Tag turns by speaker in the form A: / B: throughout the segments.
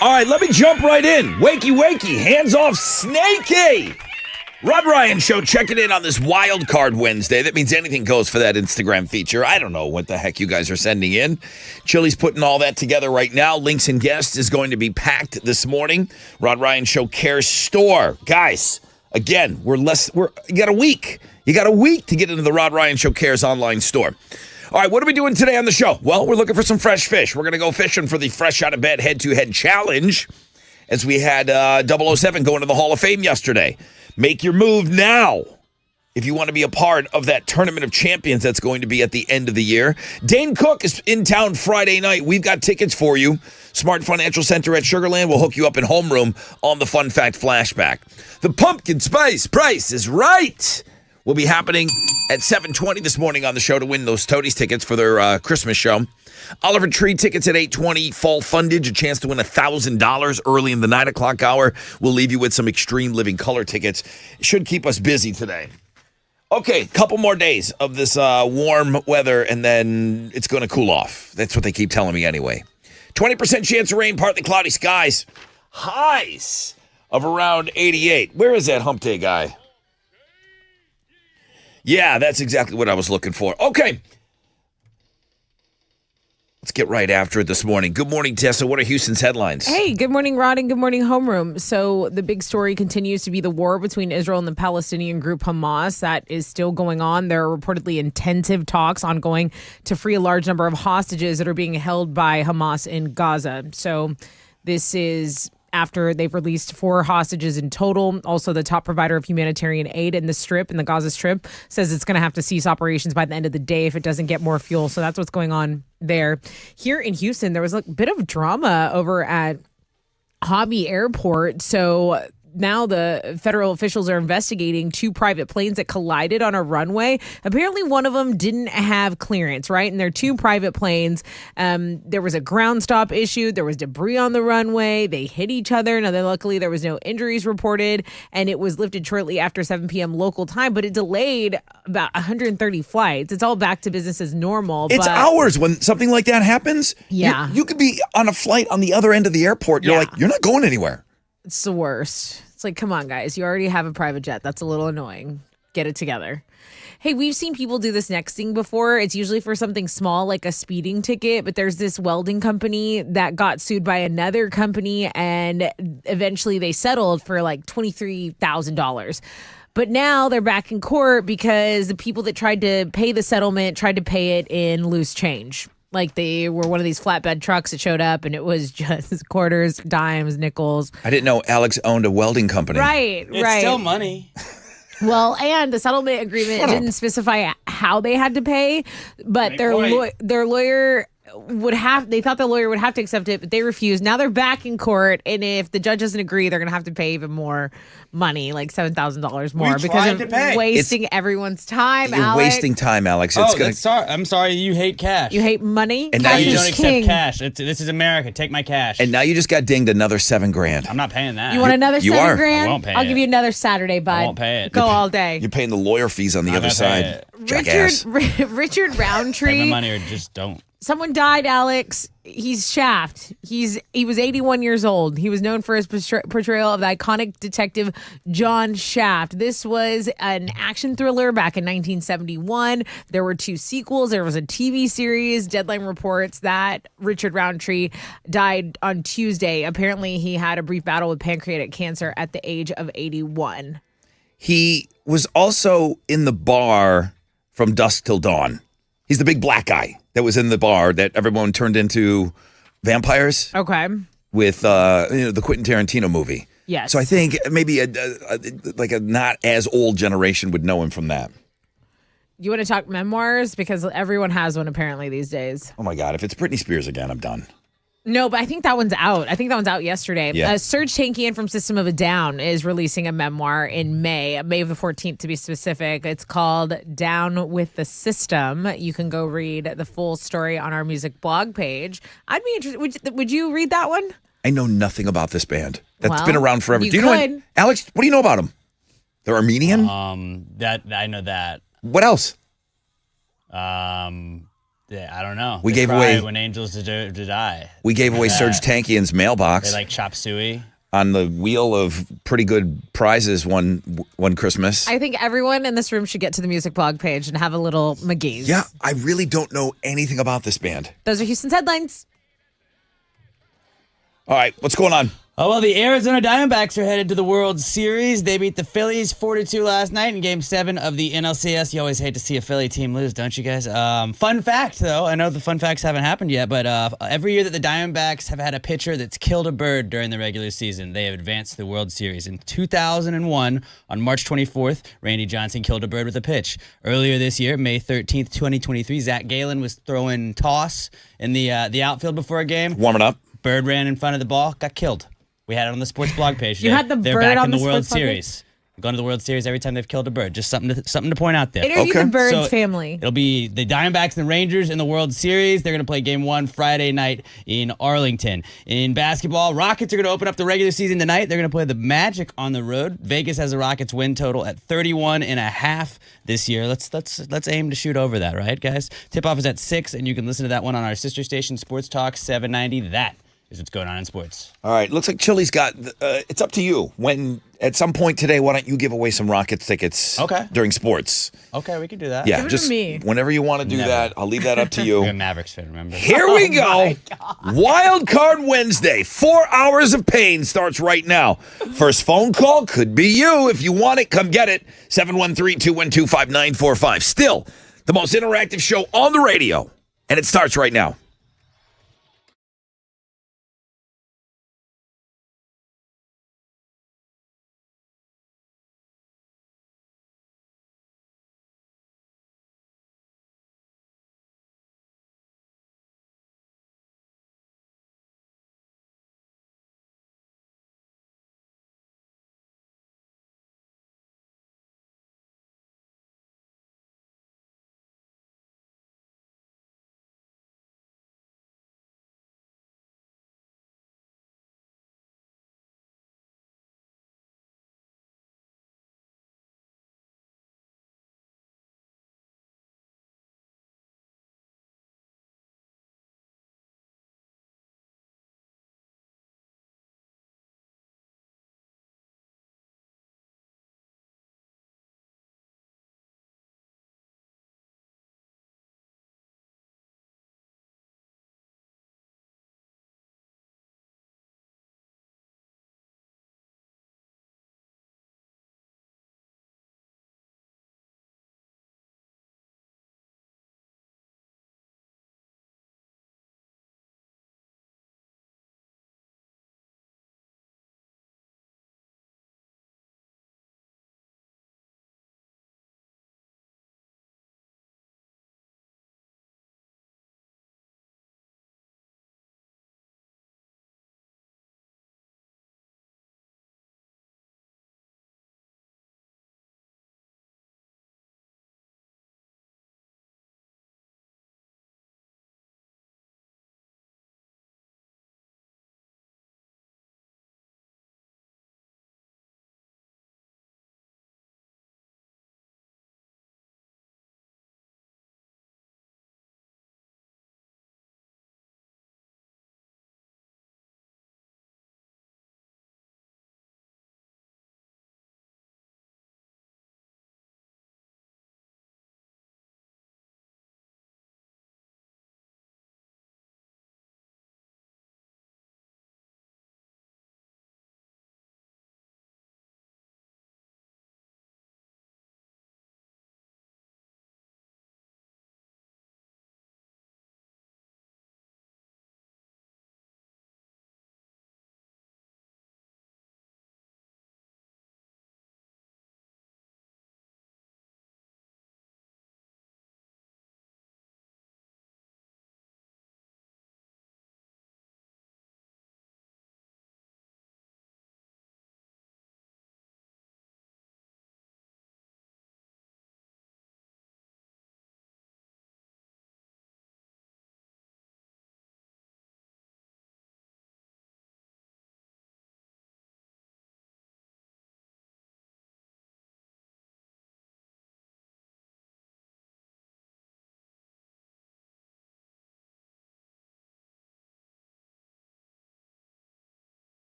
A: All right, let me jump right in. Wakey, wakey, hands off, Snakey. Rod Ryan Show checking in on this Wild Card Wednesday. That means anything goes for that Instagram feature. I don't know what the heck you guys are sending in. Chili's putting all that together right now. Links and Guests is going to be packed this morning. Rod Ryan Show Cares Store. Guys, again, you got a week. You got a week to get into the Rod Ryan Show Cares online store. All right, what are we doing today on the show? Well, we're looking for some fresh fish. We're going to go fishing for the Fresh Out of Bed Head-to-Head Challenge as we had 007 go into the Hall of Fame yesterday. Make your move now if you want to be a part of that Tournament of Champions that's going to be at the end of the year. Dane Cook is in town Friday night. We've got tickets for you. Smart Financial Center at Sugar Land will hook you up in homeroom on the Fun Fact Flashback. The Pumpkin Spice Price is Right will be happening at 7:20 this morning on the show to win those Toadies tickets for their Christmas show. Oliver Tree tickets at 8:20. Fall Fundage, a chance to win $1,000 early in the 9 o'clock hour. We'll leave you with some Extreme Living Color tickets. It should keep us busy today. Okay, couple more days of this warm weather, and then it's going to cool off. That's what they keep telling me anyway. 20% chance of rain, partly cloudy skies. Highs of around 88. Where is that hump day guy? Yeah, that's exactly what I was looking for. Okay. Let's get right after it this morning. Good morning, Tessa. What are Houston's headlines?
B: Hey, good morning, Rod, and good morning, Homeroom. So the big story continues to be the war between Israel and the Palestinian group Hamas. That is still going on. There are reportedly intensive talks ongoing to free a large number of hostages that are being held by Hamas in Gaza. So this is after they've released 4 hostages in total. Also, the top provider of humanitarian aid in the Gaza Strip, says it's going to have to cease operations by the end of the day if it doesn't get more fuel. So that's what's going on there. Here in Houston, there was a bit of drama over at Hobby Airport. So now the federal officials are investigating 2 private planes that collided on a runway. Apparently one of them didn't have clearance, right? And they're 2 private planes. There was a ground stop issue. There was debris on the runway. They hit each other. Now, luckily, there was no injuries reported, and it was lifted shortly after 7 p.m. local time, but it delayed about 130 flights. It's all back to business as normal.
A: It's hours when something like that happens.
B: Yeah.
A: You could be on a flight on the other end of the airport. You're like, you're not going anywhere.
B: It's the worst. It's like, come on, guys. You already have a private jet. That's a little annoying. Get it together. Hey, we've seen people do this next thing before. It's usually for something small like a speeding ticket, but there's this welding company that got sued by another company, and eventually they settled for like $23,000. But now they're back in court because the people that tried to pay the settlement tried to pay it in loose change. Like they were one of these flatbed trucks that showed up, and it was just quarters, dimes, nickels.
A: I didn't know Alex owned a welding company.
B: Right.
C: It's still money.
B: Well, and the settlement agreement didn't specify how they had to pay, but their lawyer they thought the lawyer would have to accept it, but they refused. Now they're back in court, and if the judge doesn't agree, they're going to have to pay even more money, like $7,000 more, because of wasting everyone's time.
A: You're wasting time, Alex.
C: I'm sorry. You hate cash.
B: You hate money.
A: And
C: now
B: cash
C: you
B: is
C: don't
B: king.
C: accept cash. This is America. Take my cash.
A: And now you just got dinged another $7,000.
C: I'm not paying that.
B: You want another
A: You
B: $7,000?
A: are.
C: I won't pay
B: I'll
C: it.
B: give you another Saturday, bud.
C: I won't pay it.
B: Go all day.
A: You're paying the lawyer fees on the other side. Jackass.
B: Richard Roundtree.
C: Pay my money or just don't.
B: Someone died, Alex. He's Shaft. He was 81 years old. He was known for his portrayal of the iconic detective John Shaft. This was an action thriller back in 1971. There were 2 sequels. There was a TV series. Deadline reports that Richard Roundtree died on Tuesday. Apparently, he had a brief battle with pancreatic cancer at the age of 81.
A: He was also in the bar from dusk till dawn. He's the big black guy that was in the bar that everyone turned into vampires.
B: Okay.
A: With the Quentin Tarantino movie.
B: Yes.
A: So I think maybe a not as old generation would know him from that.
B: You want to talk memoirs? Because everyone has one apparently these days.
A: Oh my God. If it's Britney Spears again, I'm done.
B: No, but I think that one's out. I think that one's out yesterday.
A: Yeah.
B: Serge Tankian from System of a Down is releasing a memoir in May of the 14th to be specific. It's called Down with the System. You can go read the full story on our music blog page. I'd be interested. Would you read that one?
A: I know nothing about this band. That's
B: Well,
A: been around forever.
B: you
A: Do you know
B: could.
A: Alex, what do you know about them? They're Armenian?
C: That I know that.
A: What else?
C: Yeah, I don't know.
A: We
C: They
A: gave
C: cry
A: away-
C: when angels deserve to die.
A: We gave away Serge Tankian's mailbox
C: They like chop suey.
A: on the wheel of pretty good prizes one Christmas.
B: I think everyone in this room should get to the music blog page and have a little McGee's.
A: Yeah, I really don't know anything about this band.
B: Those are Houston's headlines.
A: All right, what's going on?
C: Oh, well, the Arizona Diamondbacks are headed to the World Series. They beat the Phillies 4-2 last night in Game 7 of the NLCS. You always hate to see a Philly team lose, don't you guys? Fun fact, though. I know the fun facts haven't happened yet, but every year that the Diamondbacks have had a pitcher that's killed a bird during the regular season, they have advanced to the World Series. In 2001, on March 24th, Randy Johnson killed a bird with a pitch. Earlier this year, May 13th, 2023, Zach Gallen was throwing toss in the outfield before a game.
A: Warming up.
C: Bird ran in front of the ball, got killed. We had it on the sports blog page.
B: You had the
C: They're
B: bird
C: back
B: on
C: in the
B: the
C: World
B: sports blog page?
C: Series. Going to the World Series every time they've killed a bird. Just something to point out there.
B: Interview
A: Okay.
B: the Birds
C: So,
B: family.
C: It'll be the Diamondbacks and the Rangers in the World Series. They're going to play Game 1 Friday night in Arlington. In basketball, Rockets are going to open up the regular season tonight. They're going to play the Magic on the road. Vegas has the Rockets win total at 31.5 this year. Let's aim to shoot over that, right, guys? Tip-off is at 6, and you can listen to that one on our sister station, Sports Talk 790. That is what's going on in sports.
A: All right, looks like Chili's got. It's up to you. When at some point today, why don't you give away some Rockets tickets?
C: Okay.
A: During sports.
C: Okay, we can do that.
A: Yeah,
B: Give it to
A: just
B: me.
A: whenever you want to do
C: Never.
A: that, I'll leave that up to
C: You're a
A: you.
C: Mavericks fan, remember?
A: Here we go. Wild Card Wednesday. 4 hours of pain starts right now. First phone call could be you. If you want it, come get it. 713-212-5945. Still the most interactive show on the radio, and it starts right now.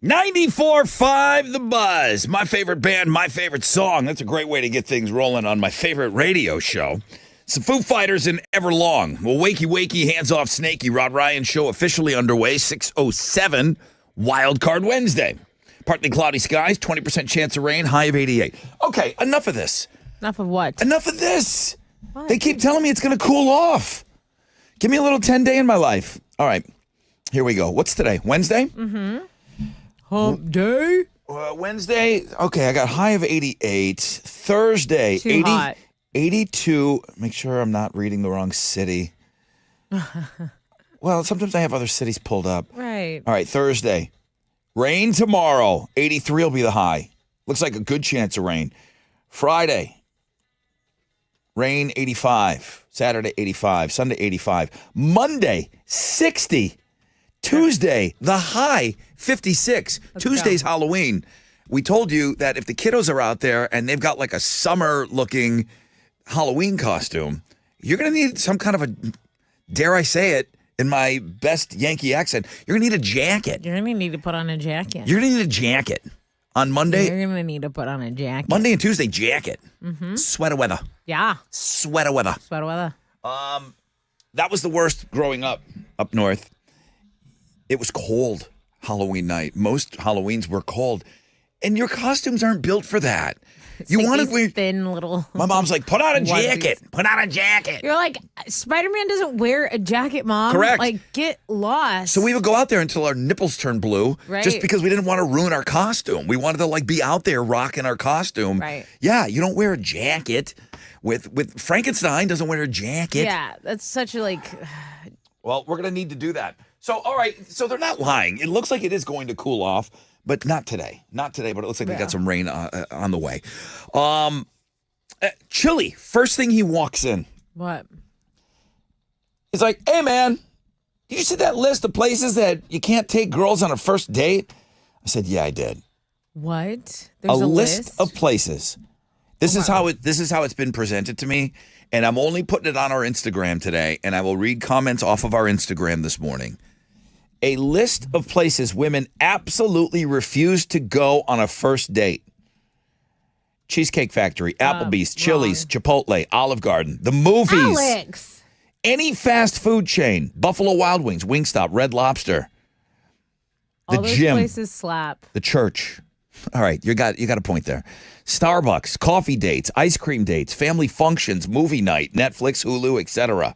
A: 94.5 The Buzz. My favorite band, my favorite song. That's a great way to get things rolling on my favorite radio show. Some Foo Fighters and Everlong. Well, wakey, hands off Snakey. Rod Ryan show officially underway. 6:07 Wild Card Wednesday. Partly cloudy skies, 20% chance of rain, high of 88. Okay, enough of this.
B: Enough of what?
A: Enough of this.
B: What?
A: They keep telling me it's going to cool off. Give me a little 10-day in my life. All right, here we go. What's today? Wednesday?
B: Mm-hmm. Hump day?
A: Wednesday, okay, I got high of 88. Thursday,
B: Too
A: 80,
B: hot.
A: 82. Make sure I'm not reading the wrong city. Well, sometimes I have other cities pulled up.
B: Right.
A: All right, Thursday. Rain tomorrow. 83 will be the high. Looks like a good chance of rain. Friday. Rain 85. Saturday 85. Sunday 85. Monday 60. Tuesday, the high 56. Tuesday's Halloween. We told you that if the kiddos are out there and they've got like a summer looking Halloween costume, you're going to need some kind of a, dare I say it, in my best Yankee accent, you're going to need a jacket.
B: You're going to need to put on a jacket.
A: You're going to need a jacket. On Monday,
B: You're going to need to put on a jacket.
A: Monday and Tuesday, jacket. Sweater weather.
B: Yeah.
A: Sweater weather.
B: Sweater weather.
A: That was the worst growing up north. It was cold Halloween night. Most Halloweens were cold. And your costumes aren't built for that. You
B: Like
A: want to
B: these
A: wear.
B: thin little.
A: My mom's like, put on a
B: onesies.
A: jacket. Put on a jacket.
B: You're like, Spider-Man doesn't wear a jacket, Mom.
A: Correct.
B: Like, get lost.
A: So we would go out there until our nipples turned blue,
B: Right.
A: just because we didn't want to ruin our costume. We wanted to like be out there rocking our costume.
B: Right.
A: Yeah, you don't wear a jacket. With Frankenstein doesn't wear a jacket.
B: Yeah, that's such a like.
A: Well, we're gonna need to do that. So all right, so they're not lying. It looks like it is going to cool off, but not today. Not today, but it looks like we got some rain on the way. Chili, first thing he walks in,
B: What?
A: he's like, "Hey man, did you see that list of places that you can't take girls on a first date?" I said, "Yeah, I did."
B: What?
A: A
B: There's
A: list of places. This is how it's been presented to me, and I'm only putting it on our Instagram today, and I will read comments off of our Instagram this morning. A list of places women absolutely refuse to go on a first date. Cheesecake Factory, Applebee's, Chili's, Chipotle, Olive Garden, the movies,
B: Alex.
A: any fast food chain, Buffalo Wild Wings, Wingstop, Red Lobster, the
B: All those
A: gym,
B: places slap.
A: the church. All right, you got a point there. Starbucks, coffee dates, ice cream dates, family functions, movie night, Netflix, Hulu, etc.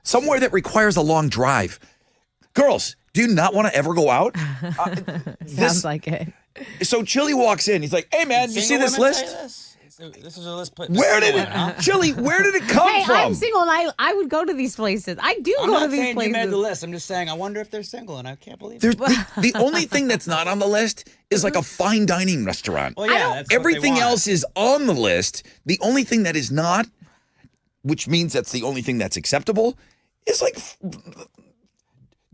A: Somewhere that requires a long drive. Girls, do you not want to ever go out?
B: Sounds like it.
A: So Chili walks in. He's like, "Hey man, you see this list?
C: This is a list.
A: Where did it, Chili? Where did it come
B: Hey,
A: from?"
B: I'm single and I would go to these places. I do
C: I'm
B: go to
C: not
B: these
C: saying
B: places.
C: you made the list. I'm just saying I wonder if they're single, and I can't believe
A: There's
C: it.
A: the only thing that's not on the list is like a fine dining restaurant.
C: Well, yeah, that's what they
A: Everything
C: want.
A: else is on the list. The only thing that is not, which means that's the only thing that's acceptable, is like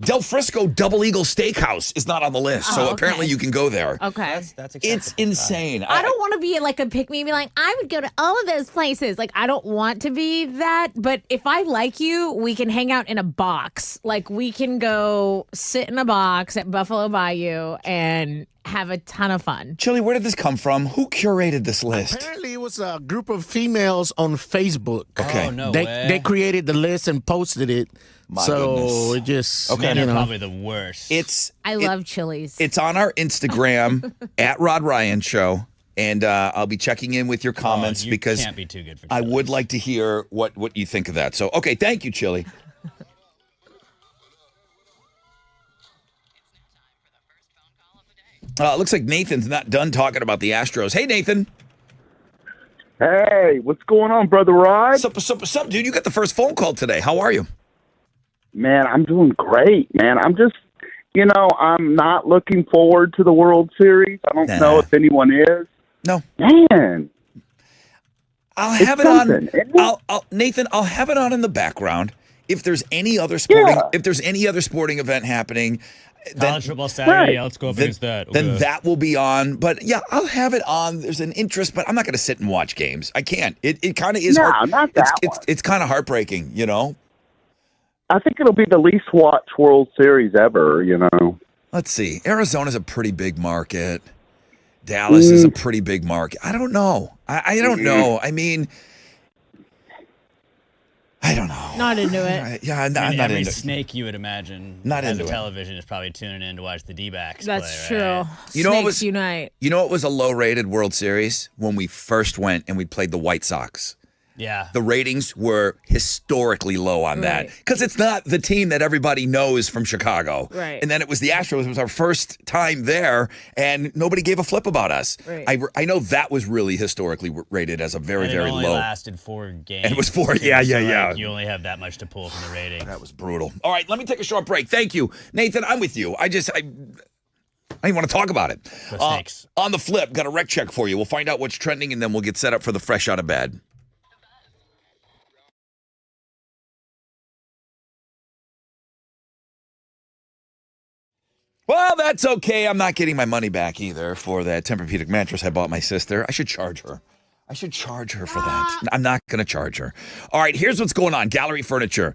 A: Del Frisco Double Eagle Steakhouse is not on the list. So
B: okay.
A: apparently you can go there.
B: Okay.
C: That's
A: It's
C: acceptable.
A: insane.
B: I don't want to be like a pick me and be like, I would go to all of those places. Like, I don't want to be that. But if I like you, we can hang out in a box. Like, we can go sit in a box at Buffalo Bayou and have a ton of fun.
A: Chili, where did this come from? Who curated this list?
D: Apparently, it was a group of females on Facebook.
A: Okay.
C: Oh, no
D: they
C: way.
D: they created the list and posted it.
A: My
D: so
A: goodness.
D: it just
A: Okay.
C: Men
D: you
C: are
D: know.
C: probably the worst.
B: I love Chili's.
A: It's on our Instagram at Rod Ryan Show. And I'll be checking in with your comments
C: you
A: because
C: can't be too good for
A: I
C: Chili's.
A: would like to hear what you think of that. So, okay, thank you, Chili. Looks like Nathan's not done talking about the Astros. Hey, Nathan.
E: Hey, what's going on, Brother Rod?
A: Sup, dude? You got the first phone call today. How are you?
E: Man, I'm doing great, man. I'm just, I'm not looking forward to the World Series. I don't know if anyone is.
A: No.
E: Man,
A: I'll
E: It's
A: have it on.
E: something, isn't it?
A: Nathan, I'll have it on in the background. If there's any other sporting,
E: Yeah.
A: if there's any other sporting event happening, then
C: College football Saturday.
E: Right.
C: Let's go up
A: then,
C: against that.
A: then
C: Ugh.
A: that will be on. But yeah, I'll have it on. There's an interest, but I'm not going to sit and watch games. I can't. It kind of is.
E: No,
A: heart-
E: not that one.
A: It's kind of heartbreaking,
E: I think it'll be the least watched World Series ever,
A: Let's see. Arizona's a pretty big market. Dallas is a pretty big market. I don't know. I don't know. I mean, I don't know.
B: Not into it.
A: Yeah, I'm
C: And
A: not
C: every
A: into it.
C: snake you would imagine
A: Not
C: has
A: into
C: a
A: it.
C: television is probably tuning in to watch the D-backs
B: That's
C: play,
B: true.
C: right?
A: You know what
B: Snakes
A: was-
B: unite.
A: You know, it was a low-rated World Series when we first went and we played the White Sox.
C: Yeah.
A: The ratings were historically low on that
B: Right.
A: because it's not the team that everybody knows from Chicago.
B: Right.
A: And then it was the Astros. It was our first time there, and nobody gave a flip about us.
B: Right.
A: I know that was really historically rated as a very,
C: And
A: very
C: it only
A: low.
C: lasted 4 games.
A: And it was 4
C: too,
A: yeah.
C: You only have that much to pull from the rating.
A: That was brutal. All right, let me take a short break. Thank you, Nathan. I'm with you. I didn't want to talk about it.
C: Go Snakes.
A: On the flip, got a rec check for you. We'll find out what's trending, and then we'll get set up for the fresh out of bed. Well, that's okay. I'm not getting my money back either for that Tempur-Pedic mattress I bought my sister. I should charge her. I should charge her for that. I'm not going to charge her. All right, here's what's going on. Gallery Furniture.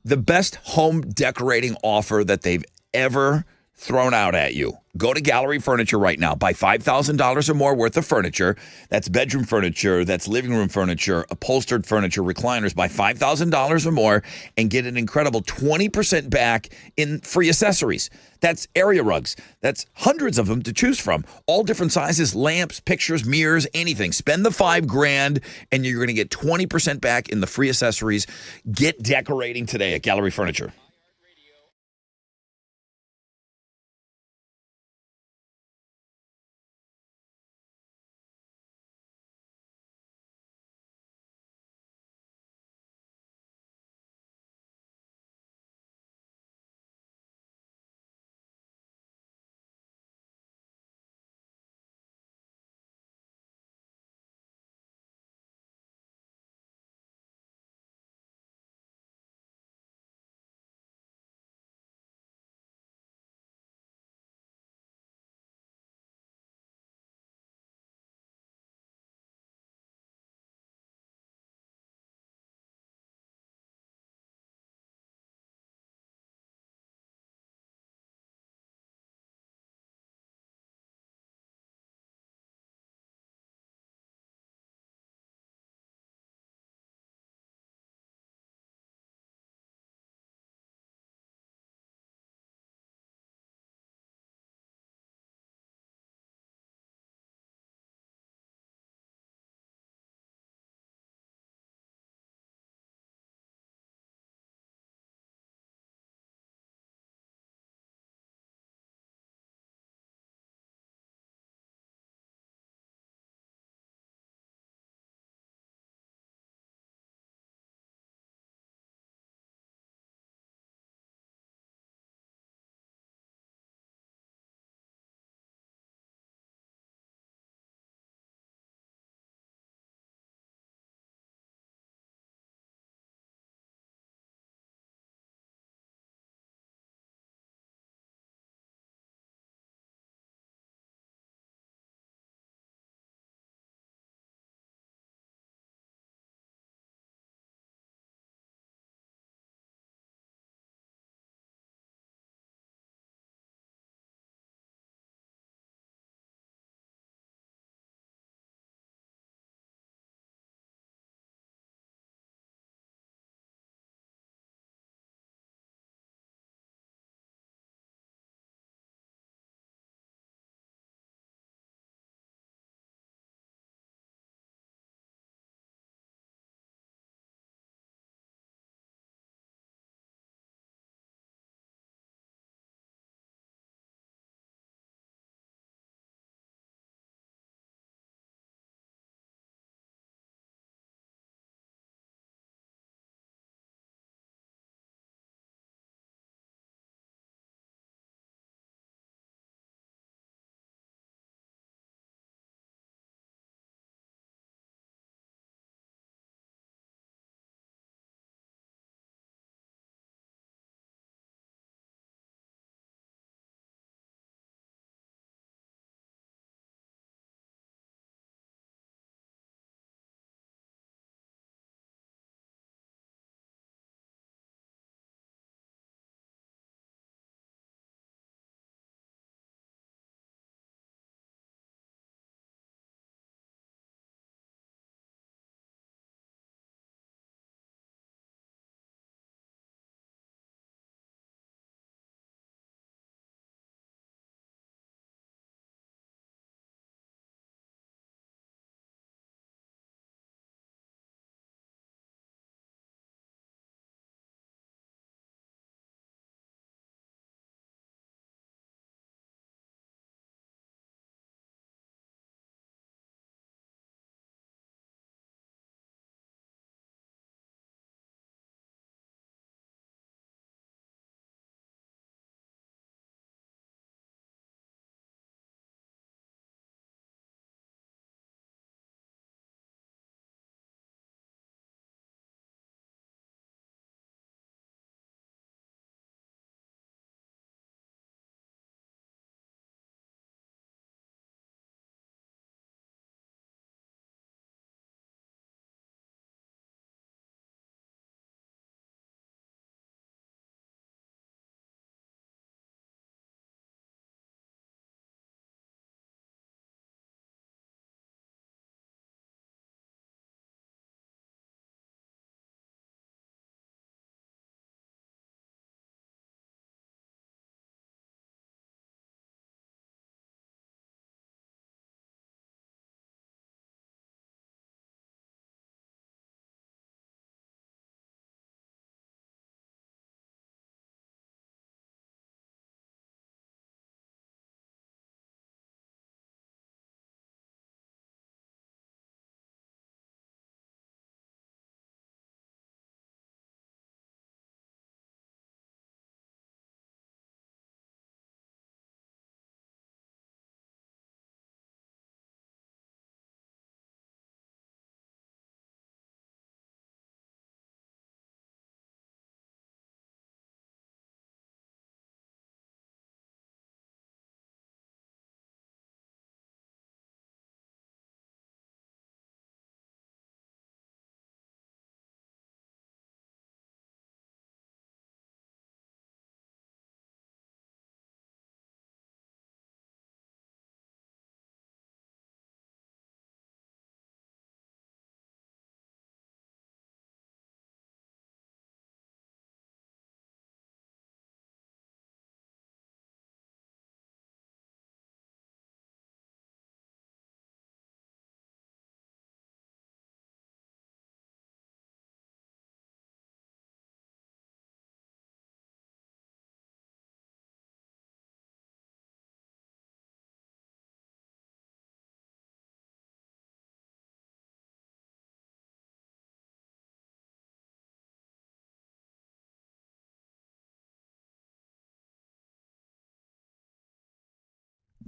A: The best home decorating offer that they've ever thrown out at you. Go to Gallery Furniture right now. Buy $5,000 or more worth of furniture. That's bedroom furniture. That's living room furniture, upholstered furniture, recliners. Buy $5,000 or more and get an incredible 20% back in free accessories. That's area rugs. That's hundreds of them to choose from. All different sizes, lamps, pictures, mirrors, anything. Spend the $5,000 and you're going to get 20% back in the free accessories. Get decorating today at Gallery Furniture.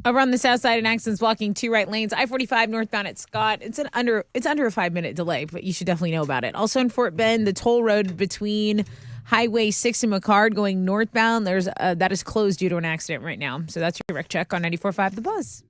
B: Over on the south side, an accident's blocking 2 right lanes. I-45 northbound at Scott. It's under a 5-minute delay, but you should definitely know about it. Also in Fort Bend, the toll road between Highway 6 and McCard going northbound, that is closed due to an accident right now. So that's your wreck check on 94.5 The Buzz.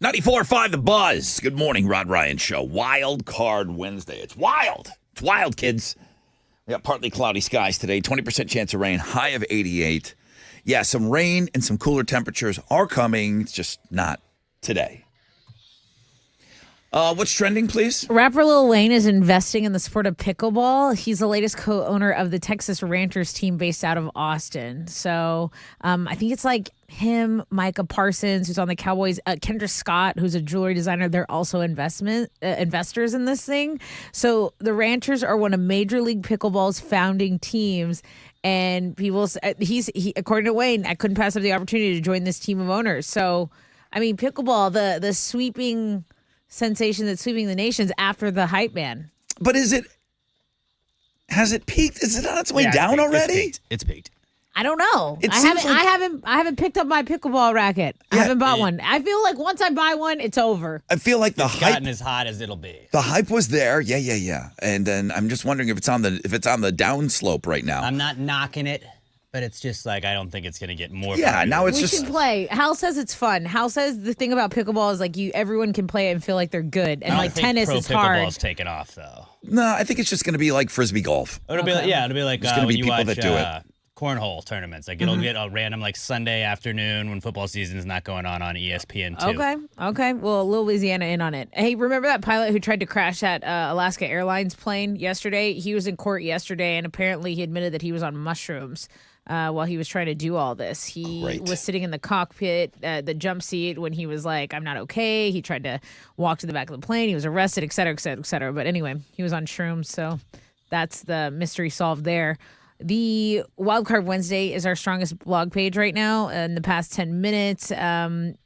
A: Free. 94.5 The Buzz. Good morning, Rod Ryan Show. Wild Card Wednesday. It's wild. It's wild, kids. We got partly cloudy skies today. 20% chance of rain. High of 88. Yeah, some rain and some cooler temperatures are coming. It's just not today. What's trending, please?
B: Rapper Lil Wayne is investing in the sport of pickleball. He's the latest co-owner of the Texas Rangers team based out of Austin. So I think it's like him, Micah Parsons, who's on the Cowboys, Kendra Scott, who's a jewelry designer. They're also investors in this thing. So the Rangers are one of Major League Pickleball's founding teams. And people, according to Wayne, I couldn't pass up the opportunity to join this team of owners. So, I mean, pickleball, the sweeping sensation that's sweeping the nations after the hype man.
A: But has it peaked? Is it on its way down already?
C: It's peaked.
B: I don't know.
A: It
B: I
A: seems
B: haven't picked up my pickleball racket. I haven't bought one. I feel like once I buy one, it's over.
A: I feel like the hype
C: Gotten as hot as it'll be.
A: The hype was there. Yeah. And then I'm just wondering if it's on the downslope right now.
C: I'm not knocking it, but it's just like I don't think it's gonna get more.
A: Yeah,
C: popular.
A: now it's
B: We
A: just
B: should play. Hal says it's fun. Hal says the thing about pickleball is like everyone can play it and feel like they're good. And
C: I don't
B: like
C: think
B: tennis
C: pro
B: is hard.
C: Pickleball's taken off though.
A: No, I think it's just going to be like frisbee golf.
C: It'll be like, it'll be like
A: There's gonna
C: when
A: be
C: you
A: people
C: watch
A: that do it.
C: cornhole tournaments. Like it'll get a random like Sunday afternoon when football season is not going on ESPN2.
B: Okay. Well, Little Louisiana in on it. Hey, remember that pilot who tried to crash that Alaska Airlines plane yesterday? He was in court yesterday, and apparently he admitted that he was on mushrooms while he was trying to do all this. He was sitting in the cockpit, the jump seat, when he was like, I'm not okay. He tried to walk to the back of the plane. He was arrested, et cetera, et cetera, et cetera. But anyway, he was on shrooms, so that's the mystery solved there. The Wildcard Wednesday is our strongest blog page right now in the past 10 minutes.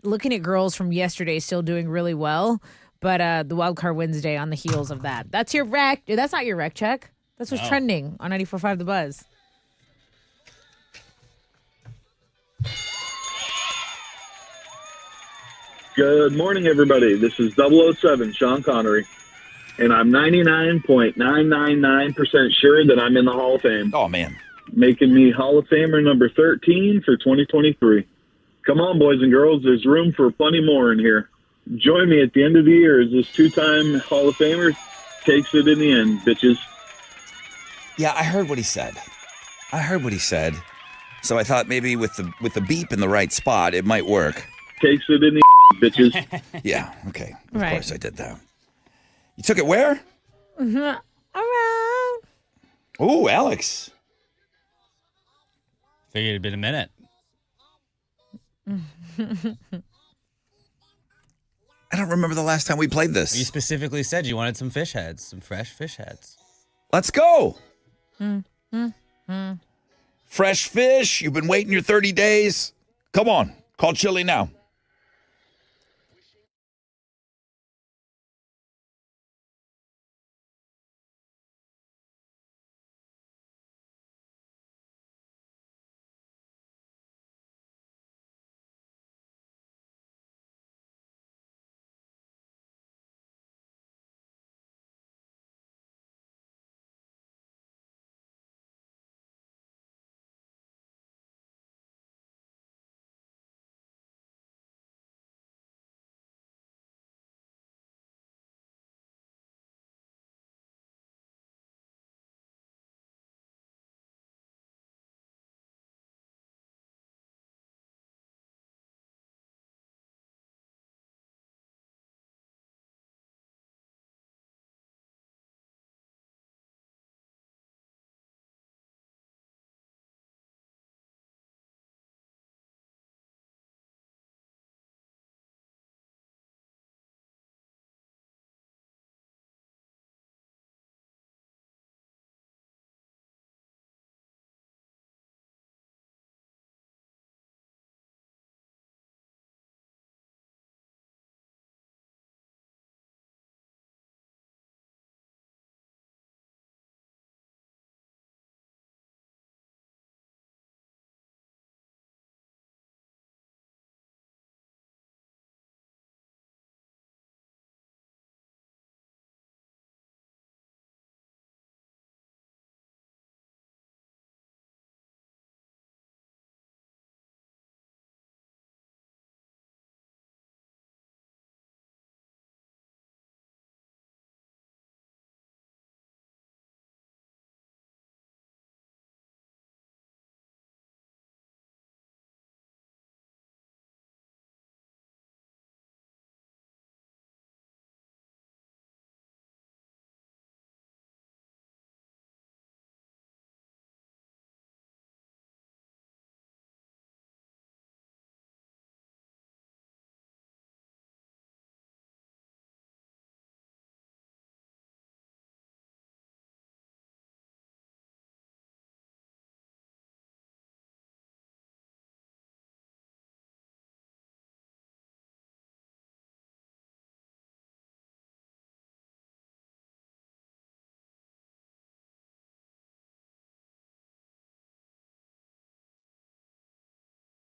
B: Looking at girls from yesterday still doing really well, but the Wildcard Wednesday on the heels of that. That's your rec. That's not your rec check. That's what's trending on 94.5 The Buzz.
F: Good morning, everybody. This is 007, Sean Connery, and I'm 99.999% sure that I'm in the Hall of Fame,
A: Oh, man.
F: making me Hall of Famer number 13 for 2023. Come on, boys and girls. There's room for plenty more in here. Join me at the end of the year as this two-time Hall of Famer takes it in the end, bitches.
A: Yeah, I heard what he said. So I thought maybe with the beep in the right spot, it might work.
F: Takes it in the bitches.
A: Yeah, okay. Of
B: Right.
A: course I did that. You took it where?
B: Around.
A: Oh, Alex.
C: Figured it'd been a minute.
A: I don't remember the last time we played this.
C: You specifically said you wanted some fish heads, some fresh fish heads.
A: Let's go. Fresh fish. You've been waiting your 30 days. Come on. Call Chili now.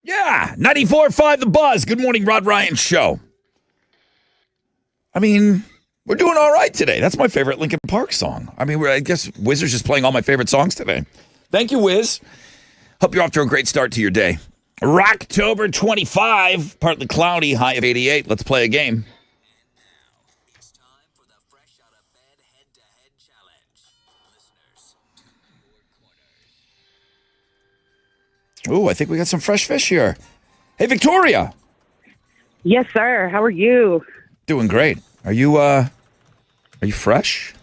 A: Yeah, 94.5 The Buzz. Good morning, Rod Ryan Show. I mean, we're doing all right today. That's my favorite Linkin Park song. I mean, I guess Wiz is just playing all my favorite songs today. Thank you, Wiz. Hope you're off to a great start to your day. Rocktober 25, partly cloudy, high of 88. Let's play a game. Ooh, I think we got some fresh fish here. Hey, Victoria.
G: Yes, sir. How are you?
A: Doing great. Are you fresh?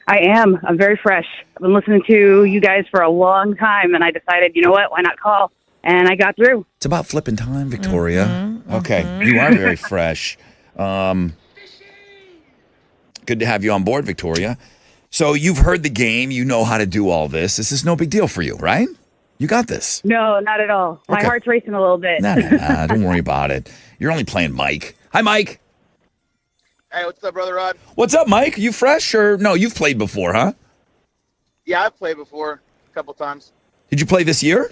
G: I am. I'm very fresh. I've been listening to you guys for a long time, and I decided, you know what? Why not call? And I got through.
A: It's about flipping time, Victoria. Okay, you are very fresh. Good to have you on board, Victoria. So you've heard the game. You know how to do all this. This is no big deal for you, right? You got this.
G: No, not at all. My
A: Okay.
G: heart's racing a little bit.
A: Nah, don't worry about it. You're only playing Mike. Hi, Mike.
H: Hey, what's up, Brother Rod?
A: What's up, Mike? You fresh or no? You've played before, huh?
H: Yeah, I've played before a couple times.
A: Did you play this year?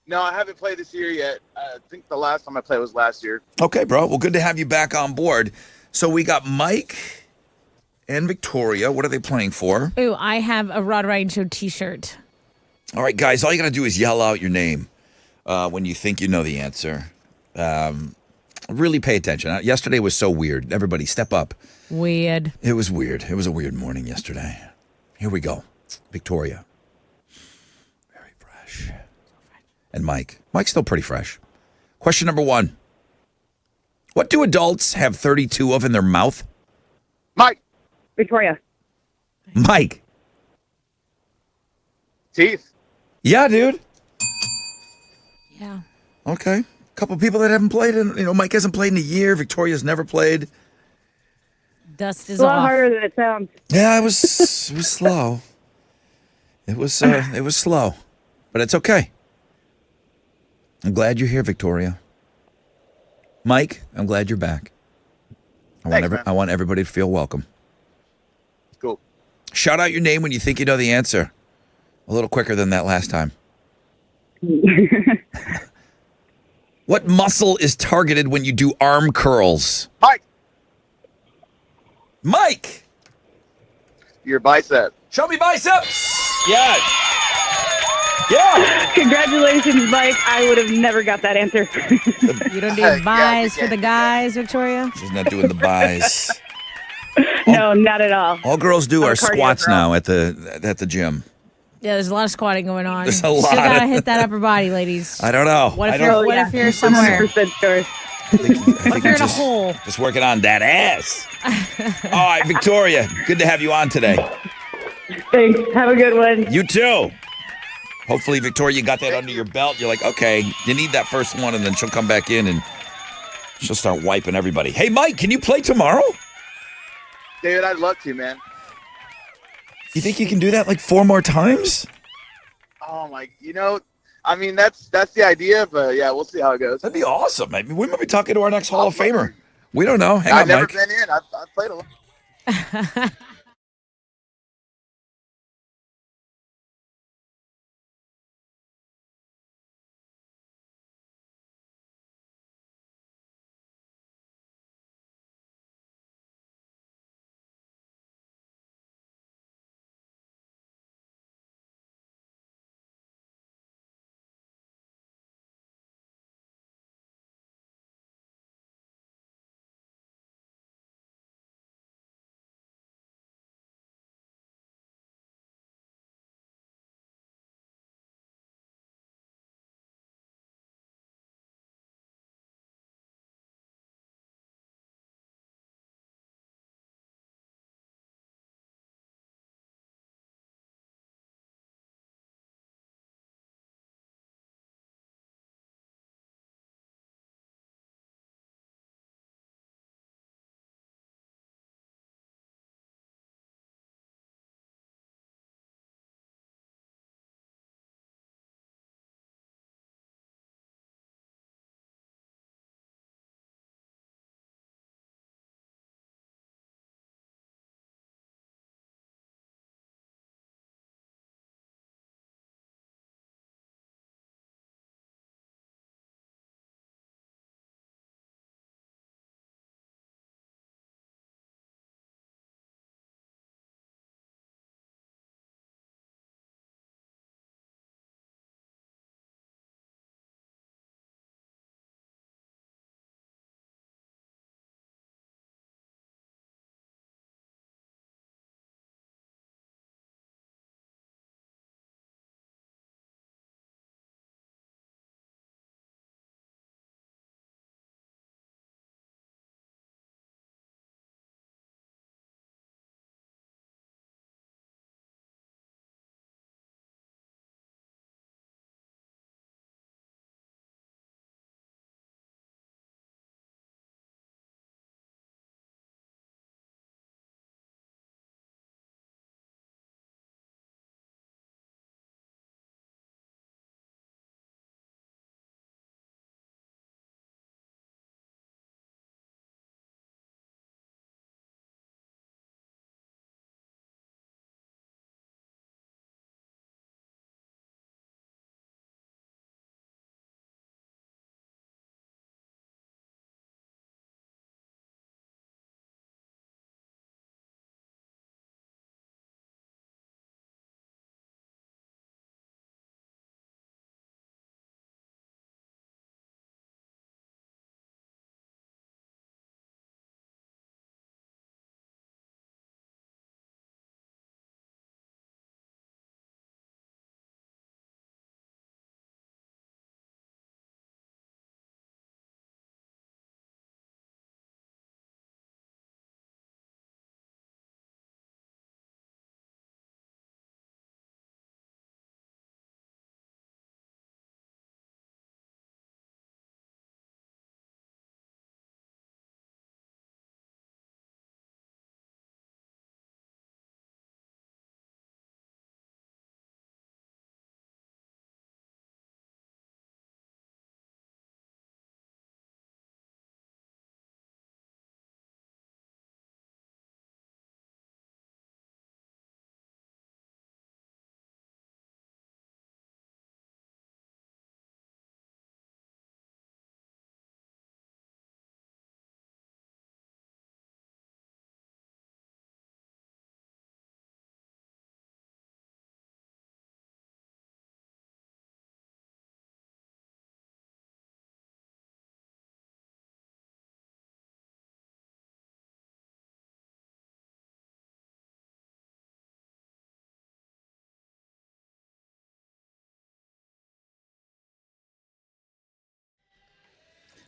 H: No, I haven't played this year yet. I think the last time I played was last year.
A: Okay, bro. Well, good to have you back on board. So we got Mike and Victoria. What are they playing for?
B: Ooh, I have a Rod Ryan Show t-shirt.
A: All right, guys, all you got to do is yell out your name when you think you know the answer. Really pay attention. Yesterday was so weird. Everybody step up.
B: Weird.
A: It was weird. It was a weird morning yesterday. Here we go. Victoria. Very fresh. And Mike. Mike's still pretty fresh. Question number 1. What do adults have 32 of in their mouth?
H: Mike,
G: Victoria.
A: Mike.
H: teeth.
A: Yeah, dude.
B: Yeah.
A: Okay. Couple people that haven't played in, Mike hasn't played in a year. Victoria's never played.
B: Dust is
G: It's a lot
B: off.
G: harder than it sounds.
A: Yeah, it was slow. It was slow, but it's okay. I'm glad you're here, Victoria. Mike, I'm glad you're back.
H: Thanks, man.
A: I want everybody to feel welcome.
H: Cool.
A: Shout out your name when you think you know the answer. A little quicker than that last time. What muscle is targeted when you do arm curls?
H: Mike,
A: Mike,
H: your bicep.
A: show me biceps. Yeah. Yeah.
G: Congratulations, Mike. I would have never got that answer.
B: You don't do
H: Yeah,
B: buys
H: yeah,
B: for the
H: yeah.
B: guys, Victoria?
A: She's not doing the buys.
G: No, not at all.
A: All girls do
G: I'm
A: are
G: a cardio
A: squats
G: girl.
A: now at the gym.
B: Yeah, there's a lot of squatting going on.
A: There's a
B: Still
A: lot.
B: gotta hit that upper body, ladies.
A: I don't know.
B: What if
A: I
B: you're
A: don't-
B: what if you're somewhere?
G: 100% sure.
A: I think
B: What if you're in a
A: just,
B: hole?
A: just working on that ass. All right, Victoria, good to have you on today.
G: Thanks. Have a good one.
A: You too. Hopefully, Victoria, you got that under your belt. You're like, okay, you need that first one, and then she'll come back in and she'll start wiping everybody. Hey, Mike, can you play tomorrow?
H: David, I'd love to, man.
A: You think you can do that like 4 more times?
H: Oh my, I mean that's the idea, but yeah, we'll see how it goes.
A: That'd be awesome. I mean, we might be talking to our next Hall of Famer. We don't know. Hang
H: I've
A: on,
H: never
A: Mike.
H: been in. I've played a lot.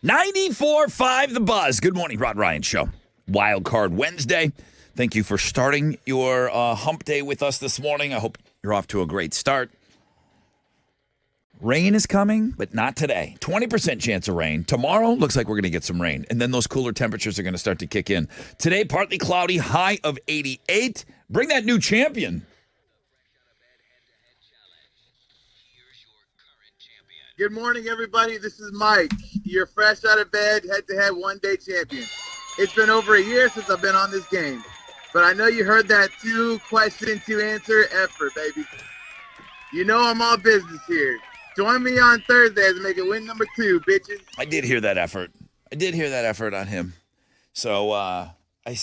A: 94.5 The Buzz. Good morning, Rod Ryan Show. Wild Card Wednesday. Thank you for starting your hump day with us this morning. I hope you're off to a great start. Rain is coming, but not today. 20% chance of rain. Tomorrow, looks like we're going to get some rain. And then those cooler temperatures are going to start to kick in. Today, partly cloudy, high of 88. Bring that new champion.
H: Good morning, everybody. This is Mike, your fresh out of bed, head-to-head one-day champion. It's been over a year since I've been on this game, but I know you heard that 2-question, 2-answer effort, baby. You know I'm all business here. Join me on Thursday as we make it win number 2, bitches.
A: I did hear that effort. On him. So I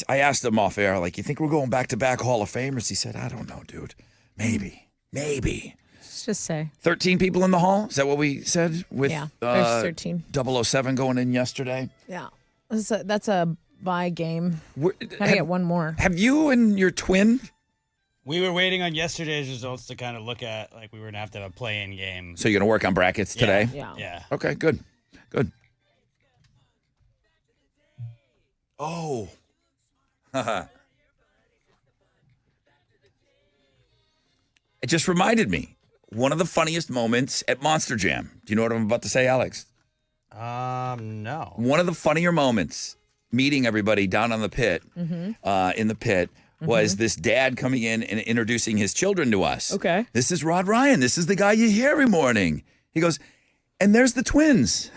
A: asked him off air, like, you think we're going back-to-back Hall of Famers? He said, I don't know, dude. Maybe.
B: Let's just say.
A: 13 people in the hall? Is that what we said? With,
B: Yeah, there's 13.
A: 007 going in yesterday?
B: Yeah. That's a bye game. Gotta get one more.
A: Have you and your twin?
C: We were waiting on yesterday's results to kind of look at, like, we were going to have a play-in game.
A: So you're going to work on brackets today?
B: Yeah.
A: Okay, good. Oh. It just reminded me. One of the funniest moments at Monster Jam. Do you know what I'm about to say, Alex?
C: No.
A: One of the funnier moments, meeting everybody down on the pit, in the pit, was this dad coming in and introducing his children to us.
B: Okay.
A: This is Rod Ryan. This is the guy you hear every morning. He goes, and there's the twins.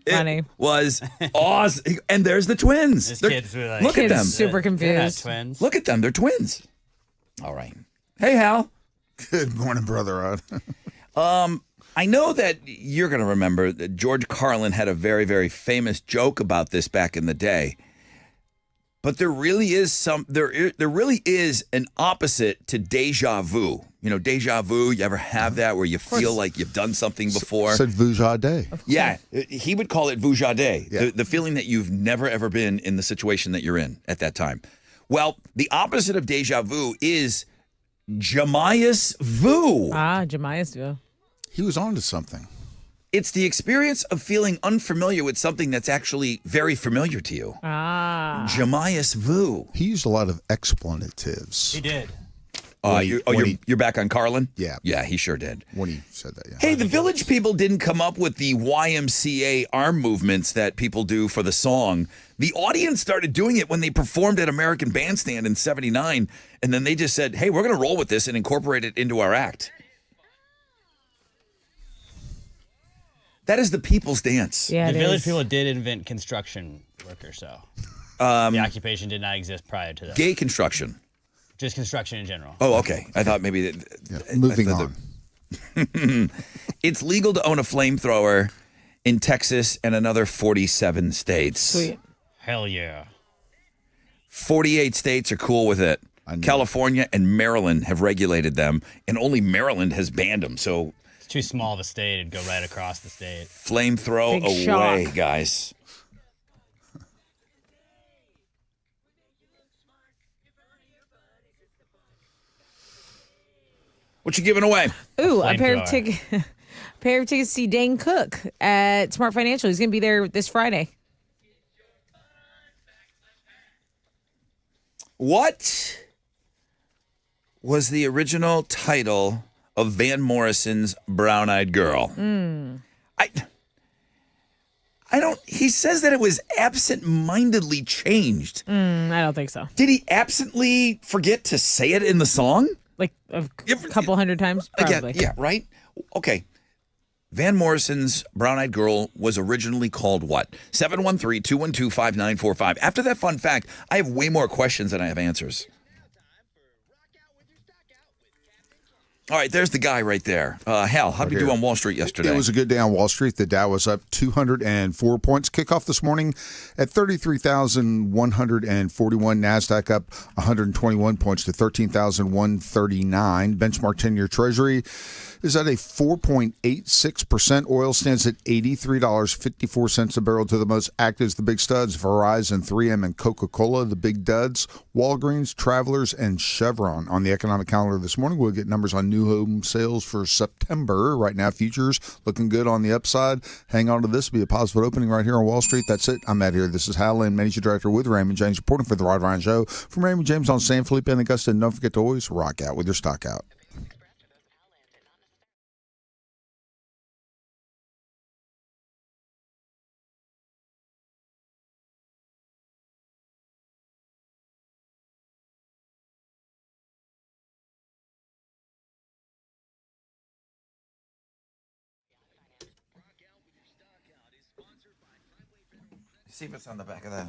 B: Funny.
A: Was awesome. And there's the twins.
C: His kids were like,
A: look at them.
B: Super
C: They're not
B: confused.
C: twins.
A: Look at them. They're twins. All right. Hey, Hal.
I: Good morning, Brother Rod.
A: I know that you're going to remember that George Carlin had a very, very famous joke about this back in the day. But there really is there really is an opposite to deja vu. You know, deja vu, you ever have that where you feel like you've done something before?
I: Said Vujade.
A: Yeah, he would call it vujade,
I: Yeah.
A: the feeling that you've never, ever been in the situation that you're in at that time. Well, the opposite of deja vu is Jamias vu.
B: Jamias vu.
I: He was on to something.
A: It's the experience of feeling unfamiliar with something that's actually very familiar to you. Jamias vu.
I: He used a lot of expletives.
C: He did.
A: You're back on Carlin?
I: Yeah.
A: Yeah, he sure did.
I: When he said that, yeah.
A: Hey, the Village People didn't come up with the YMCA arm movements that people do for the song. The audience started doing it when they performed at American Bandstand in '79, and then they just said, hey, we're going to roll with this and incorporate it into our act. That is the people's dance.
B: Yeah,
C: The
B: it
C: Village
B: is.
C: People did invent construction workers, so the occupation did not exist prior to that.
A: Gay construction.
C: Just construction in general.
A: Oh, okay. I thought maybe that.
I: Yeah, moving on.
A: It's legal to own a flamethrower in Texas and another 47 states.
B: Sweet.
C: Hell yeah.
A: 48 states are cool with it.
I: I know.
A: California and Maryland have regulated them, and only Maryland has banned them. So
C: It's too small of a state. It'd go right across the state.
A: flamethrow
B: Big
A: away,
B: shock.
A: guys. What you giving away?
B: Ooh, a pair of
C: Flamethrower.
B: pair of tickets to see Dane Cook at Smart Financial. He's going to be there this Friday.
A: What was the original title of Van Morrison's Brown Eyed Girl? I don't. He says that it was absent-mindedly changed.
B: I don't think so.
A: Did he absently forget to say it in the song?
B: Like a couple hundred times,
A: Again,
B: probably.
A: yeah, right? Okay. Van Morrison's Brown Eyed Girl was originally called what? 713-212-5945. After that fun fact, I have way more questions than I have answers. All right, there's the guy right there. Hal, how did you do on Wall Street yesterday?
I: It was a good day on Wall Street. The Dow was up 204 points. Kickoff this morning at 33,141. NASDAQ up 121 points to 13,139. Benchmark 10-year Treasury is at a 4.86%. Oil stands at $83.54 a barrel. To the most active is the big studs, Verizon, 3M, and Coca-Cola. The big duds, Walgreens, Travelers, and Chevron. On the economic calendar this morning, we'll get numbers on new new home sales for September. Right now, futures looking good on the upside. Hang on to this. Be a positive opening right here on Wall Street. That's it. I'm Matt here. This is Hal Lynn, Managing Director with Raymond James, reporting for the Rod Ryan Show from Raymond James on San Felipe and Augusta. And don't forget to always rock out with your stock out.
A: See if it's on the back of that.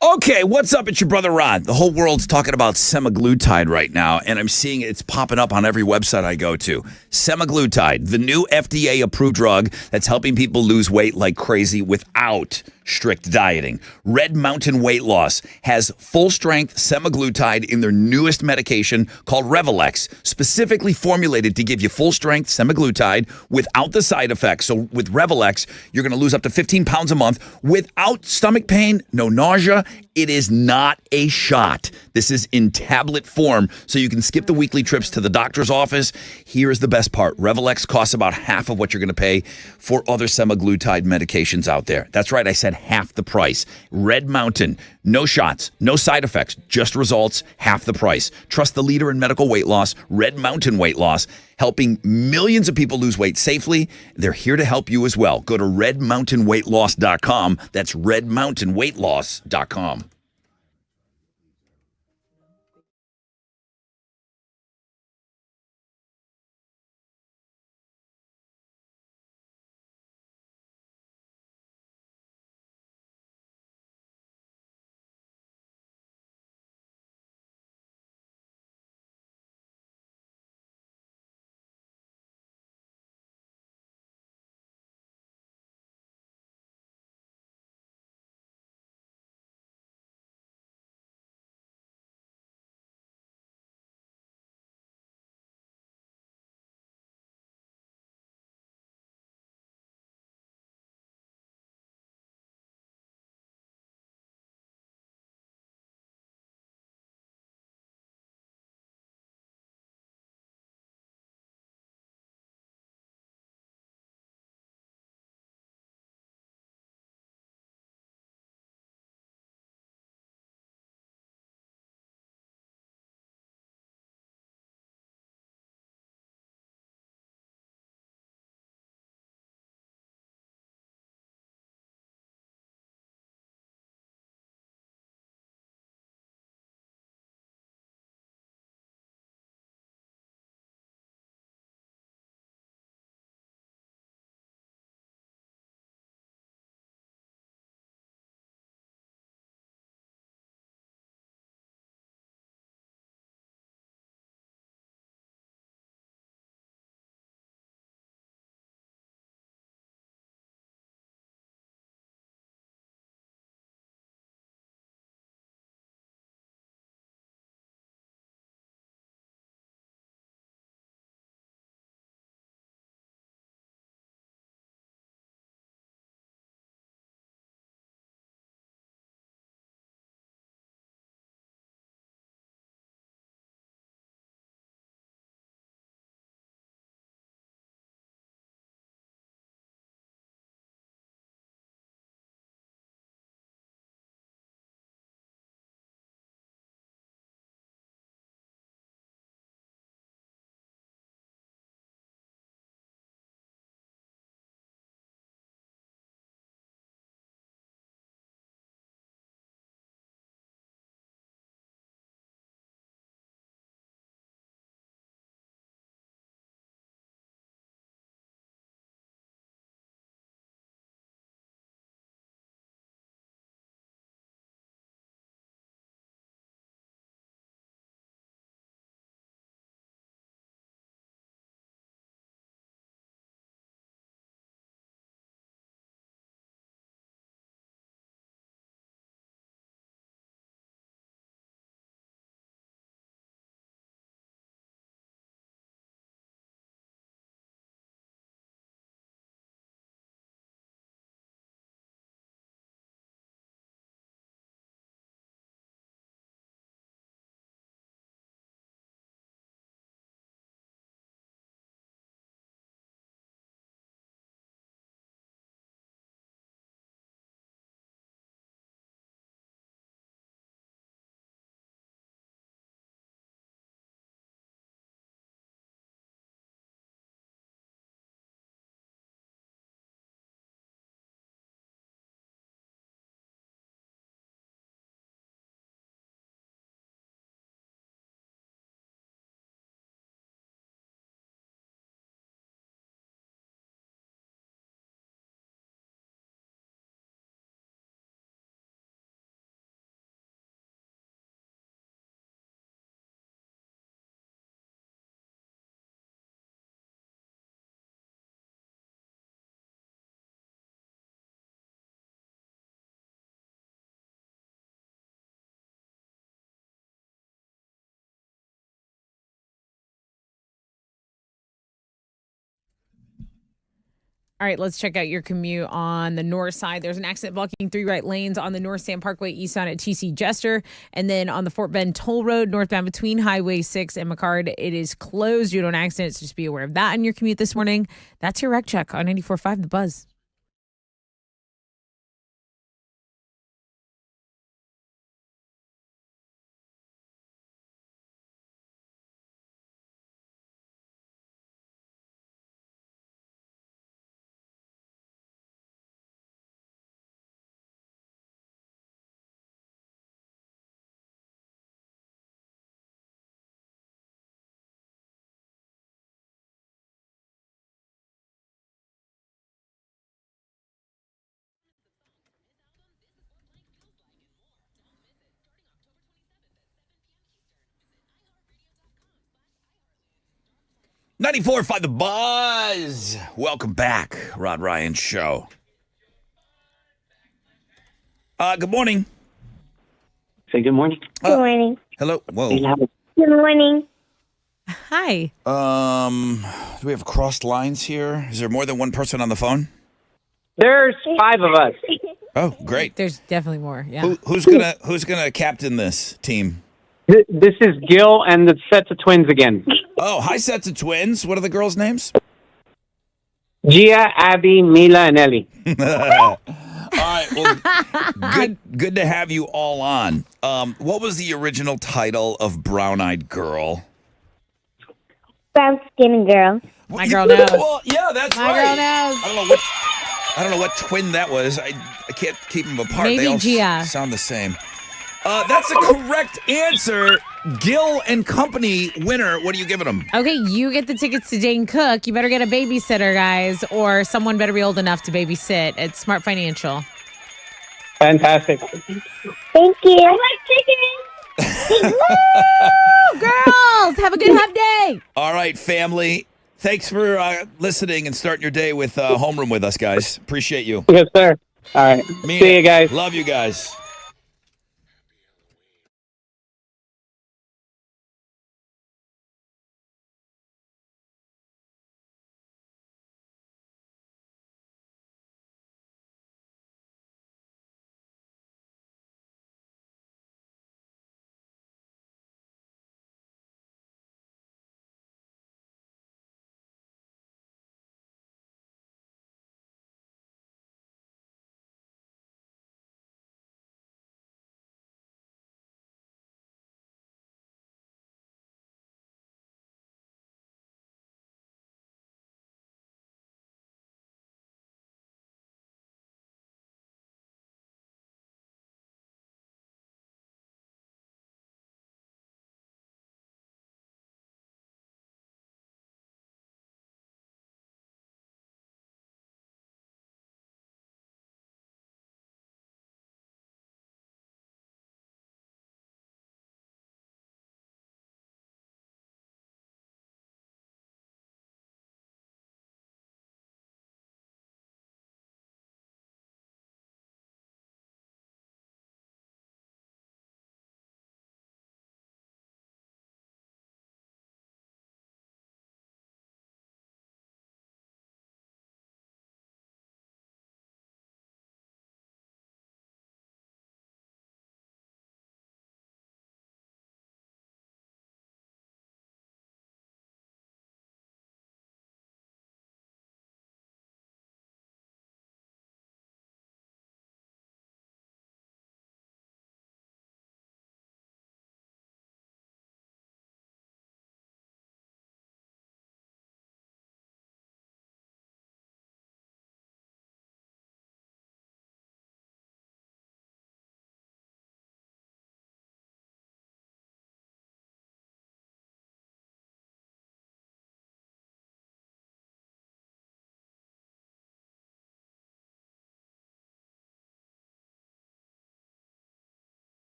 A: Okay, what's up? It's your brother Rod. The whole world's talking about semaglutide right now, and I'm seeing it's popping up on every website I go to. Semaglutide, the new FDA-approved drug that's helping people lose weight like crazy without strict dieting. Red Mountain Weight Loss has full-strength semaglutide in their newest medication called Revilex, specifically formulated to give you full-strength semaglutide without the side effects. So with Revilex, you're going to lose up to 15 pounds a month without stomach pain, no nausea. It is not a shot. This is in tablet form, so you can skip the weekly trips to the doctor's office. Here's the best part. Revilex costs about half of what you're going to pay for other semaglutide medications out there. That's right, I said half the price. Red Mountain, no shots, no side effects, just results, half the price. Trust the leader in medical weight loss, Red Mountain Weight Loss, helping millions of people lose weight safely. They're here to help you as well. Go to redmountainweightloss.com. That's redmountainweightloss.com.
B: All right, let's check out your commute on the north side. There's an accident blocking 3 right lanes on the North Sand Parkway eastbound at TC Jester. And then on the Fort Bend Toll Road northbound between Highway 6 and McCard, it is closed due to an accident. So just be aware of that in your commute this morning. That's your wreck check on 94.5 The Buzz.
A: Ninety-four 5 The Buzz. Welcome back, Rod Ryan Show. Good morning.
J: Say good morning.
K: Good morning.
A: Hello. Whoa.
K: Good morning.
B: Hi.
A: Do we have crossed lines here? Is there more than one person on the phone?
J: There's 5 of us.
A: Oh, great.
B: There's definitely more. Yeah.
A: Who's gonna captain this team?
J: This is Gil and the sets of twins again.
A: Oh, hi, sets of twins. What are the girls' names?
J: Gia, Abby, Mila, and Ellie.
A: All right. Well, good to have you all on. What was the original title of Brown Eyed Girl?
K: Brown skin girl.
B: My girl knows.
A: Well, yeah, that's
B: My
A: right.
B: girl knows.
A: I don't know what twin that was. I can't keep them apart.
B: Maybe
A: they all
B: Gia.
A: sound the same. That's the correct answer. Gil and Company winner. What are you giving them?
B: Okay, you get the tickets to Dane Cook. You better get a babysitter, guys, or someone better be old enough to babysit. It's Smart Financial.
J: Fantastic.
K: Thank you. I like chicken.
B: Woo! Girls, have a good hub day.
A: All right, family. Thanks for listening and starting your day with Homeroom with us, guys. Appreciate you.
J: Yes, sir. All right. See you guys.
A: Love you guys.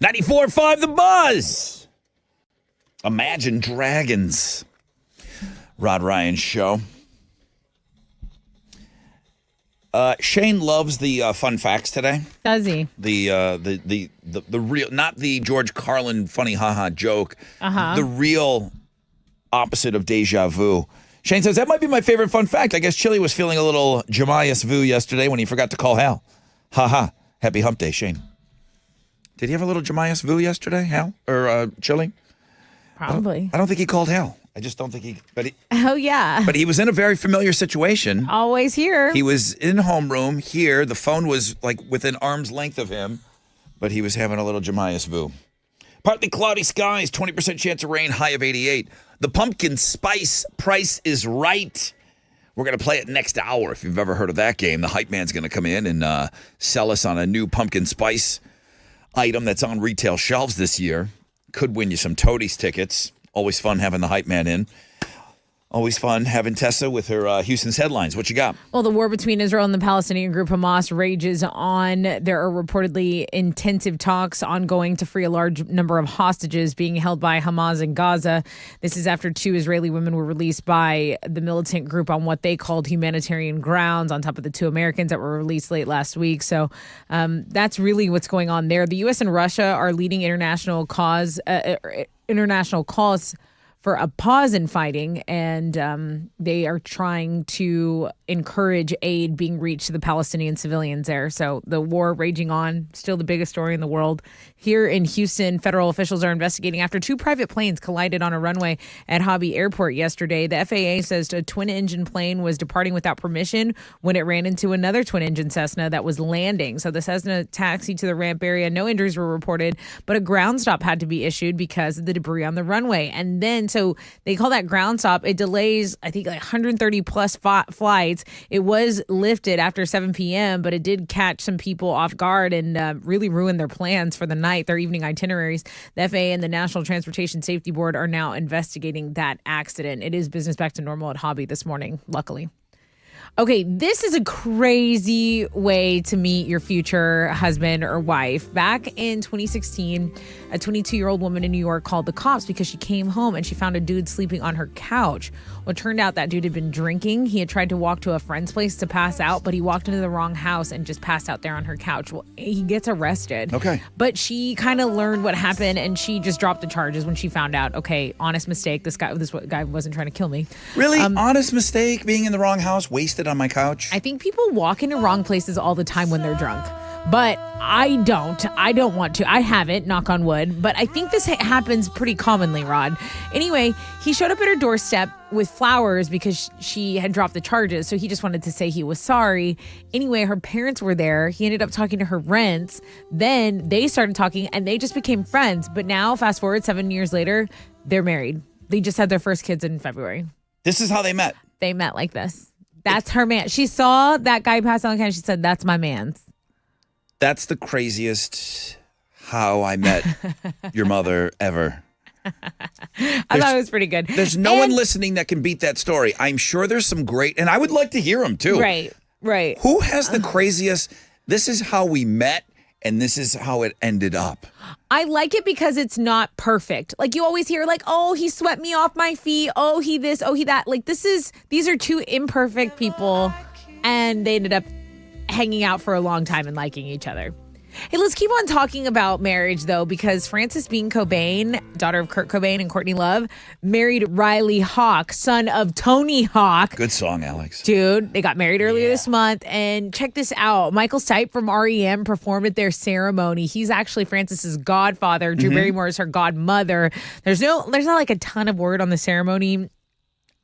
A: 94.5 The Buzz. Imagine Dragons. Rod Ryan Show. Shane loves the fun facts today.
B: Does he?
A: The real, not the George Carlin funny haha joke.
B: Uh-huh.
A: The real opposite of deja vu. Shane says that might be my favorite fun fact. I guess Chili was feeling a little Jemias vu yesterday when he forgot to call Hal. Haha. Happy hump day, Shane. Did he have a little Jemias vu yesterday, Hal or Chili?
B: Probably.
A: I don't think he called Hal. I just don't think he.
B: Oh yeah.
A: But he was in a very familiar situation.
B: Always here.
A: He was in homeroom here. The phone was like within arm's length of him, but he was having a little Jemias vu. Partly cloudy skies, 20% chance of rain, high of 88. The pumpkin spice price is right. We're going to play it next hour. If you've ever heard of that game, the hype man's going to come in and sell us on a new pumpkin spice item that's on retail shelves this year. Could win you some Toadies tickets. Always fun having the hype man in. Always fun having Tessa with her Houston's headlines. What you got?
B: Well, the war between Israel and the Palestinian group Hamas rages on. There are reportedly intensive talks ongoing to free a large number of hostages being held by Hamas in Gaza. This is after 2 Israeli women were released by the militant group on what they called humanitarian grounds, on top of the 2 Americans that were released late last week. So that's really what's going on there. The U.S. and Russia are leading international calls for a pause in fighting, and they are trying to encourage aid being reached to the Palestinian civilians there. So the war raging on, still the biggest story in the world. Here in Houston, federal officials are investigating after 2 private planes collided on a runway at Hobby Airport yesterday. The FAA says a twin-engine plane was departing without permission when it ran into another twin-engine Cessna that was landing. So the Cessna taxied to the ramp area. No injuries were reported, but a ground stop had to be issued because of the debris on the runway. And then, so they call that ground stop. It delays, I think, like 130 plus flights. It was lifted after 7 p.m., but it did catch some people off guard and really ruin their plans for the night, their evening itineraries. The FAA and the National Transportation Safety Board are now investigating that accident. It is business back to normal at Hobby this morning, luckily. Okay, this is a crazy way to meet your future husband or wife. Back in 2016, a 22-year-old woman in New York called the cops because she came home and she found a dude sleeping on her couch. Well, it turned out that dude had been drinking. He had tried to walk to a friend's place to pass out, but he walked into the wrong house and just passed out there on her couch. Well, he gets arrested.
A: Okay.
B: But she kind of learned what happened, and she just dropped the charges when she found out, okay, honest mistake. This guy wasn't trying to kill me.
A: Really? Honest mistake? Being in the wrong house? Wasted on my couch?
B: I think people walk into wrong places all the time when they're drunk. But I don't want to. I haven't, knock on wood. But I think this happens pretty commonly, Rod. Anyway, he showed up at her doorstep with flowers because she had dropped the charges. So he just wanted to say he was sorry. Anyway, her parents were there. He ended up talking to her rents. Then they started talking and they just became friends. But now, fast forward 7 years later, they're married. They just had their first kids in February.
A: This is how they met.
B: They met like this. That's her man. She saw that guy pass on the couch. She said, that's my man's.
A: That's the craziest how I met your mother ever.
B: I thought it was pretty good.
A: There's no one listening that can beat that story. I'm sure there's some great, and I would like to hear them too.
B: Right.
A: Who has the craziest, this is how we met and this is how it ended up?
B: I like it because it's not perfect. Like you always hear like, oh, he swept me off my feet. Oh, he this, oh, he that. Like these are 2 imperfect people and they ended up hanging out for a long time and liking each other. Hey, let's keep on talking about marriage, though, because Frances Bean Cobain, daughter of Kurt Cobain and Courtney Love, married Riley Hawk, son of Tony Hawk.
A: Good song, Alex.
B: Dude, they got married earlier this month. And check this out. Michael Stipe from REM performed at their ceremony. He's actually Frances's godfather. Drew Barrymore is her godmother. There's not like a ton of word on the ceremony,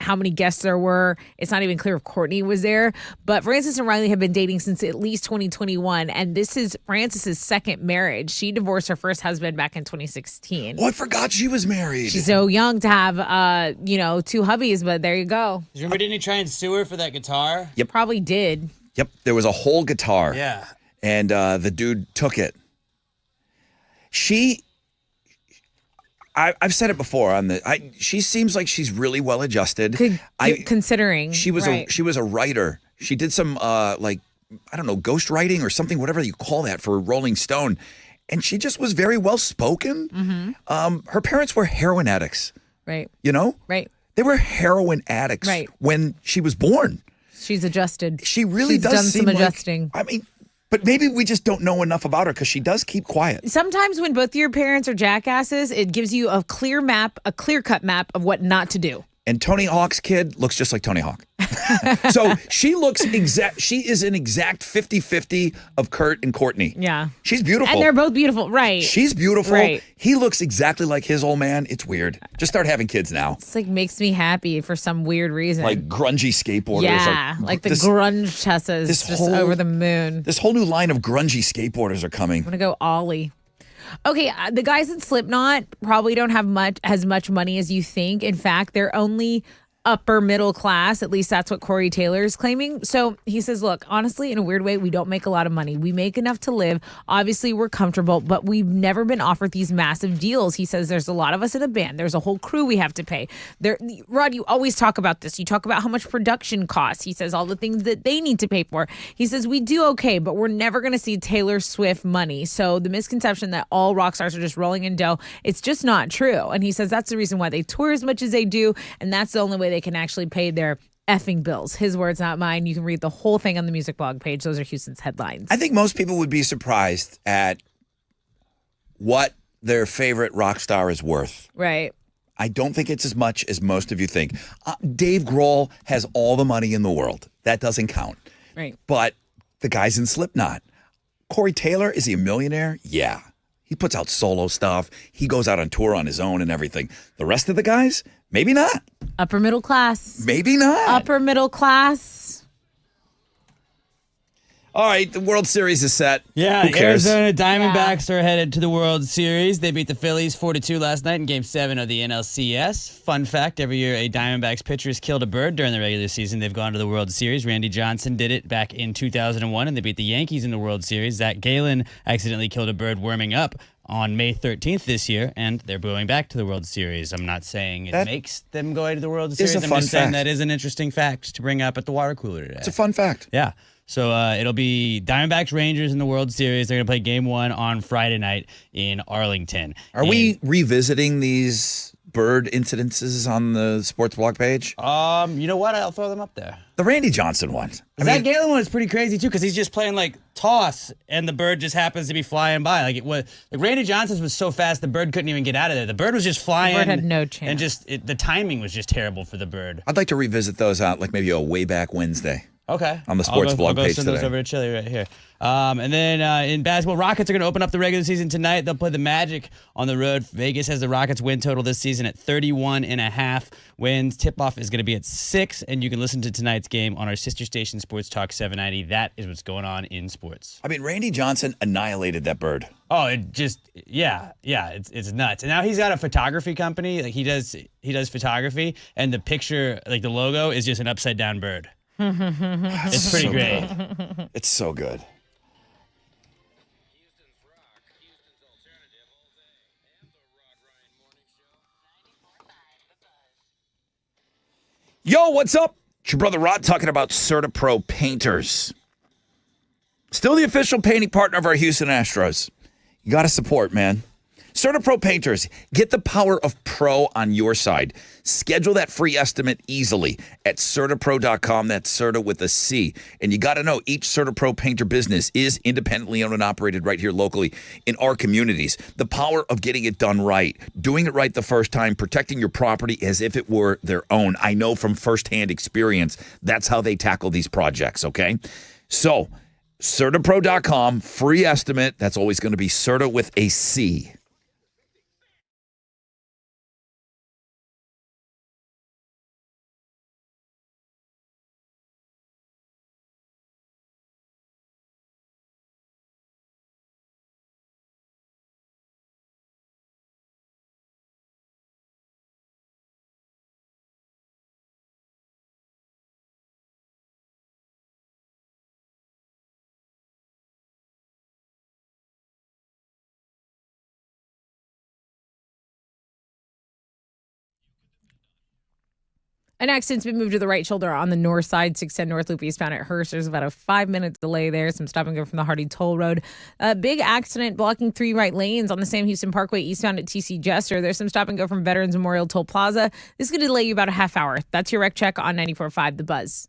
B: how many guests there were. It's not even clear if Courtney was there. But Frances and Riley have been dating since at least 2021. And this is Frances's second marriage. She divorced her first husband back in 2016.
A: Oh, I forgot she was married.
B: She's so young to have, 2 hubbies, but there you go.
C: Remember, didn't he try and sue her for that guitar?
A: Yep.
B: Probably did.
A: Yep. There was a whole guitar.
C: Yeah.
A: And the dude took it. I've said it before she seems like she's really well adjusted.
B: Considering
A: she was a writer. She did some I don't know, ghost writing or something, whatever you call that, for Rolling Stone. and she just was very well spoken.
B: Mm-hmm.
A: Her parents were heroin addicts.
B: Right.
A: You know?
B: Right.
A: They were heroin addicts when she was born.
B: She's adjusted.
A: She really
B: She's
A: does
B: done
A: seem
B: some adjusting.
A: I mean, but maybe we just don't know enough about her because she does keep quiet.
B: Sometimes when both your parents are jackasses, it gives you a clear-cut map of what not to do.
A: And Tony Hawk's kid looks just like Tony Hawk. So she is an exact 50-50 of Kurt and Courtney.
B: Yeah.
A: She's beautiful.
B: And they're both beautiful. Right.
A: She's beautiful.
B: Right.
A: He looks exactly like his old man. It's weird. Just start having kids now.
B: It's like makes me happy for some weird reason.
A: Like grungy skateboarders.
B: Yeah. Like the grunge Tessas just over the moon.
A: This whole new line of grungy skateboarders are coming.
B: I'm going to go Ollie. Okay, the guys in Slipknot probably don't have as much money as you think. In fact, they're only upper middle class. At least that's what Corey Taylor is claiming. So he says, look, honestly, in a weird way, we don't make a lot of money. We make enough to live. Obviously, we're comfortable, but we've never been offered these massive deals. He says there's a lot of us in a band. There's a whole crew we have to pay. Rod, you always talk about this. You talk about how much production costs. He says all the things that they need to pay for. He says we do okay, but we're never going to see Taylor Swift money. So the misconception that all rock stars are just rolling in dough, it's just not true. And he says that's the reason why they tour as much as they do, and that's the only way they can actually pay their effing bills. His words, not mine. You can read the whole thing on the music blog page. Those are Houston's headlines.
A: I think most people would be surprised at what their favorite rock star is worth.
B: Right.
A: I don't think it's as much as most of you think. Dave Grohl has all the money in the world. That doesn't count.
B: Right.
A: But the guy's in Slipknot. Corey Taylor, is he a millionaire? Yeah. He puts out solo stuff. He goes out on tour on his own and everything. The rest of the guys, maybe not.
B: Upper middle class.
A: Maybe not.
B: Upper middle class.
A: All right, the World Series is set.
C: Yeah,
A: Who cares?
C: Arizona Diamondbacks are headed to the World Series. They beat the Phillies 4-2 last night in Game 7 of the NLCS. Fun fact, every year a Diamondbacks pitcher has killed a bird during the regular season. They've gone to the World Series. Randy Johnson did it back in 2001, and they beat the Yankees in the World Series. Zach Gallen accidentally killed a bird warming up on May 13th this year, and they're going back to the World Series. I'm not saying it makes them go to the World Series. I'm just saying that is an interesting fact to bring up at the water cooler today.
A: It's a fun fact.
C: Yeah. So it'll be Diamondbacks Rangers in the World Series. They're going to play Game 1 on Friday night in Arlington.
A: Are we revisiting these bird incidences on the sports blog page?
C: You know what? I'll throw them up there.
A: The Randy Johnson one.
C: That Galen one is pretty crazy too, because he's just playing like toss, and the bird just happens to be flying by. Like Randy Johnson's was so fast, the bird couldn't even get out of there. The bird was just flying.
B: The bird had no chance,
C: and the timing was just terrible for the bird.
A: I'd like to revisit those out, like maybe a way back Wednesday.
C: Okay.
A: On the sports blog page
C: today. I'll send those over to Chili right here. And then in basketball, Rockets are going to open up the regular season tonight. They'll play the Magic on the road. Vegas has the Rockets win total this season at 31.5 wins. Tip-off is going to be at 6, and you can listen to tonight's game on our sister station, Sports Talk 790. That is what's going on in sports.
A: I mean, Randy Johnson annihilated that bird.
C: Oh, it just it's nuts. And now he's got a photography company. Like he does photography, and the picture, like the logo, is just an upside down bird. It's pretty great.
A: It's so good. Yo, what's up? It's your brother Rod talking about CertaPro Painters. Still the official painting partner of our Houston Astros. You got to support, man. CertaPro Painters, get the power of pro on your side. Schedule that free estimate easily at CertaPro.com. That's Certa with a C. And you got to know each CertaPro Painter business is independently owned and operated right here locally in our communities. The power of getting it done right, doing it right the first time, protecting your property as if it were their own. I know from firsthand experience, that's how they tackle these projects, okay? So, CertaPro.com, free estimate. That's always going to be Certa with a C.
B: An accident's been moved to the right shoulder on the north side, 610 North Loop eastbound at Hearst. There's about a 5-minute delay there. Some stop and go from the Hardy Toll Road. A big accident blocking 3 right lanes on the Sam Houston Parkway eastbound at TC Jester. There's some stop and go from Veterans Memorial Toll Plaza. This could delay you about a half hour. That's your wreck check on 94.5 The Buzz.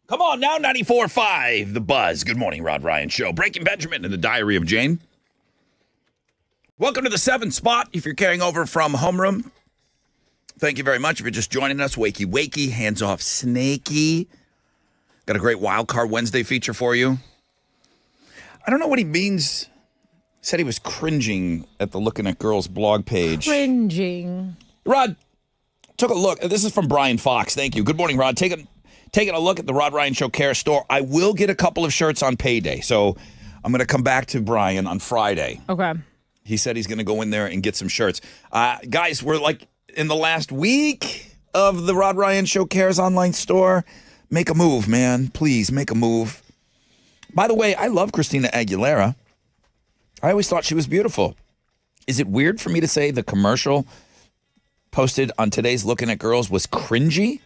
A: Come on now, 94.5 The Buzz. Good morning, Rod Ryan Show. Breaking Benjamin and the Diary of Jane. Welcome to the 7th spot. If you're carrying over from homeroom, thank you very much. If you're just joining us, wakey, hands off Snakey. Got a great Wild Card Wednesday feature for you. I don't know what he means. Said he was cringing at the Looking at Girls blog page.
B: Cringing.
A: Rod, took a look. This is from Brian Fox. Thank you. Good morning, Rod. Taking a look at the Rod Ryan Show Care store. I will get a couple of shirts on payday. So I'm going to come back to Brian on Friday.
B: Okay.
A: He said he's going to go in there and get some shirts. Guys, we're like in the last week of the Rod Ryan Show Cares online store. Make a move, man. Please make a move. By the way, I love Christina Aguilera. I always thought she was beautiful. Is it weird for me to say the commercial posted on today's Looking at Girls was cringy?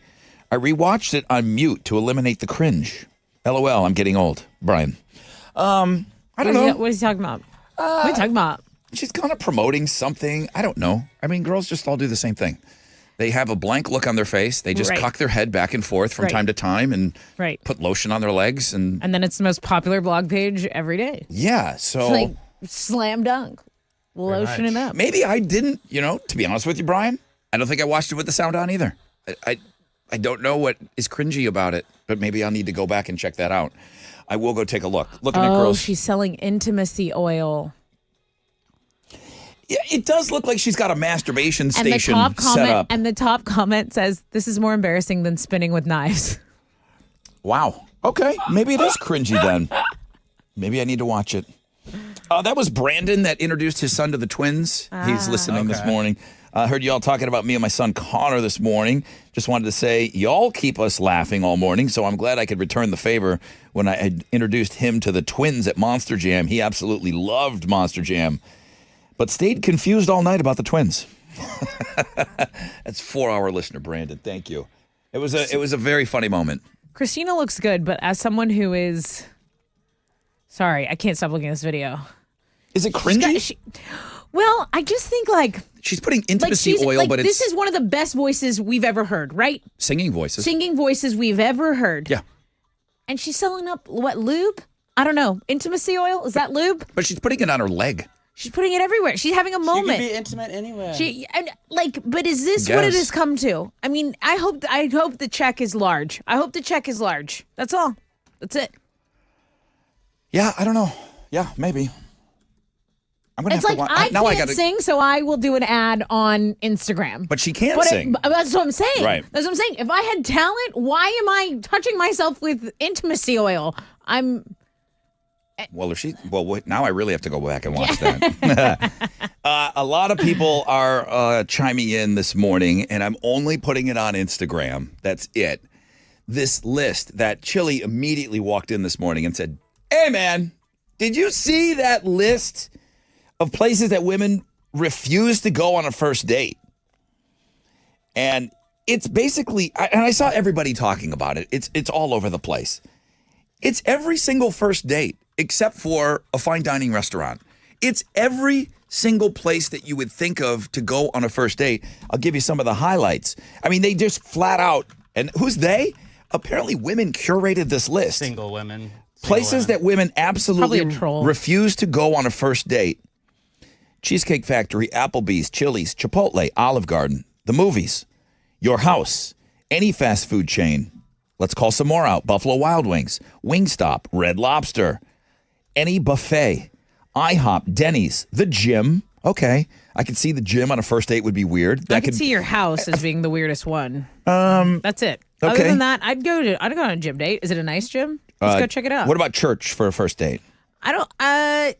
A: I rewatched it on mute to eliminate the cringe. LOL, I'm getting old. Brian. I don't know.
B: What is he talking about? What are you talking about?
A: She's kind of promoting something. I don't know. I mean, girls just all do the same thing. They have a blank look on their face. They just cock their head back and forth from time to time and put lotion on their legs. And
B: then it's the most popular blog page every day.
A: Yeah, so.
B: It's like slam dunk. Lotion it up.
A: Maybe I didn't, to be honest with you, Brian, I don't think I watched it with the sound on either. I don't know what is cringy about it, but maybe I'll need to go back and check that out. I will go take a look. Looking at girls.
B: She's selling intimacy oil.
A: Yeah, it does look like she's got a masturbation station set up.
B: And the top comment says, "This is more embarrassing than spinning with knives."
A: Wow. Okay. Maybe it is cringy then. Maybe I need to watch it. That was Brandon that introduced his son to the twins. He's listening this morning. I heard y'all talking about me and my son Connor this morning. Just wanted to say, y'all keep us laughing all morning, so I'm glad I could return the favor when I had introduced him to the twins at Monster Jam. He absolutely loved Monster Jam, but stayed confused all night about the twins. That's 4-hour listener, Brandon. Thank you. It was a very funny moment.
B: Christina looks good, but as someone who is... Sorry, I can't stop looking at this video.
A: Is it cringy?
B: Well, I just think
A: she's putting intimacy oil, but
B: this is one of the best voices we've ever heard, right?
A: Singing voices.
B: Singing voices we've ever heard.
A: Yeah.
B: And she's selling up, lube? I don't know. Intimacy oil? Is that lube?
A: But she's putting it on her leg.
B: She's putting it everywhere. She's having a moment.
C: She can be intimate anywhere.
B: But is this what it has come to? I mean, I hope the check is large. I hope the check is large. That's all. That's it.
A: Yeah, I don't know. Yeah, maybe. I'm gonna
B: it's
A: have
B: like
A: to watch.
B: I can't sing, so I will do an ad on Instagram.
A: But she can't sing.
B: That's what I'm saying.
A: Right.
B: That's what I'm saying. If I had talent, why am I touching myself with intimacy oil?
A: Well, now I really have to go back and watch that. A lot of people are chiming in this morning, and I'm only putting it on Instagram. That's it. This list that Chili immediately walked in this morning and said, "Hey, man, did you see that list of places that women refuse to go on a first date?" And it's basically, and I saw everybody talking about it. It's all over the place. It's every single first date except for a fine dining restaurant. It's every single place that you would think of to go on a first date. I'll give you some of the highlights. I mean, they just flat out, and who's they? Apparently women curated this list.
C: Single women.
A: Places that women absolutely refuse to go on a first date. Cheesecake Factory, Applebee's, Chili's, Chipotle, Olive Garden, the movies, your house, any fast food chain. Let's call some more out. Buffalo Wild Wings, Wingstop, Red Lobster, any buffet, IHOP, Denny's, the gym. Okay, I could see the gym on a first date would be weird.
B: I could see your house as being the weirdest one. That's it.
A: Okay.
B: Other than that, I'd go on a gym date. Is it a nice gym? Let's go check it out.
A: What about church for a first date?
B: I don't.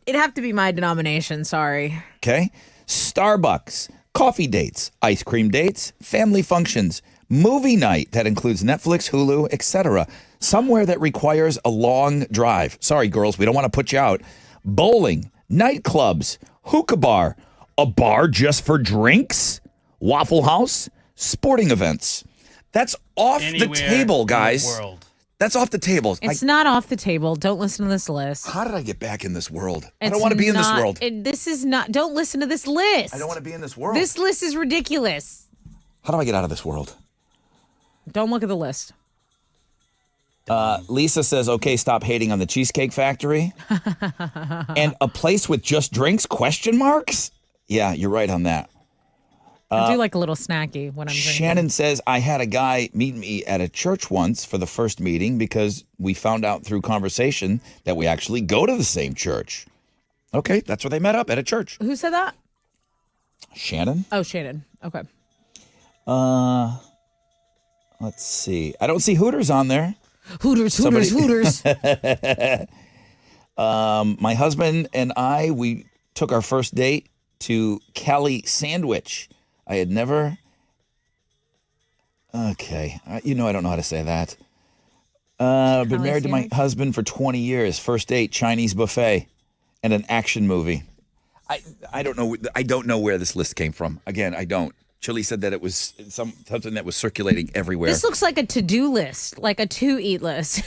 B: It'd have to be my denomination. Sorry.
A: Okay. Starbucks, coffee dates, ice cream dates, family functions, movie night that includes Netflix, Hulu, etc. Somewhere that requires a long drive. Sorry, girls, we don't want to put you out. Bowling, nightclubs, hookah bar, a bar just for drinks, Waffle House, sporting events. That's off the table, guys. That's off the table.
B: It's not off the table. Don't listen to this list.
A: How did I get back in this world? I don't want to be in this world.
B: This is not. Don't listen to this list.
A: I don't want to be in this world.
B: This list is ridiculous.
A: How do I get out of this world?
B: Don't look at the list.
A: Lisa says, okay, stop hating on the Cheesecake Factory. And a place with just drinks, question marks? Yeah, you're right on that.
B: I do like a little snacky when I'm drinking.
A: Shannon says, I had a guy meet me at a church once for the first meeting because we found out through conversation that we actually go to the same church. Okay, that's where they met up, at a church.
B: Who said that?
A: Shannon.
B: Oh, Shannon. Okay.
A: Let's see. I don't see Hooters on there.
B: Hooters.
A: My husband and I, we took our first date to Cali Sandwich. I had never... Okay. I don't know how to say that. Been married to my husband for 20 years. First date, Chinese buffet, and an action movie. I don't know. I don't know where this list came from. Again, I don't. Chili said that it was something that was circulating everywhere.
B: This looks like a to-do list, like a to-eat list.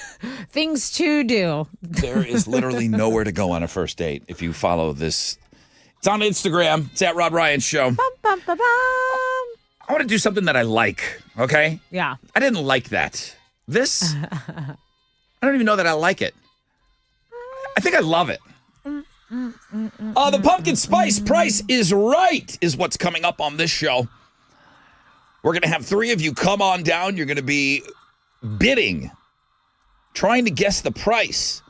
B: Things to do.
A: There is literally nowhere to go on a first date if you follow this. It's on Instagram. It's at Rod Ryan Show.
B: Bum, bum, bum, bum.
A: I want to do something that I like, okay?
B: Yeah.
A: I didn't like that. This, I don't even know that I like it. I think I love it. The pumpkin spice price is right is what's coming up on this show. We're going to have three of you come on down. You're going to be bidding, trying to guess the price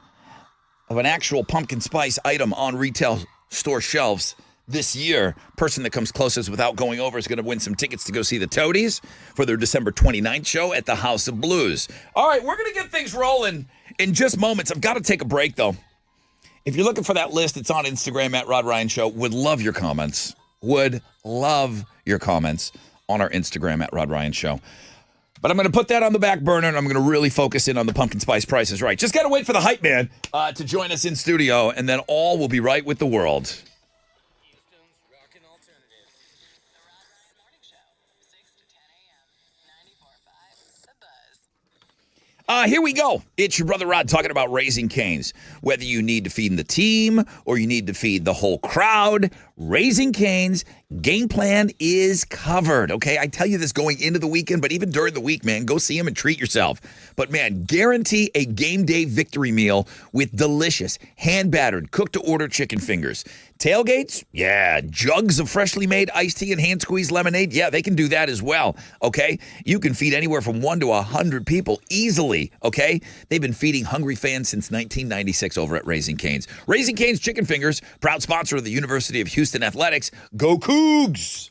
A: of an actual pumpkin spice item on retail store shelves this year. Person that comes closest without going over is going to win some tickets to go see the Toadies for their December 29th show at the House of Blues. All right, we're going to get things rolling in just moments. I've got to take a break, though. If you're looking for that list, it's on Instagram at Rod Ryan Show. Would love your comments. Would love your comments on our Instagram at Rod Ryan Show. But I'm going to put that on the back burner, and I'm going to really focus in on the pumpkin spice prices right. Just got to wait for the hype man to join us in studio, and then all will be right with the world. Here we go. It's your brother Rod talking about Raising Cane's. Whether you need to feed the team or you need to feed the whole crowd, Raising Cane's game plan is covered. Okay, I tell you this going into the weekend, but even during the week, man, go see them and treat yourself. But man, guarantee a game day victory meal with delicious, hand-battered, cooked-to-order chicken fingers. Tailgates? Yeah. Jugs of freshly made iced tea and hand-squeezed lemonade? Yeah, they can do that as well, okay? You can feed anywhere from 1 to 100 people easily, okay? They've been feeding hungry fans since 1996 over at Raising Cane's. Raising Cane's Chicken Fingers, proud sponsor of the University of Houston Athletics. Go Cougs!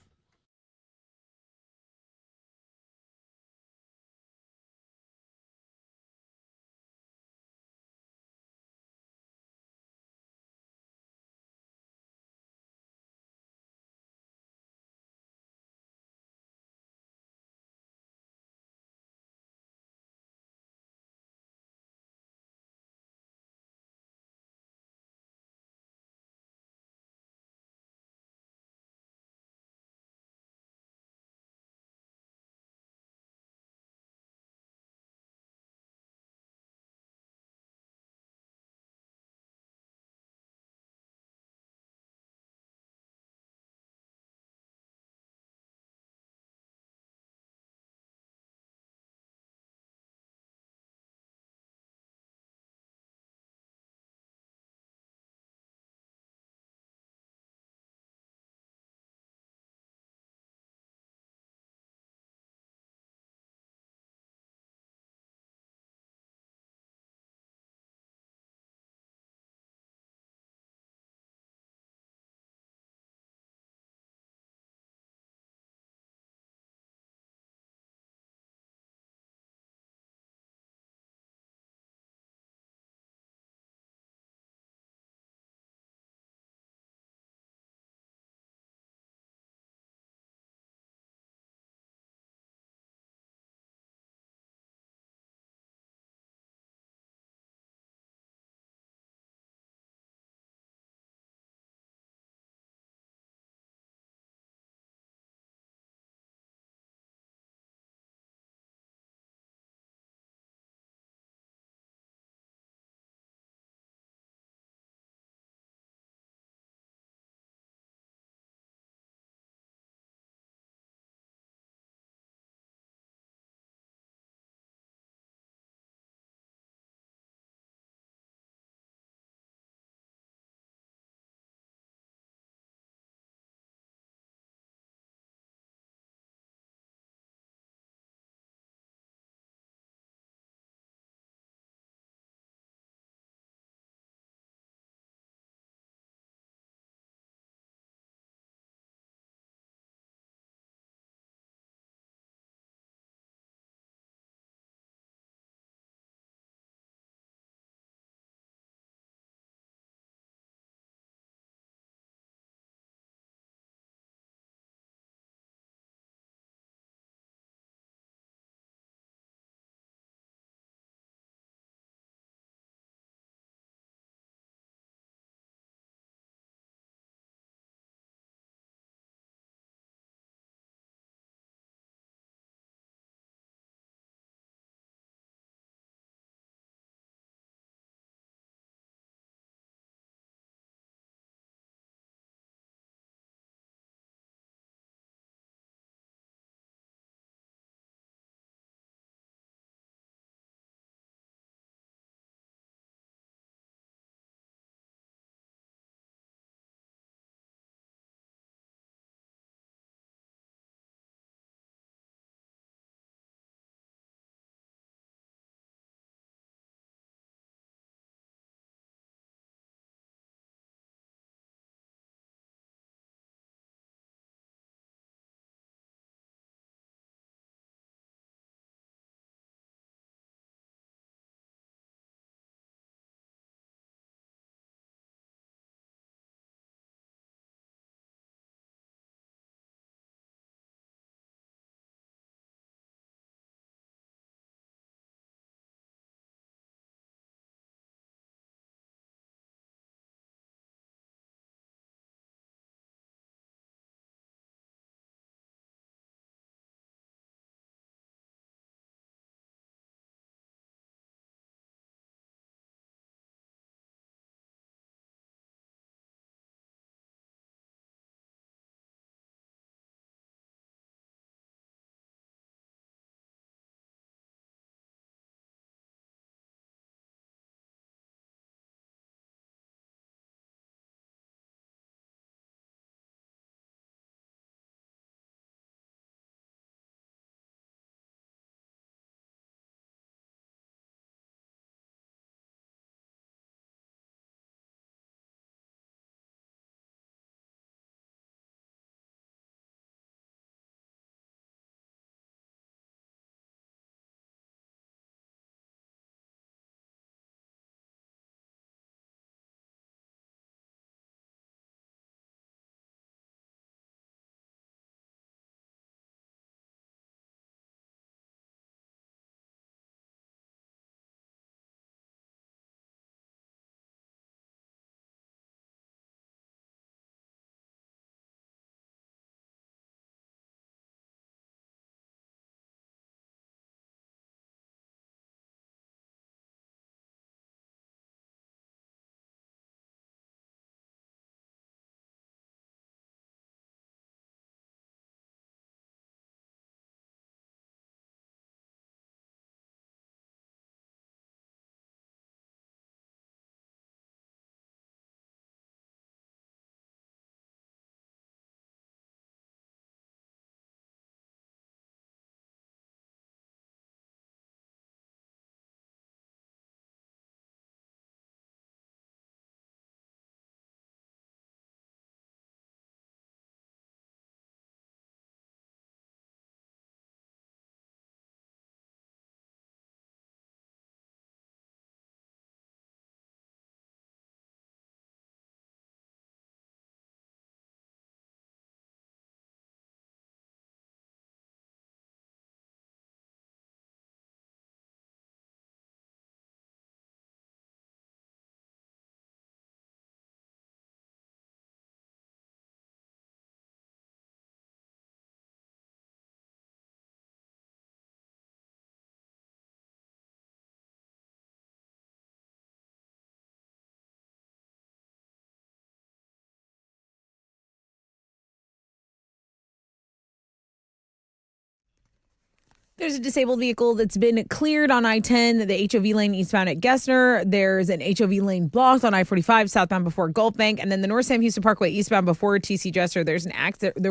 B: There's a disabled vehicle that's been cleared on I-10, the HOV lane eastbound at Gessner. There's an HOV lane blocked on I-45 southbound before Gulf Bank, and then the North Sam Houston Parkway eastbound before TC Jester. There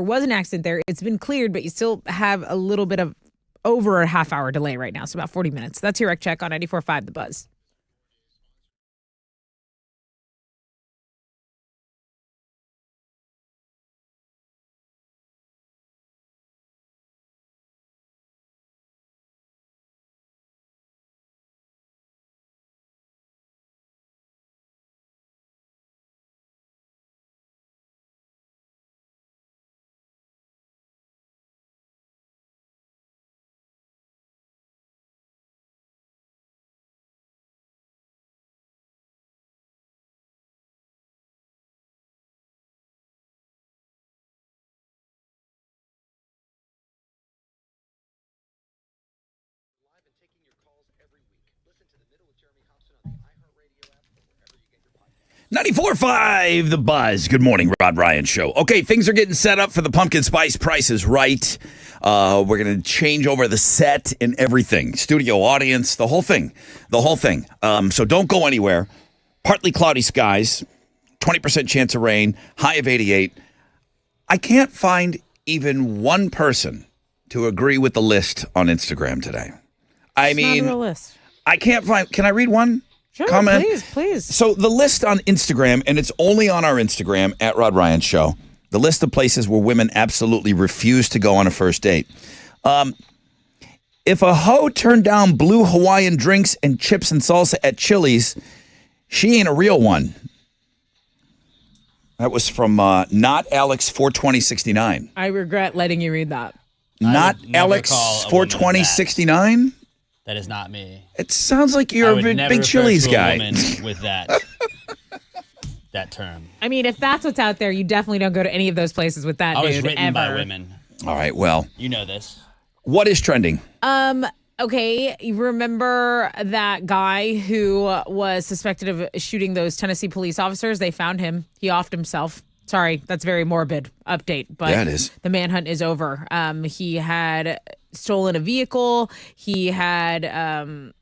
B: was an accident there. It's been cleared, but you still have a little bit of over a half-hour delay right now, so about 40 minutes. That's your Wreck Check on 94.5 The Buzz.
A: Live and taking your calls every week. Listen to The Middle with Jeremy Hobson on the iHeartRadio app or wherever you get your podcasts. 94.5 The Buzz. Good morning, Rod Ryan Show. Okay, things are getting set up for the Pumpkin Spice Price is Right. We're going to change over the set and everything. Studio audience, the whole thing. So don't go anywhere. Partly cloudy skies, 20% chance of rain, high of 88. I can't find even one person to agree with the list on Instagram today. I mean,
B: not a real list.
A: I can't find. Can I read one?
B: Sure,
A: comment?
B: please.
A: So the list on Instagram, and it's only on our Instagram at Rod Ryan Show. The list of places where women absolutely refuse to go on a first date. If a hoe turned down blue Hawaiian drinks and chips and salsa at Chili's, she ain't a real one. That was from not Alex 42069.
B: I regret letting you read that.
A: Not Alex 42069.
C: That is not me.
A: It sounds like you're
C: I
A: a
C: would never
A: big
C: refer
A: Chili's
C: to a
A: guy.
C: woman with that term.
B: I mean, if that's what's out there, you definitely don't go to any of those places with that
C: I was
B: dude
C: written
B: ever.
C: by women.
A: All right, well,
C: You know this.
A: what is trending?
B: Okay, you remember that guy who was suspected of shooting those Tennessee police officers? They found him. He offed himself. Sorry, that's very morbid update, but
A: Yeah, it is.
B: The manhunt is over. He had stolen a vehicle. He was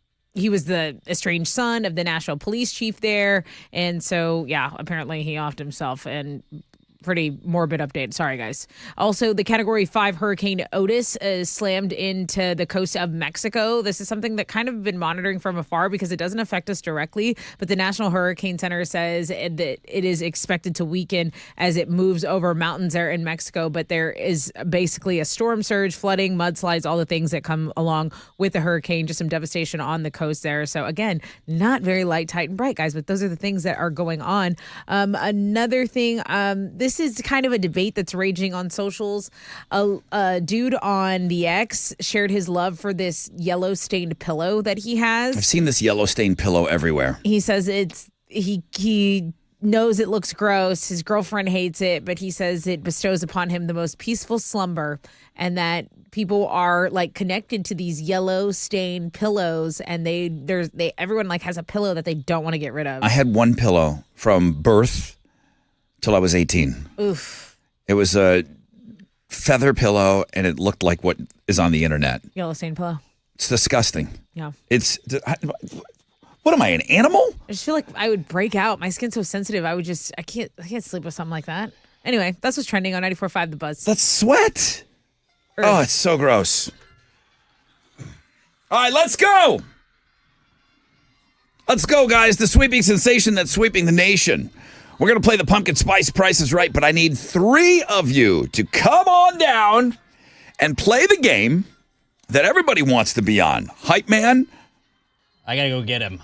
B: the estranged son of the national police chief there. And so, yeah, apparently he offed himself, and pretty morbid update. Sorry, guys. Also, the Category 5 Hurricane Otis is slammed into the coast of Mexico. This is something that kind of been monitoring from afar because it doesn't affect us directly, but the National Hurricane Center says that it is expected to weaken as it moves over mountains there in Mexico, but there is basically a storm surge, flooding, mudslides, all the things that come along with the hurricane, just some devastation on the coast there. So again, not very light, tight, and bright, guys, but those are the things that are going on. Another thing, this is kind of a debate that's raging on socials. A dude on the X shared his love for this yellow stained pillow that he has.
A: I've seen this yellow stained pillow everywhere.
B: He says he knows it looks gross. His girlfriend hates it, but he says it bestows upon him the most peaceful slumber, and that people are like connected to these yellow stained pillows, and everyone like has a pillow that they don't want to get rid of.
A: I had one pillow from birth till I was 18.
B: Oof.
A: It was a feather pillow, and it looked like what is on the internet.
B: Yellow stained pillow.
A: It's disgusting.
B: Yeah.
A: What am I, an animal?
B: I just feel like I would break out. My skin's so sensitive. I can't sleep with something like that. Anyway, that's what's trending on 94.5 The Buzz.
A: That's sweat. Oh, it's so gross. All right, let's go. Let's go, guys. The sweeping sensation that's sweeping the nation. We're going to play the Pumpkin Spice Price is Right, but I need 3 of you to come on down and play the game that everybody wants to be on. Hype man.
C: I gotta go get him.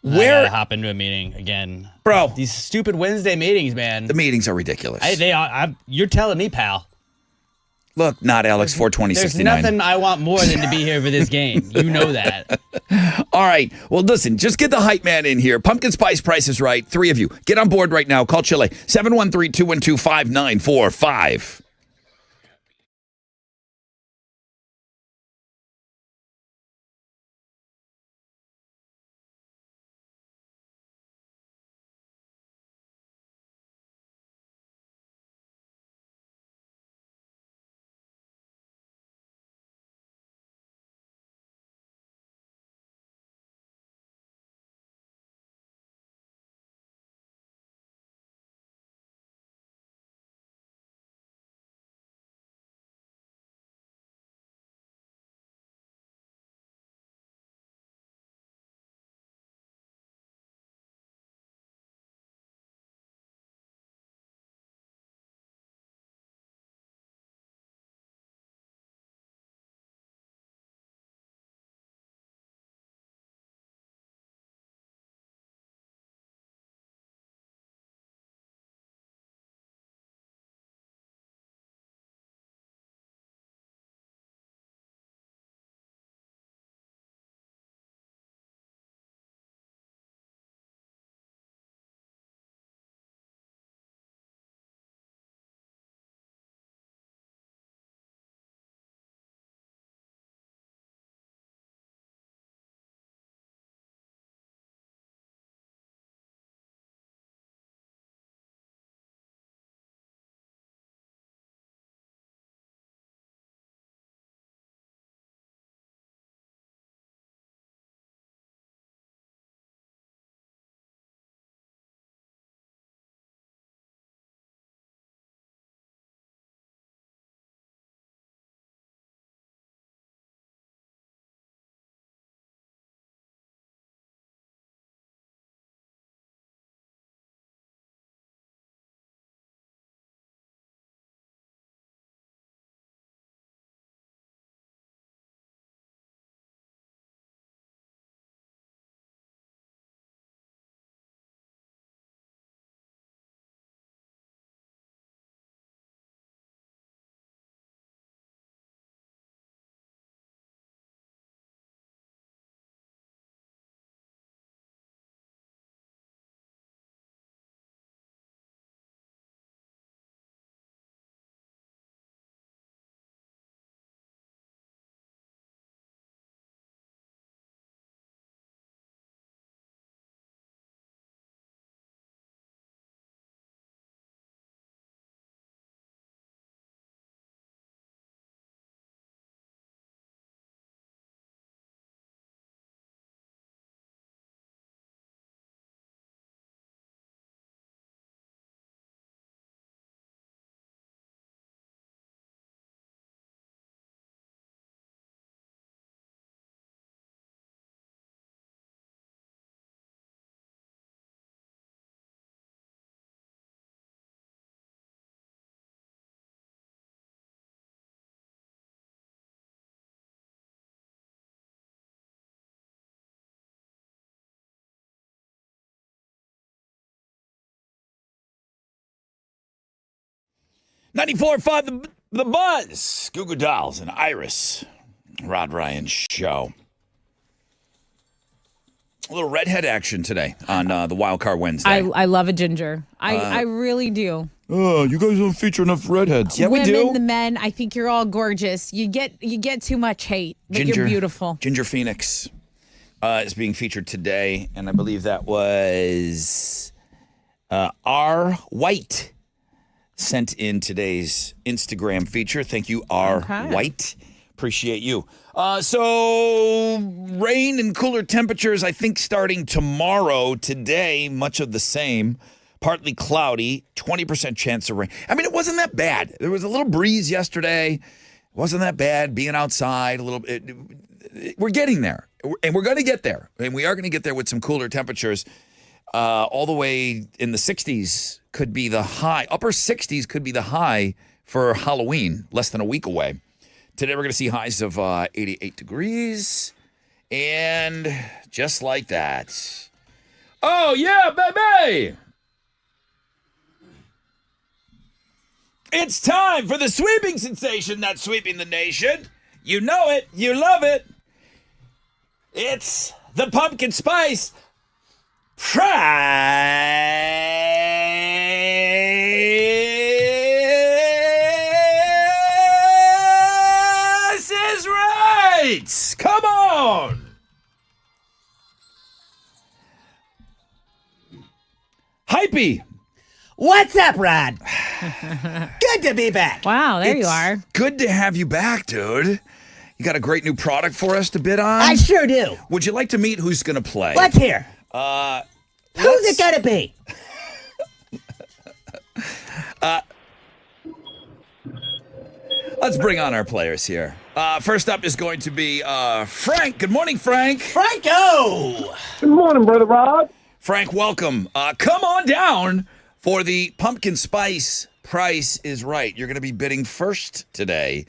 A: Where?
C: I gotta hop into a meeting again,
A: bro.
C: These stupid Wednesday meetings, man.
A: The meetings are ridiculous.
C: You're telling me, pal.
A: Look, not Alex 42069.
C: There's nothing I want more than to be here for this game. You know that.
A: All right. Well, listen, just get the hype man in here. Pumpkin Spice Price is Right. 3 of you. Get on board right now. Call Chile. 713-212-5945. 94.5 the Buzz. Goo Goo Dolls and Iris. Rod Ryan Show. A little redhead action today on the Wild Card Wednesday.
B: I love a ginger. I really do.
A: Oh, you guys don't feature enough redheads. Yeah,
B: Women,
A: we do.
B: the men, I think you're all gorgeous. You get too much hate, but you're beautiful.
A: Ginger Phoenix is being featured today, and I believe that was R. White sent in today's Instagram feature. Thank you, R. White. Appreciate you. So rain and cooler temperatures, I think, starting tomorrow. Today, much of the same. Partly cloudy, 20% chance of rain. I mean, it wasn't that bad. There was a little breeze yesterday. It wasn't that bad being outside a little bit. We're getting there, and we're going to get there. And we are going to get there with some cooler temperatures. All the way in the 60s could be the high. Upper 60s could be the high for Halloween, less than a week away. Today, we're going to see highs of 88 degrees. And just like that. Oh, yeah, baby! It's time for the sweeping sensation that's sweeping the nation. You know it. You love it. It's the pumpkin spice Price is Right. Come on. Hypey.
C: What's up, Rod? Good to be back.
B: Wow, there you are.
A: Good to have you back, dude. You got a great new product for us to bid on?
C: I sure do.
A: Would you like to meet who's going to play?
C: Let's hear. Who's it going to be?
A: Let's bring on our players here. First up is going to be Frank. Good morning, Frank.
C: Franco!
L: Good morning, Brother Rod.
A: Frank, welcome. Come on down for the pumpkin spice Price is Right. You're going to be bidding first today.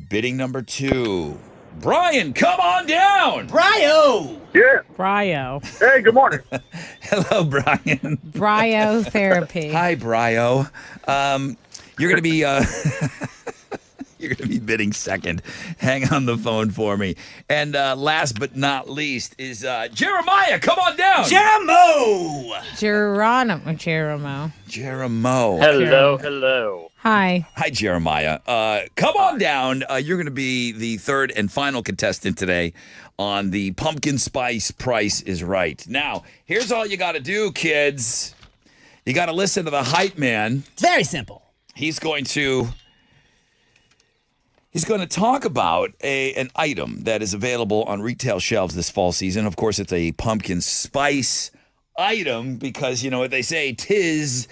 A: Bidding number 2. Brian, come on down.
C: Bryo!
L: Yeah.
B: Bryo.
L: Hey, good morning.
A: Hello, Brian.
B: Bryotherapy.
A: Hi, Bryo. You're going to be... You're going to be bidding second. Hang on the phone for me. And last but not least is Jeremiah. Come on down.
B: Geronimo.
L: Hello.
B: Hi.
A: Hi, Jeremiah. Come on down. You're going to be the third and final contestant today on the Pumpkin Spice Price is Right. Now, here's all you got to do, kids. You got to listen to the hype man.
C: It's very simple.
A: He's going to talk about an item that is available on retail shelves this fall season. Of course, it's a pumpkin spice item because, you know what they say, 'tis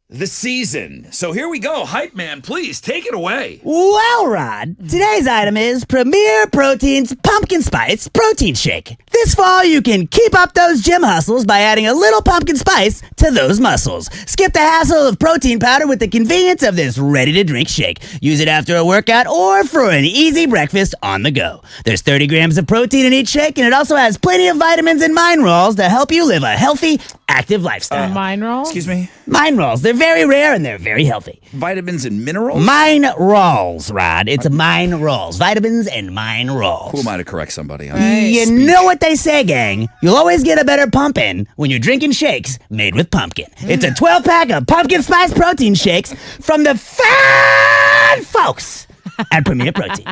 A: the season. So here we go. Hype man, please take it away.
C: Well, Rod, today's item is Premier Protein's Pumpkin Spice Protein Shake. This fall, you can keep up those gym hustles by adding a little pumpkin spice to those muscles. Skip the hassle of protein powder with the convenience of this ready-to-drink shake. Use it after a workout or for an easy breakfast on the go. There's 30 grams of protein in each shake, and it also has plenty of vitamins and minerals to help you live a healthy, active lifestyle.
B: Minerals?
A: Excuse me?
C: Minerals. They're very rare and they're very healthy.
A: Vitamins and minerals?
C: Minerals, Rod. It's minerals. Vitamins and minerals.
A: Who am I to correct somebody on
C: You
A: speech?
C: know what they say, gang. You'll always get a better pumpkin when you're drinking shakes made with pumpkin. It's a 12-pack of pumpkin spice protein shakes from the fine folks at Premier Protein.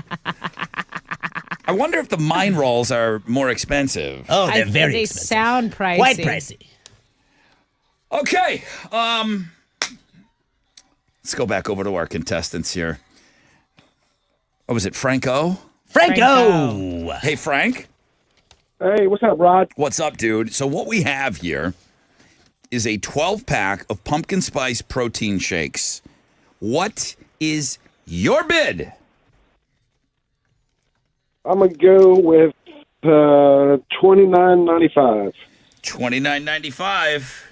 A: I wonder if the minerals are more expensive.
C: Oh, they're very
B: They
C: expensive.
B: sound pricey.
C: Quite pricey.
A: Okay. Let's go back over to our contestants here. What was it, Franco?
C: Franco!
A: Hey, Frank.
L: Hey, what's up, Rod?
A: What's up, dude? So what we have here is a 12-pack of pumpkin spice protein shakes. What is your bid?
L: I'm going to go with $29.95.
A: $29.95.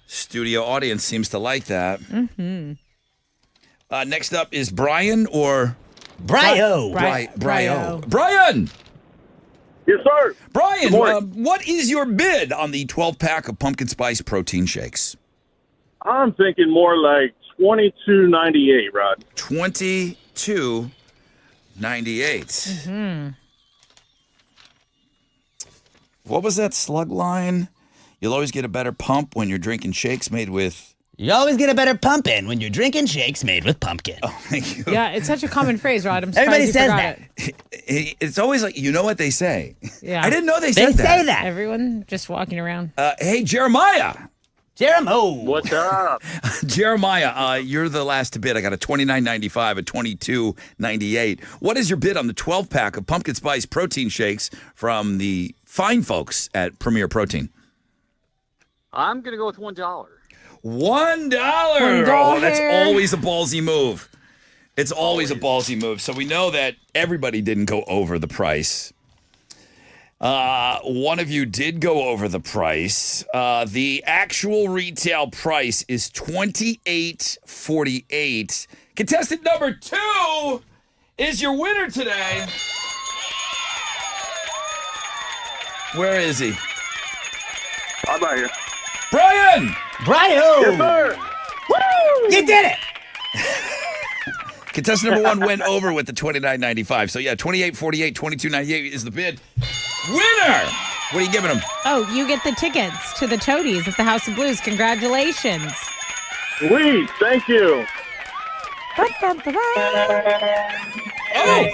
A: Studio audience seems to like that.
B: Mm-hmm.
A: Next up is Brian or...
C: Bryo.
A: Bryo. Brian!
L: Yes, sir.
A: Brian,
L: Good morning.
A: what is your bid on the 12-pack of pumpkin spice protein shakes?
F: I'm thinking more like
L: 22.98, Rod.
A: 22.98. What was that slug line? You'll always get a better pump when you're drinking shakes made with.
C: You always get a better pump in when you're drinking shakes made with pumpkin.
A: Oh, thank you.
B: Yeah, it's such a common phrase, Rod. I'm surprised
C: Everybody
B: you
C: says
B: forgot
C: that.
B: it.
A: It's always like, you know what they say.
B: Yeah.
A: I didn't know they
C: They
A: said that.
C: say that.
B: Everyone just walking around.
A: Hey, Jeremiah.
C: Jeremo.
L: What's up?
A: Jeremiah, you're the last to bid. I got a $29.95, a $22.98. What is your bid on the 12-pack of pumpkin spice protein shakes from the fine folks at Premier Protein?
M: I'm going to go with $1.
A: $1. Oh, that's always a ballsy move. It's always a ballsy move. So we know that everybody didn't go over the price. One of you did go over the price. The actual retail price is $28.48. Contestant number 2 is your winner today. Where is he?
L: I'm out here.
A: Brian!
C: Brian!
L: Yes, sir.
C: Woo! You did it!
A: Contestant number 1 went over with the $29.95. So yeah, $28.48, $22.98 is the bid. Winner! What are you giving him?
B: Oh, you get the tickets to the Toadies at the House of Blues. Congratulations.
L: Sweet. Thank you.
A: Oh!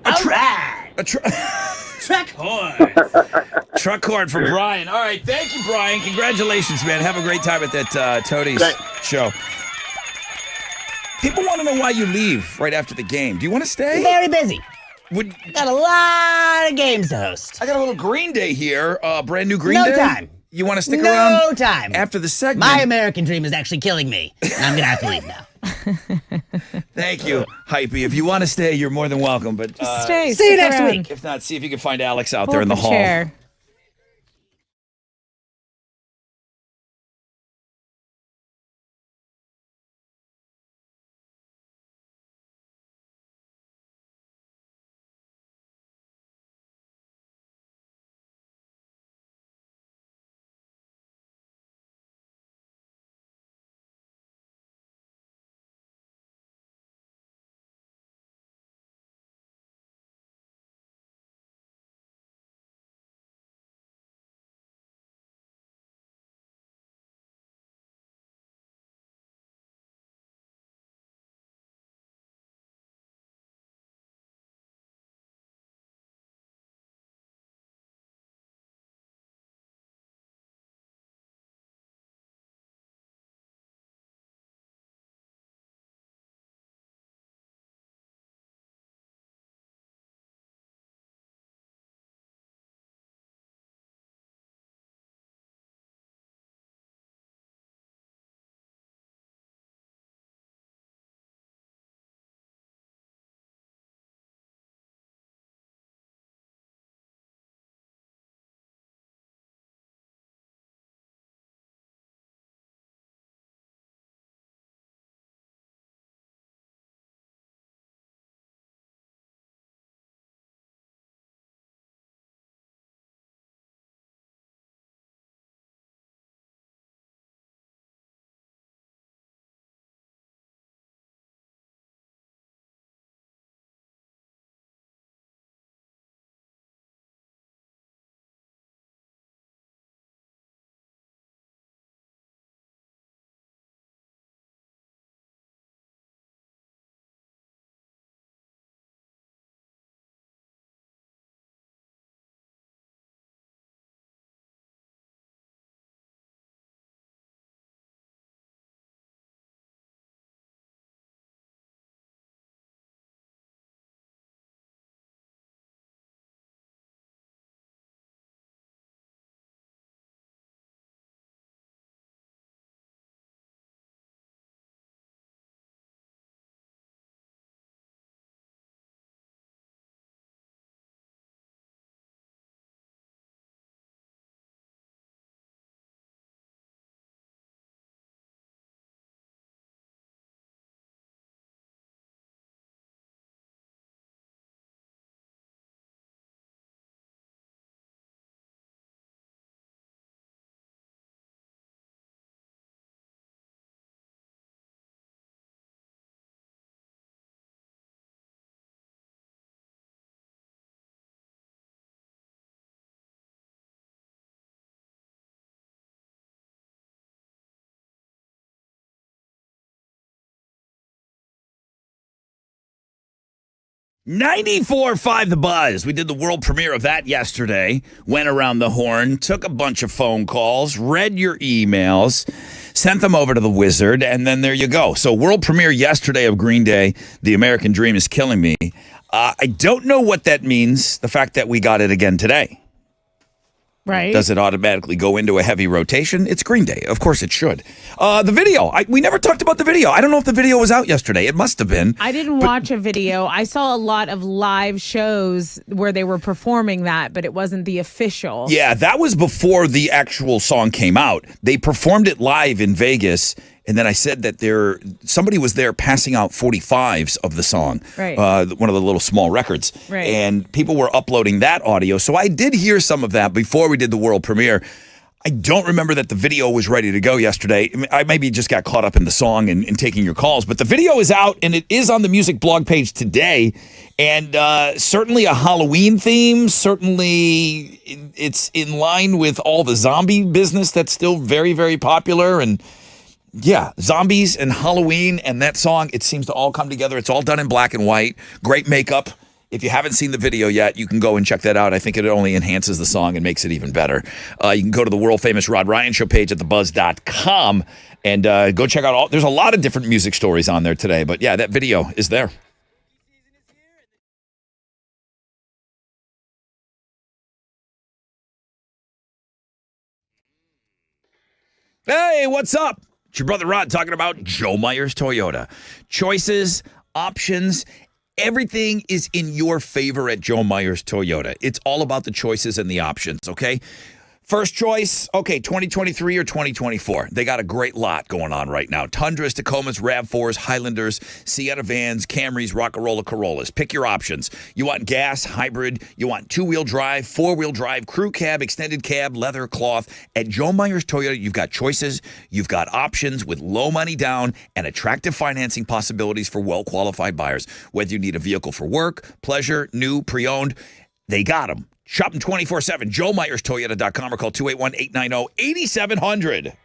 C: All right. Truck horn.
A: Truck horn for Brian. All right, thank you, Brian. Congratulations, man. Have a great time at that Toadies show. People want to know why you leave right after the game. Do you want to stay?
C: Very busy.
A: Would
C: Got a lot of games to host.
A: I got a little Green Day here, brand new Green
C: No
A: Day.
C: time.
A: You want to stick
C: No
A: around?
C: time.
A: After the segment.
C: My American dream is actually killing me. And I'm going to have to leave now.
A: Thank you, Hypey. If you want to stay, you're more than welcome. But
B: Stay.
C: see you
B: stick
C: next
B: around.
C: week.
A: if not, see if you can find Alex out
B: Pull
A: there in
B: up
A: the
B: a
A: hall.
B: chair.
A: 94.5 The Buzz. We did the world premiere of that yesterday. Went around the horn, took a bunch of phone calls, read your emails, sent them over to the wizard, and then there you go. So world premiere yesterday of Green Day, The American Dream is Killing Me. I don't know what that means, the fact that we got it again today.
B: Right.
A: Does it automatically go into a heavy rotation? It's Green Day. Of course it should. The video. We never talked about the video. I don't know if the video was out yesterday. It must have been.
B: I didn't watch a video. I saw a lot of live shows where they were performing that, but it wasn't the official.
A: Yeah, that was before the actual song came out. They performed it live in Vegas. And then I said that somebody was there passing out 45s of the song,
B: right.
A: One of the little small records.
B: Right.
A: And people were uploading that audio. So I did hear some of that before we did the world premiere. I don't remember that the video was ready to go yesterday. I maybe just got caught up in the song and taking your calls. But the video is out, and it is on the music blog page today. And certainly a Halloween theme. Certainly it's in line with all the zombie business that's still very, very popular. And yeah, zombies and Halloween and that song, it seems to all come together. It's all done in black and white. Great makeup. If you haven't seen the video yet, you can go and check that out. I think it only enhances the song and makes it even better. You can go to the world-famous Rod Ryan Show page at thebuzz.com and go check out there's a lot of different music stories on there today. But yeah, that video is there. Hey, what's up? It's your brother Rod talking about Joe Myers Toyota. Choices, options, everything is in your favor at Joe Myers Toyota. It's all about the choices and the options, okay? First choice, okay, 2023 or 2024. They got a great lot going on right now. Tundras, Tacomas, RAV4s, Highlanders, Sienna vans, Camrys, Rockarola Corollas. Pick your options. You want gas, hybrid, you want two-wheel drive, four-wheel drive, crew cab, extended cab, leather, cloth. At Joe Myers Toyota, you've got choices, you've got options with low money down and attractive financing possibilities for well-qualified buyers. Whether you need a vehicle for work, pleasure, new, pre-owned, they got them. Shop them 24/7. JoeMyersToyota.com or call 281-890-8700.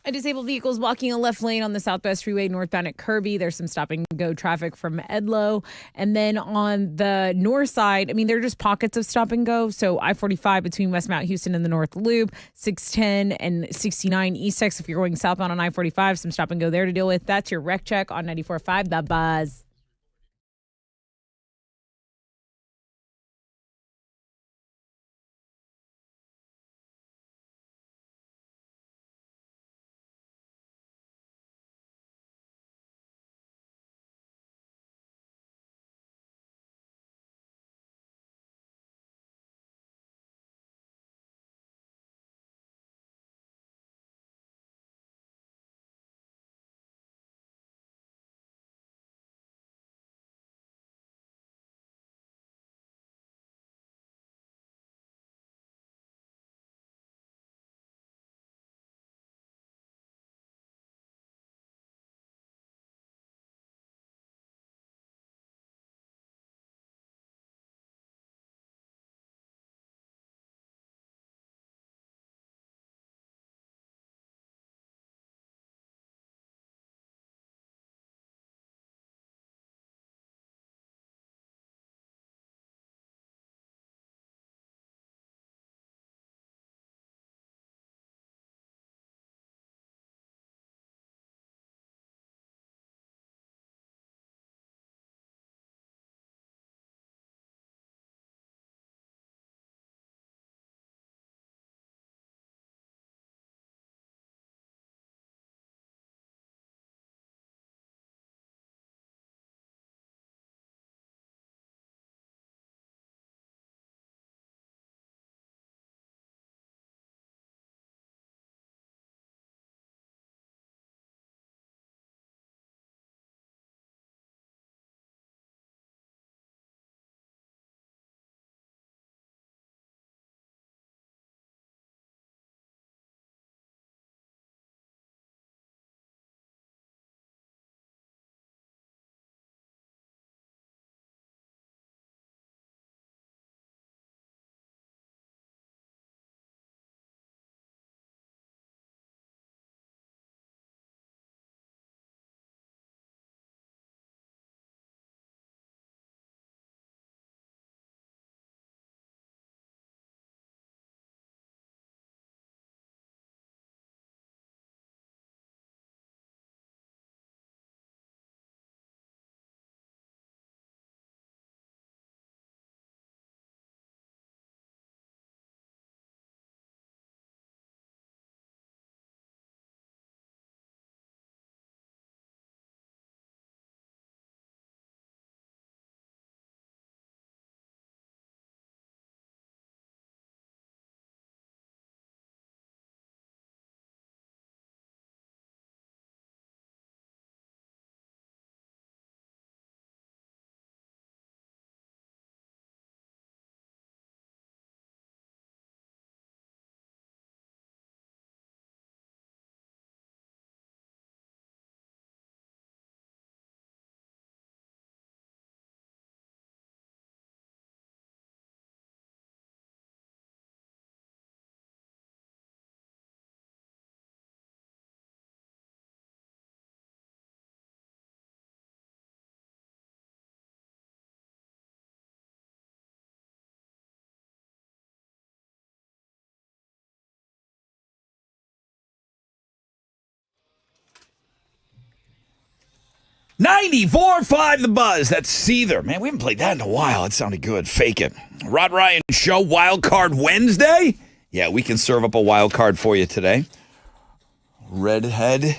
B: A disabled vehicle is blocking a left lane on the Southwest Freeway northbound at Kirby. There's some stop and go traffic from Edlow. And then on the north side, there are just pockets of stop and go. So I-45 between West Mount Houston and the North Loop, 610 and 69 East X. If you're going southbound on I-45, some stop and go there to deal with. That's your wreck check on 94.5 The Buzz.
A: .94.5 The Buzz. That's Seether. Man, we haven't played that in a while. It sounded good. Fake it. Rod Ryan Show Wild Card Wednesday. Yeah, we can serve up a wild card for you today. Redhead,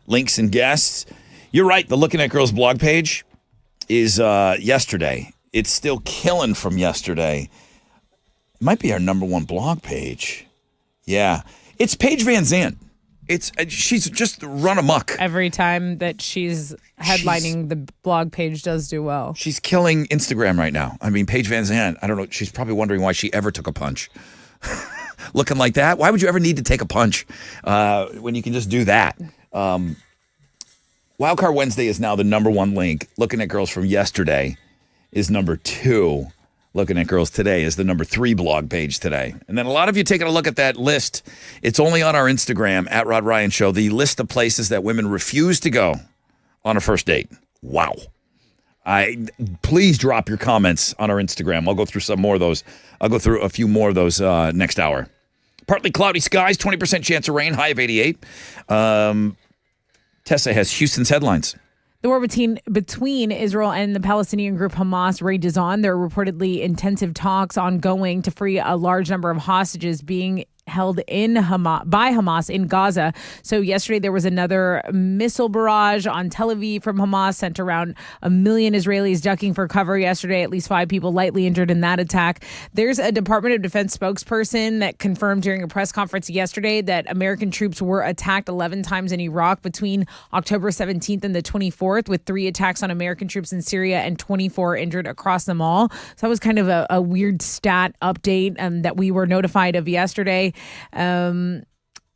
A: links and guests. You're right. The Looking at Girls blog page is yesterday. It's still killing from yesterday. It might be our number one blog page. Yeah. It's Paige Van Zandt. She's just run amok.
B: Every time that she's headlining, the blog page does do well.
A: She's killing Instagram right now. I mean, Paige Van Zandt, I don't know. She's probably wondering why she ever took a punch. Looking like that? Why would you ever need to take a punch when you can just do that? Wildcard Wednesday is now the number one link. Looking at Girls from yesterday is number 2. Looking at Girls Today is the number 3 blog page today. And then a lot of you taking a look at that list. It's only on our Instagram, at Rod Ryan Show, the list of places that women refuse to go on a first date. Wow. Please drop your comments on our Instagram. I'll go through some more of those. I'll go through a few more of those next hour. Partly cloudy skies, 20% chance of rain, high of 88. Tessa has Houston's headlines.
B: The war between Israel and the Palestinian group Hamas rages on. There are reportedly intensive talks ongoing to free a large number of hostages being held by Hamas in Gaza. So yesterday there was another missile barrage on Tel Aviv from Hamas, sent around 1 million Israelis ducking for cover yesterday. At least 5 people lightly injured in that attack. There's a Department of Defense spokesperson that confirmed during a press conference yesterday that American troops were attacked 11 times in Iraq between October 17th and the 24th, with 3 attacks on American troops in Syria and 24 injured across them all. So that was kind of a weird stat update that we were notified of yesterday.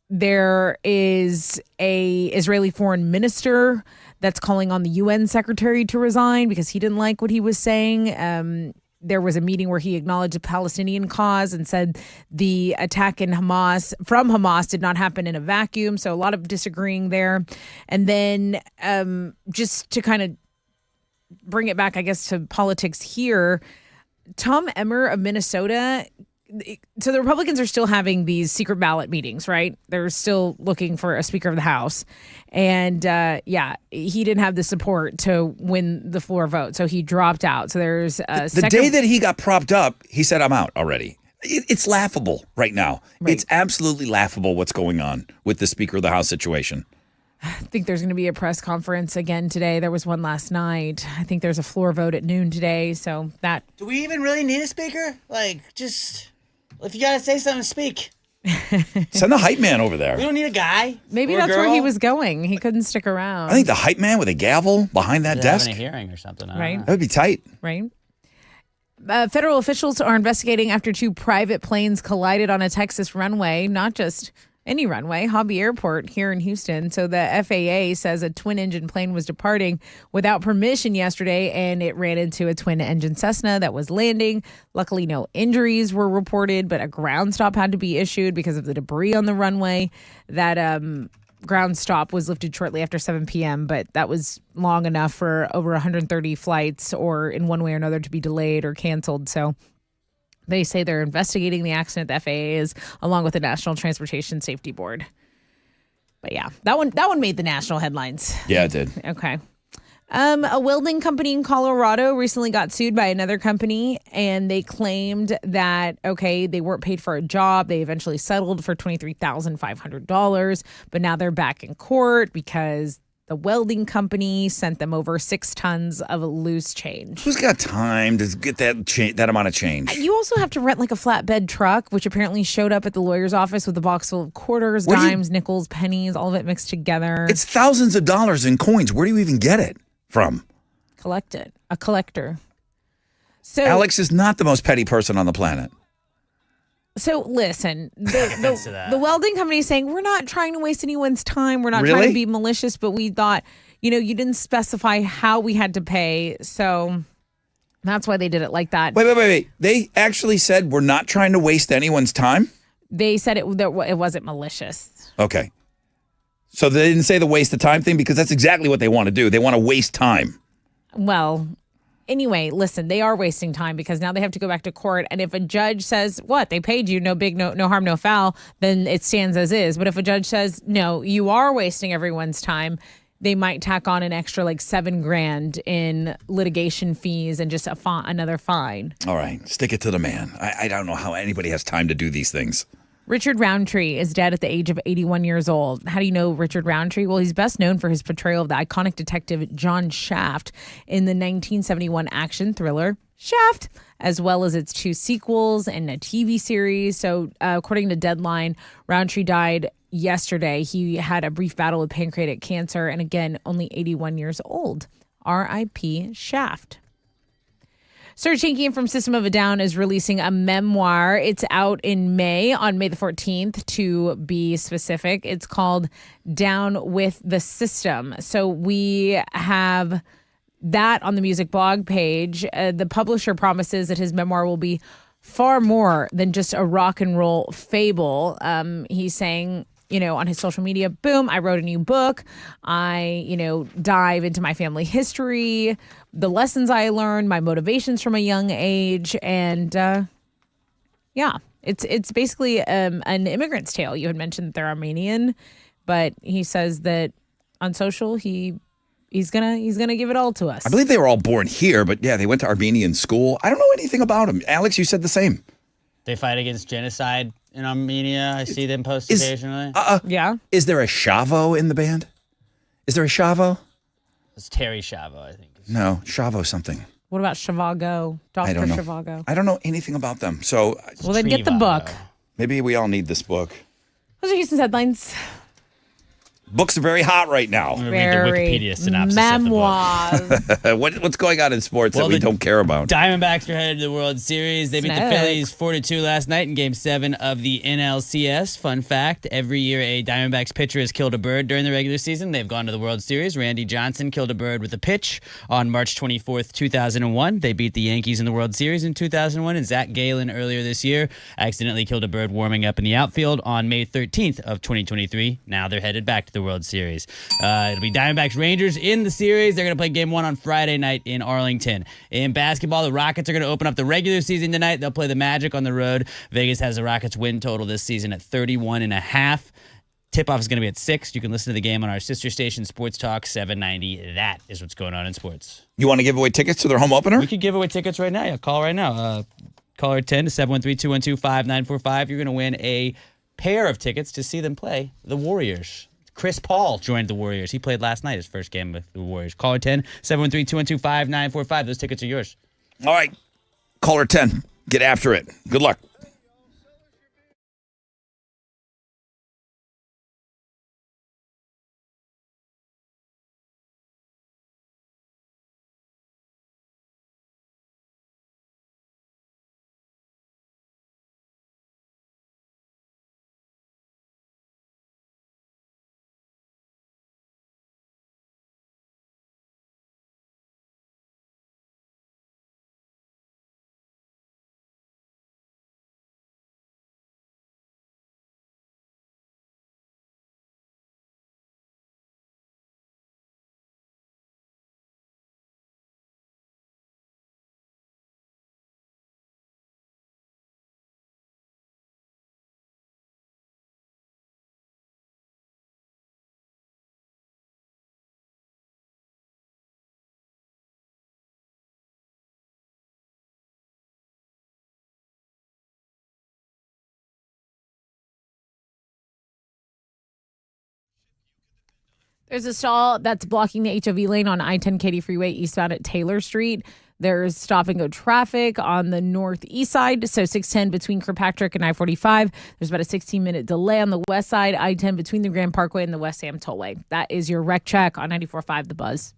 B: There is a Israeli foreign minister that's calling on the UN secretary to resign because he didn't like what he was saying. There was a meeting where he acknowledged the Palestinian cause and said the attack from Hamas did not happen in a vacuum. So a lot of disagreeing there. And then just to kind of bring it back, I guess, to politics here, Tom Emmer of Minnesota. So the Republicans are still having these secret ballot meetings, right? They're still looking for a Speaker of the House. And he didn't have the support to win the floor vote. So he dropped out. So there's
A: the day that he got propped up, he said, I'm out already. It's laughable right now. Right. It's absolutely laughable what's going on with the Speaker of the House situation.
B: I think there's going to be a press conference again today. There was one last night. I think there's a floor vote at noon today. So that.
C: Do we even really need a speaker? If you got to say something, speak.
A: Send the hype man over there.
C: We don't need a guy.
B: Maybe that's where he was going. He couldn't stick around.
A: I think the hype man with a gavel behind that desk.
C: Having a hearing or something.
B: Right.
A: That would be tight.
B: Right. Federal officials are investigating after 2 private planes collided on a Texas runway, not just any runway, Hobby Airport here in Houston. So the FAA says a twin-engine plane was departing without permission yesterday, and it ran into a twin-engine Cessna that was landing. Luckily, no injuries were reported, but a ground stop had to be issued because of the debris on the runway. That ground stop was lifted shortly after 7 p.m., but that was long enough for over 130 flights, or in one way or another, to be delayed or canceled. So they say they're investigating the accident. The FAA is, along with the National Transportation Safety Board. But yeah, that one made the national headlines.
A: Yeah, it did.
B: Okay. A welding company in Colorado recently got sued by another company, and they claimed that, they weren't paid for a job. They eventually settled for $23,500, but now they're back in court because the welding company sent them over 6 tons of loose change.
A: Who's got time to get that amount of change?
B: You also have to rent like a flatbed truck, which apparently showed up at the lawyer's office with a box full of quarters, dimes, nickels, pennies, all of it mixed together.
A: It's thousands of dollars in coins. Where do you even get it from?
B: Collect it. A collector. So
A: Alex is not the most petty person on the planet.
B: So listen, the welding company is saying, we're not trying to waste anyone's time. We're not trying to be malicious, but we thought, you didn't specify how we had to pay. So that's why they did it like that.
A: Wait. They actually said we're not trying to waste anyone's time?
B: They said it wasn't malicious.
A: Okay. So they didn't say the waste of time thing, because that's exactly what they want to do. They want to waste time.
B: Well, anyway, listen, they are wasting time because now they have to go back to court. And if a judge says, they paid you, no harm, no foul, then it stands as is. But if a judge says, no, you are wasting everyone's time, they might tack on an extra like $7,000 in litigation fees and just another fine.
A: All right. Stick it to the man. I don't know how anybody has time to do these things.
B: Richard Roundtree is dead at the age of 81 years old. How do you know Richard Roundtree? Well, he's best known for his portrayal of the iconic detective John Shaft in the 1971 action thriller Shaft, as well as its 2 sequels and a TV series. So according to Deadline, Roundtree died yesterday. He had a brief battle with pancreatic cancer, and again, only 81 years old. R.I.P. Shaft. Serj Tankian from System of a Down is releasing a memoir. It's out in May, on May the 14th, to be specific. It's called Down with the System. So we have that on the music blog page, the publisher promises that his memoir will be far more than just a rock and roll fable. He's saying, on his social media, boom, I wrote a new book. I, dive into my family history, the lessons I learned, my motivations from a young age. And it's basically an immigrant's tale. You had mentioned that they're Armenian, but he says that on social, he's gonna give it all to us.
A: I believe they were all born here, but yeah, they went to Armenian school. I don't know anything about them. Alex, you said the same.
C: They fight against genocide in Armenia. I see them post occasionally.
B: Yeah.
A: Is there a Shavo in the band? Is there a Shavo?
C: It's Terry Shavo, I think.
A: No, Shavo something.
B: What about Shivago? Dr.
A: I don't know.
B: Shivago.
A: I don't know anything about them. So
B: Well, then get the book.
A: maybe we all need this book.
B: Those are Houston's headlines.
A: Books are very hot right now.
C: I'm going to read the Wikipedia synopsis
B: memoirs.
C: of the book.
A: What's going on in sports that we don't care about?
C: Diamondbacks are headed to the World Series. They beat the Phillies 4-2 last night in Game 7 of the NLCS. Fun fact, every year a Diamondbacks pitcher has killed a bird during the regular season. They've gone to the World Series. Randy Johnson killed a bird with a pitch on March 24th, 2001. They beat the Yankees in the World Series in 2001. And Zach Gallen earlier this year accidentally killed a bird warming up in the outfield on May 13th of 2023. Now they're headed back to the World Series. It'll be Diamondbacks Rangers in the series. They're going to play Game 1 on Friday night in Arlington. In basketball, the Rockets are going to open up the regular season tonight. They'll play the Magic on the road. Vegas has the Rockets win total this season at 31.5. Tip-off is going to be at 6. You can listen to the game on our sister station, Sports Talk 790. That is what's going on in sports.
A: You want to give away tickets to their home opener?
C: We could give away tickets right now. Yeah, call right now. Caller 10 to 713-212-5945. You're going to win a pair of tickets to see them play the Warriors. Chris Paul joined the Warriors. He played last night, his first game with the Warriors. Caller 10, 713-212-5945. Those tickets are yours.
A: All right. Caller 10. Get after it. Good luck.
B: There's a stall that's blocking the HOV lane on I-10 Katy Freeway eastbound at Taylor Street. There's stop and go traffic on the northeast side, so 610 between Kirkpatrick and I-45. There's about a 16-minute delay on the west side, I-10 between the Grand Parkway and the West Sam Tollway. That is your wreck check on 94.5 The Buzz.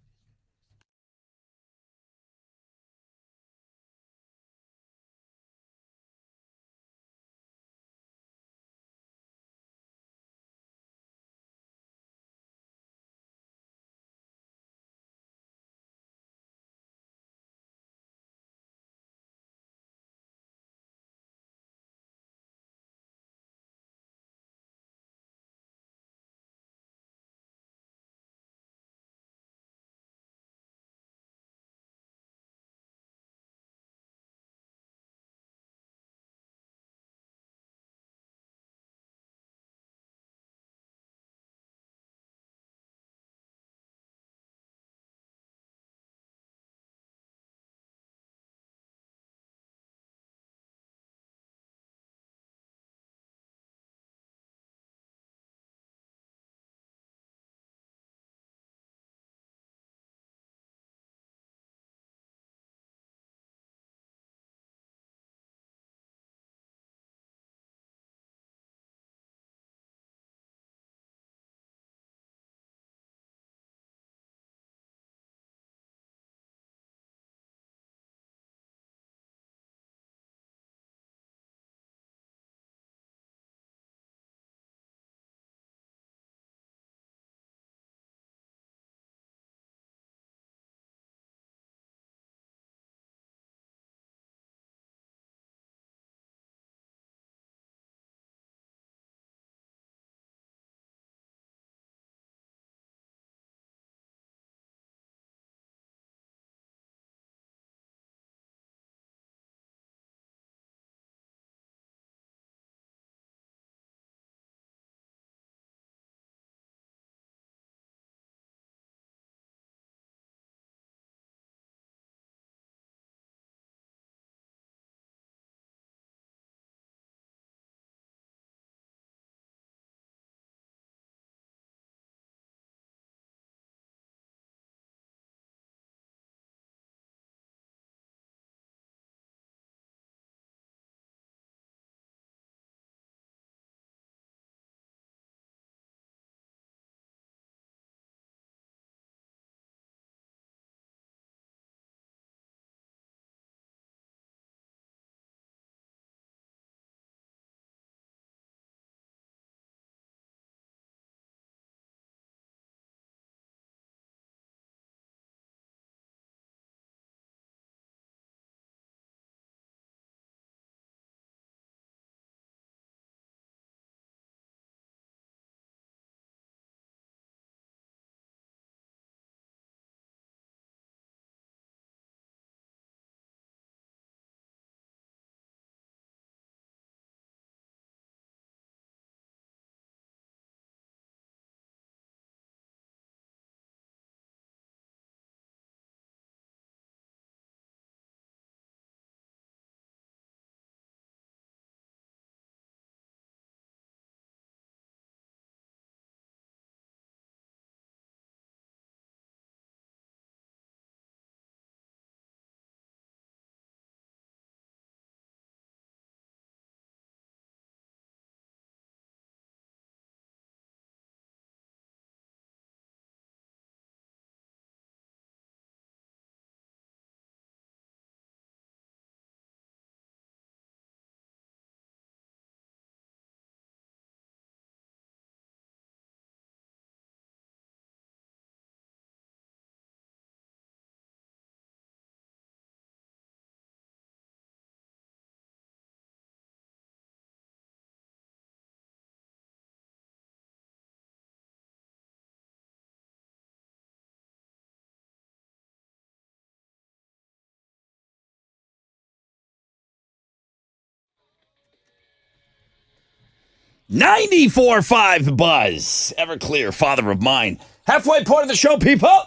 A: 94.5 The Buzz. Everclear, father of mine. Halfway point of the show, people.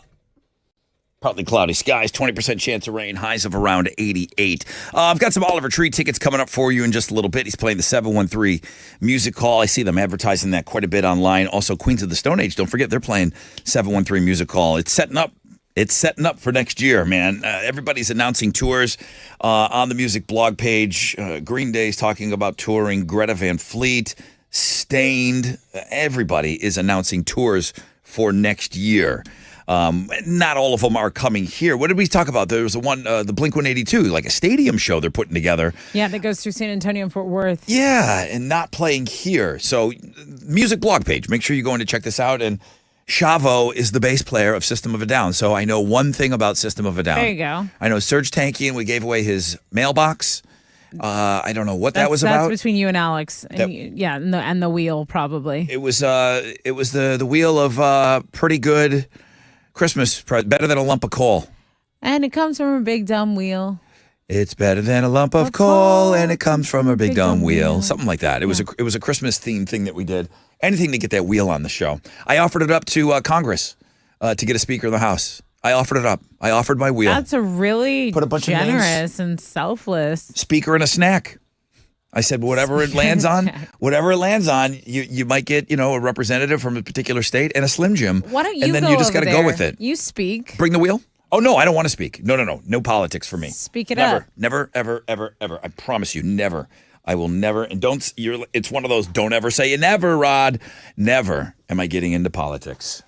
A: Partly cloudy skies, 20% chance of rain, highs of around 88. I've got some Oliver Tree tickets coming up for you in just a little bit. He's playing the 713 Music Hall. I see them advertising that quite a bit online. Also, Queens of the Stone Age, don't forget, they're playing 713 Music Hall. It's setting up for next year, man. Everybody's announcing tours on the music blog page. Green Day's talking about touring. Greta Van Fleet, Stained. Everybody is announcing tours for next year. Not all of them are coming here. What did we talk about? There was the one, the Blink-182, like a stadium show they're putting together.
B: Yeah, that goes through San Antonio and Fort Worth.
A: Yeah, and not playing here. So, music blog page. Make sure you go in to check this out. And Chavo is the bass player of System of a Down. So I know one thing about System of a Down.
B: There you go.
A: I know Serge Tankian, we gave away his mailbox. I don't know what that was about.
B: That's between you and Alex. And and the wheel, probably.
A: It was the wheel of pretty good Christmas present, better than a lump of coal.
B: And it comes from a big dumb wheel.
A: It's better than a lump of coal, and it comes from a big dumb wheel. Something like that. It was a Christmas themed thing that we did. Anything to get that wheel on the show. I offered it up to Congress to get a speaker in the House. I offered it up. I offered my wheel.
B: That's a really
A: Put a bunch of names.
B: generous and selfless.
A: Speaker and a snack. I said, whatever it lands on, you might get, a representative from a particular state and a Slim Jim.
B: Why don't you
A: And then
B: go
A: you just
B: over
A: got to
B: there?
A: go with it.
B: You speak.
A: Bring the wheel? Oh, no, I don't want to speak. No. No politics for me.
B: Speak it
A: never,
B: up.
A: Never, ever, ever, ever. I promise you, never. I will never. And it's one of those don't ever say you never, Rod. Never am I getting into politics.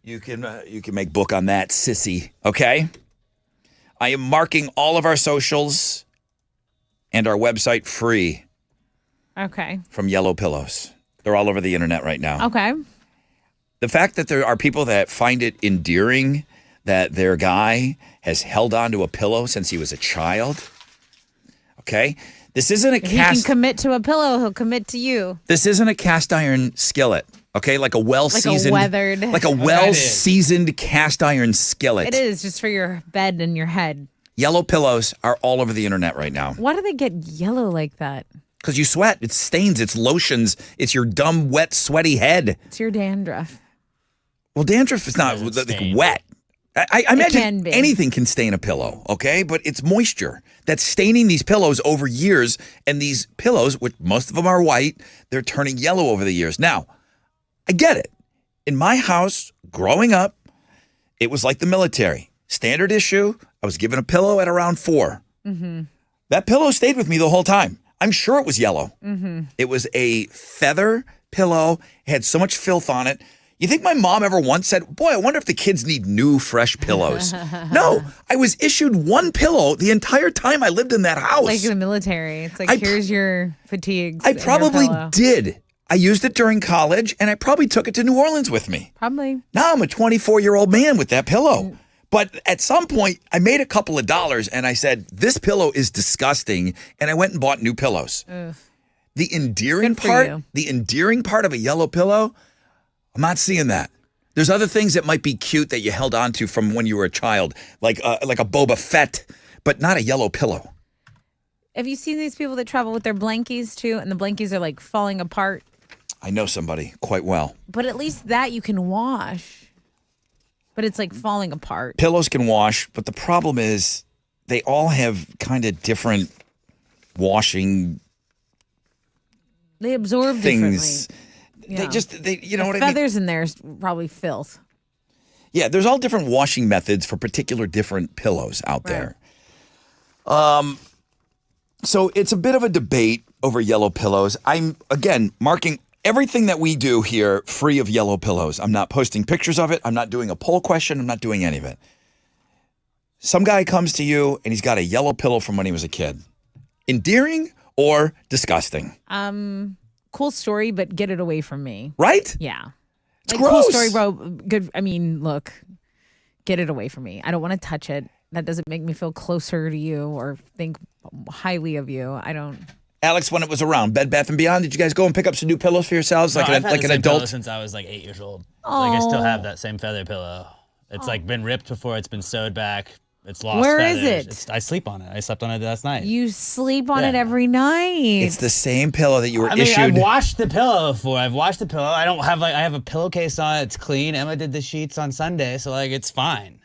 A: You can make book on that, sissy. Okay? I am marking all of our socials and our website free
B: Okay.
A: from Yellow Pillows. They're all over the internet right now.
B: Okay.
A: The fact that there are people that find it endearing that their guy has held on to a pillow since he was a child. Okay? This isn't a
B: If he can commit to a pillow, he'll commit to you.
A: This isn't a cast iron skillet. Okay? Like a well-seasoned
B: weathered.
A: like a well-seasoned cast iron skillet.
B: It is just for your bed and your head.
A: Yellow Pillows are all over the internet right now.
B: Why do they get yellow like that?
A: Because you sweat. It's stains. It's lotions. It's your dumb, wet, sweaty head.
B: It's your dandruff.
A: Well, dandruff is not like wet. I imagine anything can stain a pillow, okay? But it's moisture that's staining these pillows over years. And these pillows, which most of them are white, they're turning yellow over the years. Now, I get it. In my house, growing up, it was like the military. Standard issue, I was given a pillow at around 4.
B: Mm-hmm.
A: That pillow stayed with me the whole time. I'm sure it was yellow.
B: Mm-hmm.
A: It was a feather pillow. It had so much filth on it. You think my mom ever once said, boy, I wonder if the kids need new, fresh pillows? No, I was issued one pillow the entire time I lived in that house.
B: Like in the military. It's like, here's your fatigues.
A: I
B: and your
A: probably
B: pillow.
A: did. I used it during college, and I probably took it to New Orleans with me.
B: Probably.
A: Now I'm a 24-year-old man with that pillow. But at some point, I made a couple of dollars, and I said, this pillow is disgusting, and I went and bought new pillows.
B: Ugh.
A: The endearing
B: Good for
A: part,
B: you.
A: the endearing part of a yellow pillow, I'm not seeing that. There's other things that might be cute that you held on to from when you were a child, like a Boba Fett, but not a yellow pillow.
B: Have you seen these people that travel with their blankies too? And the blankies are like falling apart.
A: I know somebody quite well.
B: But at least that you can wash. But it's like falling apart.
A: Pillows can wash, but the problem is they all have kind of different washing
B: They absorb
A: things.
B: differently. Yeah.
A: You know what I mean?
B: Feathers in there is probably filth.
A: Yeah, there's all different washing methods for particular different pillows out there. So it's a bit of a debate over yellow pillows. I'm, again, marking everything that we do here free of yellow pillows. I'm not posting pictures of it. I'm not doing a poll question. I'm not doing any of it. Some guy comes to you and he's got a yellow pillow from when he was a kid. Endearing or disgusting?
B: Cool story, but get it away from me.
A: Right?
B: Yeah.
A: It's
B: like,
A: gross.
B: cool story, bro. Good. I mean, look, get it away from me. I don't want to touch it. That doesn't make me feel closer to you or think highly of you. I don't.
A: Alex, when it was around, Bed Bath & Beyond, did you guys go and pick up some new pillows for yourselves?
C: No,
A: Like
C: I've had
A: like
C: the
A: an
C: same pillow
A: adult?
C: since I was like 8 years old. Like I still have that same feather pillow. It's like been ripped before it's been sewed back. It's lost
B: Where
C: feathers.
B: is it?
C: I sleep on it. I slept on it last night.
B: You sleep on it
C: Yeah.
B: every night.
A: It's the same pillow that you were
C: I mean,
A: issued.
C: I've washed the pillow before. I've washed the pillow. I don't have I have a pillowcase on it. It's clean. Emma did the sheets on Sunday, so it's fine.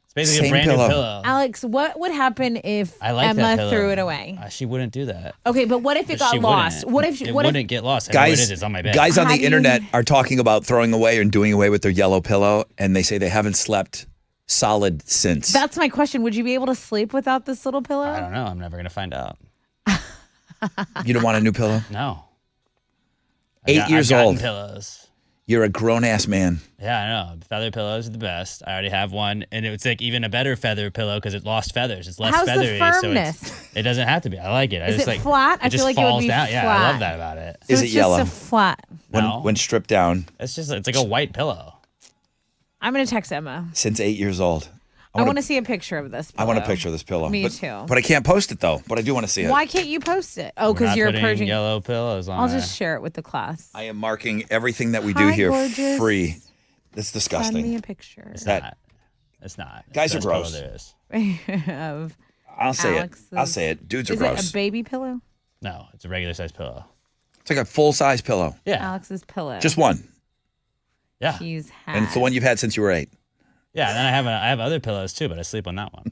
C: It's basically
A: Same
C: a brand
A: pillow.
C: new pillow.
B: Alex, what would happen if
C: I like that
B: Emma
C: pillow.
B: threw it away?
C: She wouldn't do that.
B: Okay, but what if it got
C: She
B: lost?
C: wouldn't.
B: What if
C: it
B: what
C: wouldn't
B: if
C: get lost? I know where it is. It's on my bed.
A: Guys on
B: How
A: the
B: do you-
A: internet are talking about throwing away and doing away with their yellow pillow, and they say they haven't slept solid since.
B: That's my question. Would you be able to sleep without this little pillow?
C: I don't know. I'm never gonna find out.
A: You don't want a new pillow?
C: No.
A: 8 years
C: I've gotten
A: old.
C: Pillows.
A: You're a grown ass man.
C: Yeah, I know. Feather pillows are the best. I already have one, and it's even a better feather pillow because it lost feathers. It's less
B: How's the
C: feathery,
B: firmness?
C: so it doesn't have to be. I like it.
B: Is it flat? I
C: It just
B: feel like it would
C: falls
B: be
C: down. Yeah, I
B: flat.
C: love that about it.
B: So
A: Is
B: it's
A: it yellow?
B: just a flat.
A: When stripped down
C: It's like a white pillow.
B: I'm gonna text Emma.
A: since 8 years old.
B: I want to see a picture of this
A: I
B: pillow.
A: want a picture of this pillow.
B: Me
A: but,
B: too.
A: But I can't post it though. But I do want to see it.
B: Why can't you post it? Oh,
C: We're
B: because
C: not
B: you're
C: putting
B: purging.
C: yellow pillows on.
B: I'll
C: there.
B: just share it with the class.
A: I am marking everything that we do
B: Hi,
A: here
B: gorgeous.
A: free. That's
B: Send me
A: disgusting.
B: a picture
C: It's
A: That-
C: not. It's not.
A: Guys are
C: Best pillow
A: gross.
C: there is.
B: of
A: I'll say
B: Alex's.
A: it. I'll say it. Dudes are
B: Is
A: gross.
B: it a baby pillow?
C: No, it's a regular size pillow.
A: It's like a full size pillow.
C: Yeah.
B: Alex's pillow.
A: Just one.
C: Yeah.
B: He's had.
A: And it's the one you've had since you were 8.
C: Yeah, and then I have other pillows too, but I sleep on that one.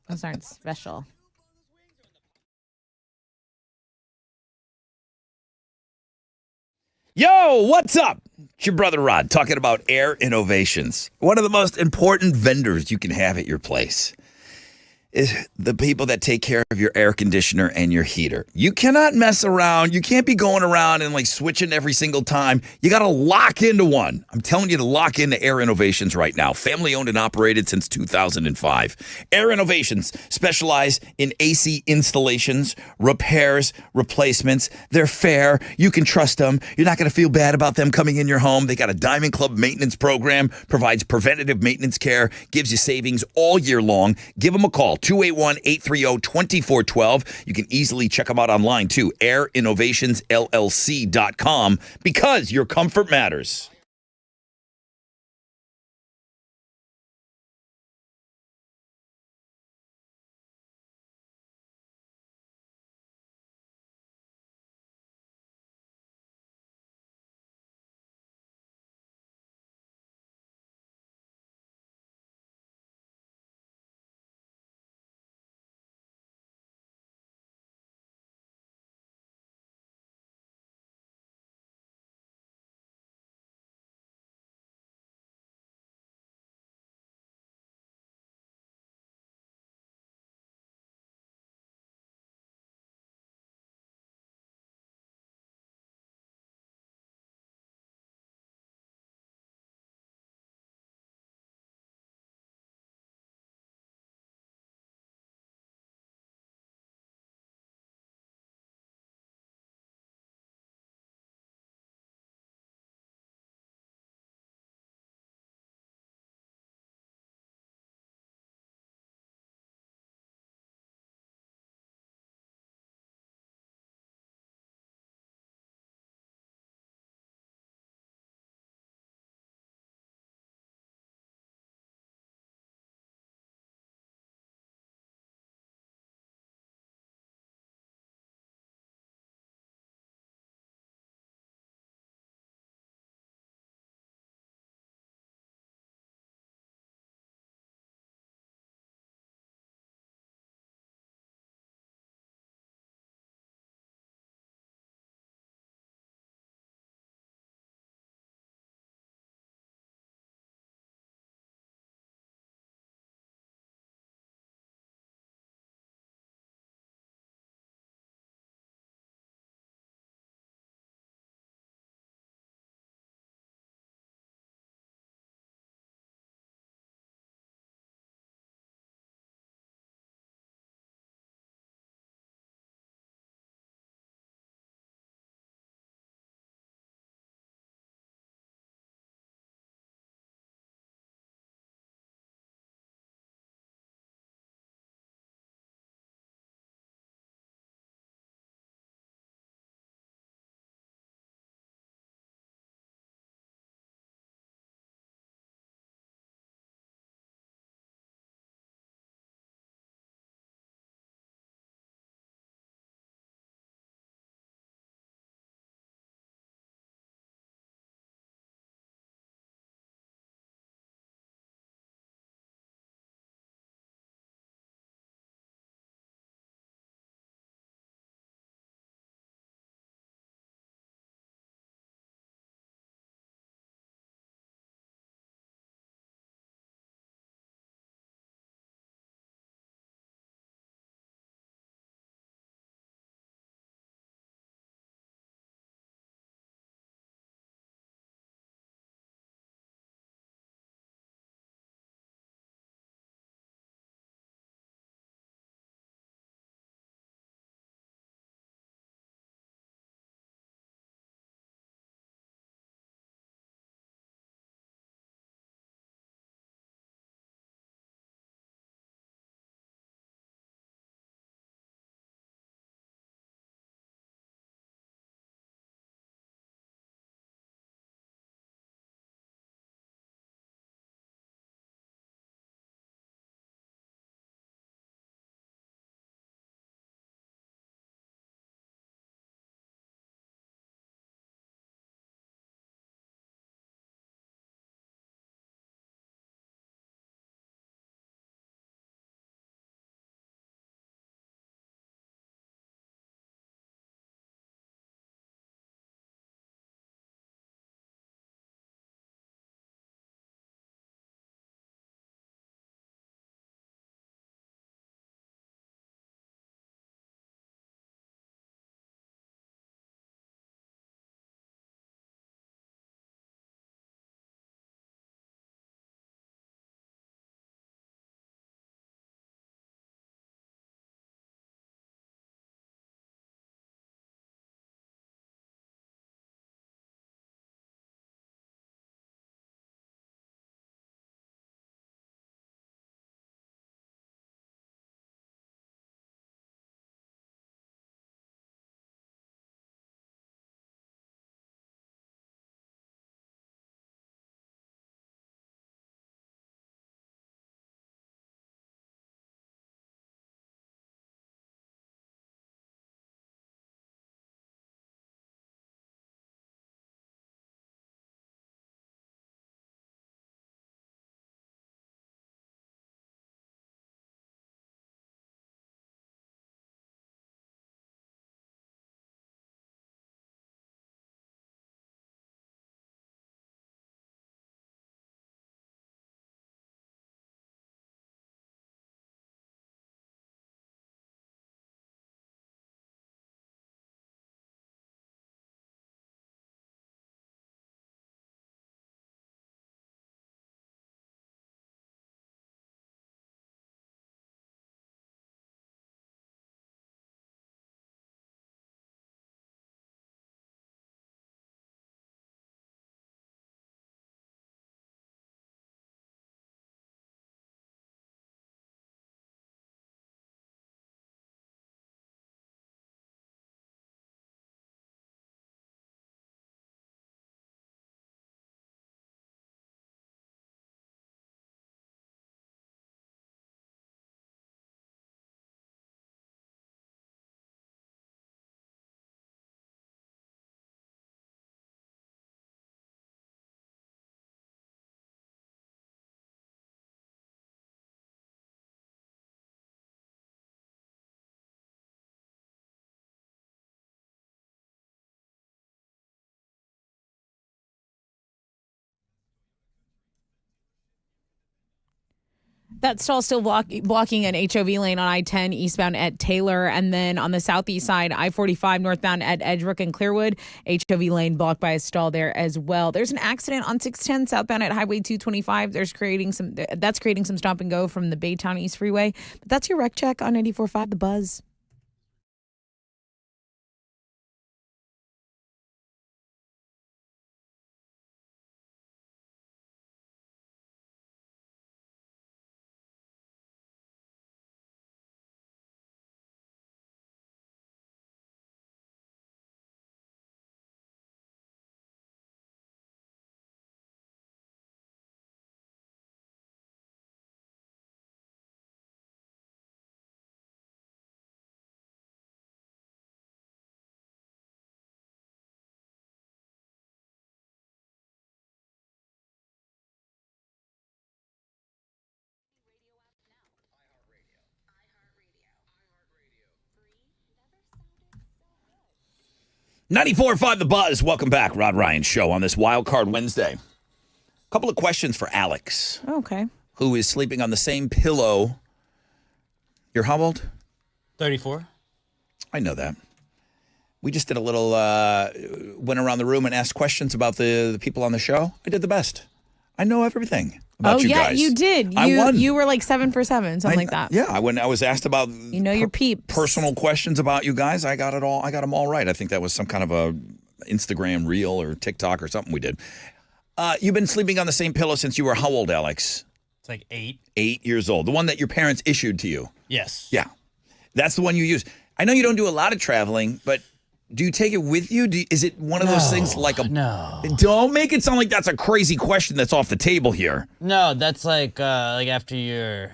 B: Those aren't special.
A: Yo, what's up? It's your brother Rod talking about Air Innovations. One of the most important vendors you can have at your place is the people that take care of your air conditioner and your heater. You cannot mess around. You can't be going around and switching every single time. You got to lock into one. I'm telling you to lock into Air Innovations right now. Family owned and operated since 2005. Air Innovations specialize in AC installations, repairs, replacements. They're fair. You can trust them. You're not going to feel bad about them coming in your home. They got a Diamond Club maintenance program, provides preventative maintenance care, gives you savings all year long. Give them a call. 281-830-2412. You can easily check them out online too, airinnovationsllc.com, because your comfort matters.
B: That stall still blocking an HOV lane on I-10 eastbound at Taylor. And then on the southeast side, I-45 northbound at Edgebrook and Clearwood. HOV lane blocked by a stall there as well. There's an accident on 610 southbound at Highway 225. That's creating some stop and go from the Baytown East Freeway. But that's your wreck check on 94.5 The Buzz.
A: .94.5 The Buzz. Welcome back. Rod Ryan Show on this Wild Card Wednesday. A couple of questions for Alex.
B: Okay.
A: Who is sleeping on the same pillow. You're how old?
C: 34.
A: I know that. We just did a little, went around the room and asked questions about the people on the show. I did the best. I know everything about you guys.
B: You did.
A: I won.
B: You were like 7 for 7, something like that.
A: Yeah, when I was asked about
B: your peeps.
A: Personal questions about you guys, I got it all. I got them all right. I think that was some kind of a Instagram reel or TikTok or something we did. You've been sleeping on the same pillow since you were how old, Alex?
C: It's like 8.
A: 8 years old. The one that your parents issued to you.
C: Yes.
A: Yeah. That's the one you use. I know you don't do a lot of traveling, but do you take it with you? Is it one of those things like a...
C: No.
A: Don't make it sound like that's a crazy question that's off the table here.
C: No, that's like after you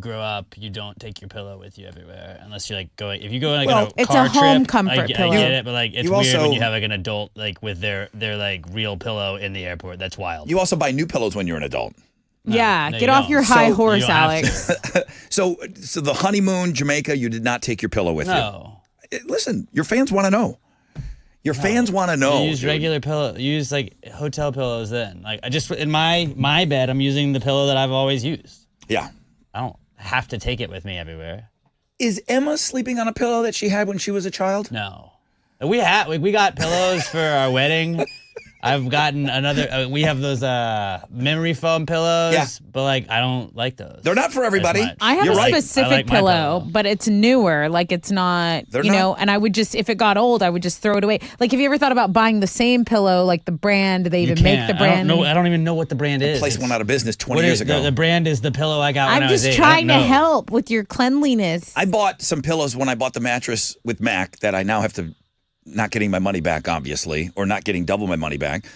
C: grow up, you don't take your pillow with you everywhere unless you're like going. If you go on like
B: it's
C: car
B: a home
C: trip,
B: comfort pillow.
C: I get it, but like it's
A: You
C: weird
A: also-
C: when you have like an adult like with their like real pillow in the airport. That's wild.
A: You also buy new pillows when you're an adult.
B: Yeah,
C: no,
B: get
C: you
B: off
C: don't.
B: your high
C: So-
B: horse,
C: you don't have
B: Alex.
A: So the honeymoon, Jamaica, you did not take your pillow with
C: No.
A: you. Listen, your fans want to know. Your fans want to know.
C: You use regular pillow. You use like hotel pillows. Then like I just in my bed, I'm using the pillow that I've always used.
A: Yeah.
C: I don't have to take it with me everywhere.
A: Is Emma sleeping on a pillow that she had when she was a child?
C: No. We got pillows for our wedding. I've gotten another. We have those memory foam pillows,
A: Yeah.
C: but like I don't like those.
A: They're not for everybody.
C: as much.
B: I have
A: You're
B: a
A: right.
B: specific
C: I like my
B: pillow,
C: pillow.
B: but it's newer. Like it's not,
A: They're
B: you know,
A: not-
B: and I would just, if it got old, I would just throw it away. Like, have you ever thought about buying the same pillow, like the brand? They
C: You
B: even make
C: can't.
B: the brand.
C: I don't even know what the brand is.
A: Place went out of business 20
C: What
A: years
C: is-
A: ago.
C: The brand is the pillow I got when
B: I'm
C: I was
B: just
C: 8. I
B: trying to
C: don't know.
B: help with your cleanliness.
A: I bought some pillows when I bought the mattress with Mac that I now have to not getting my money back, obviously, or not getting double my money back.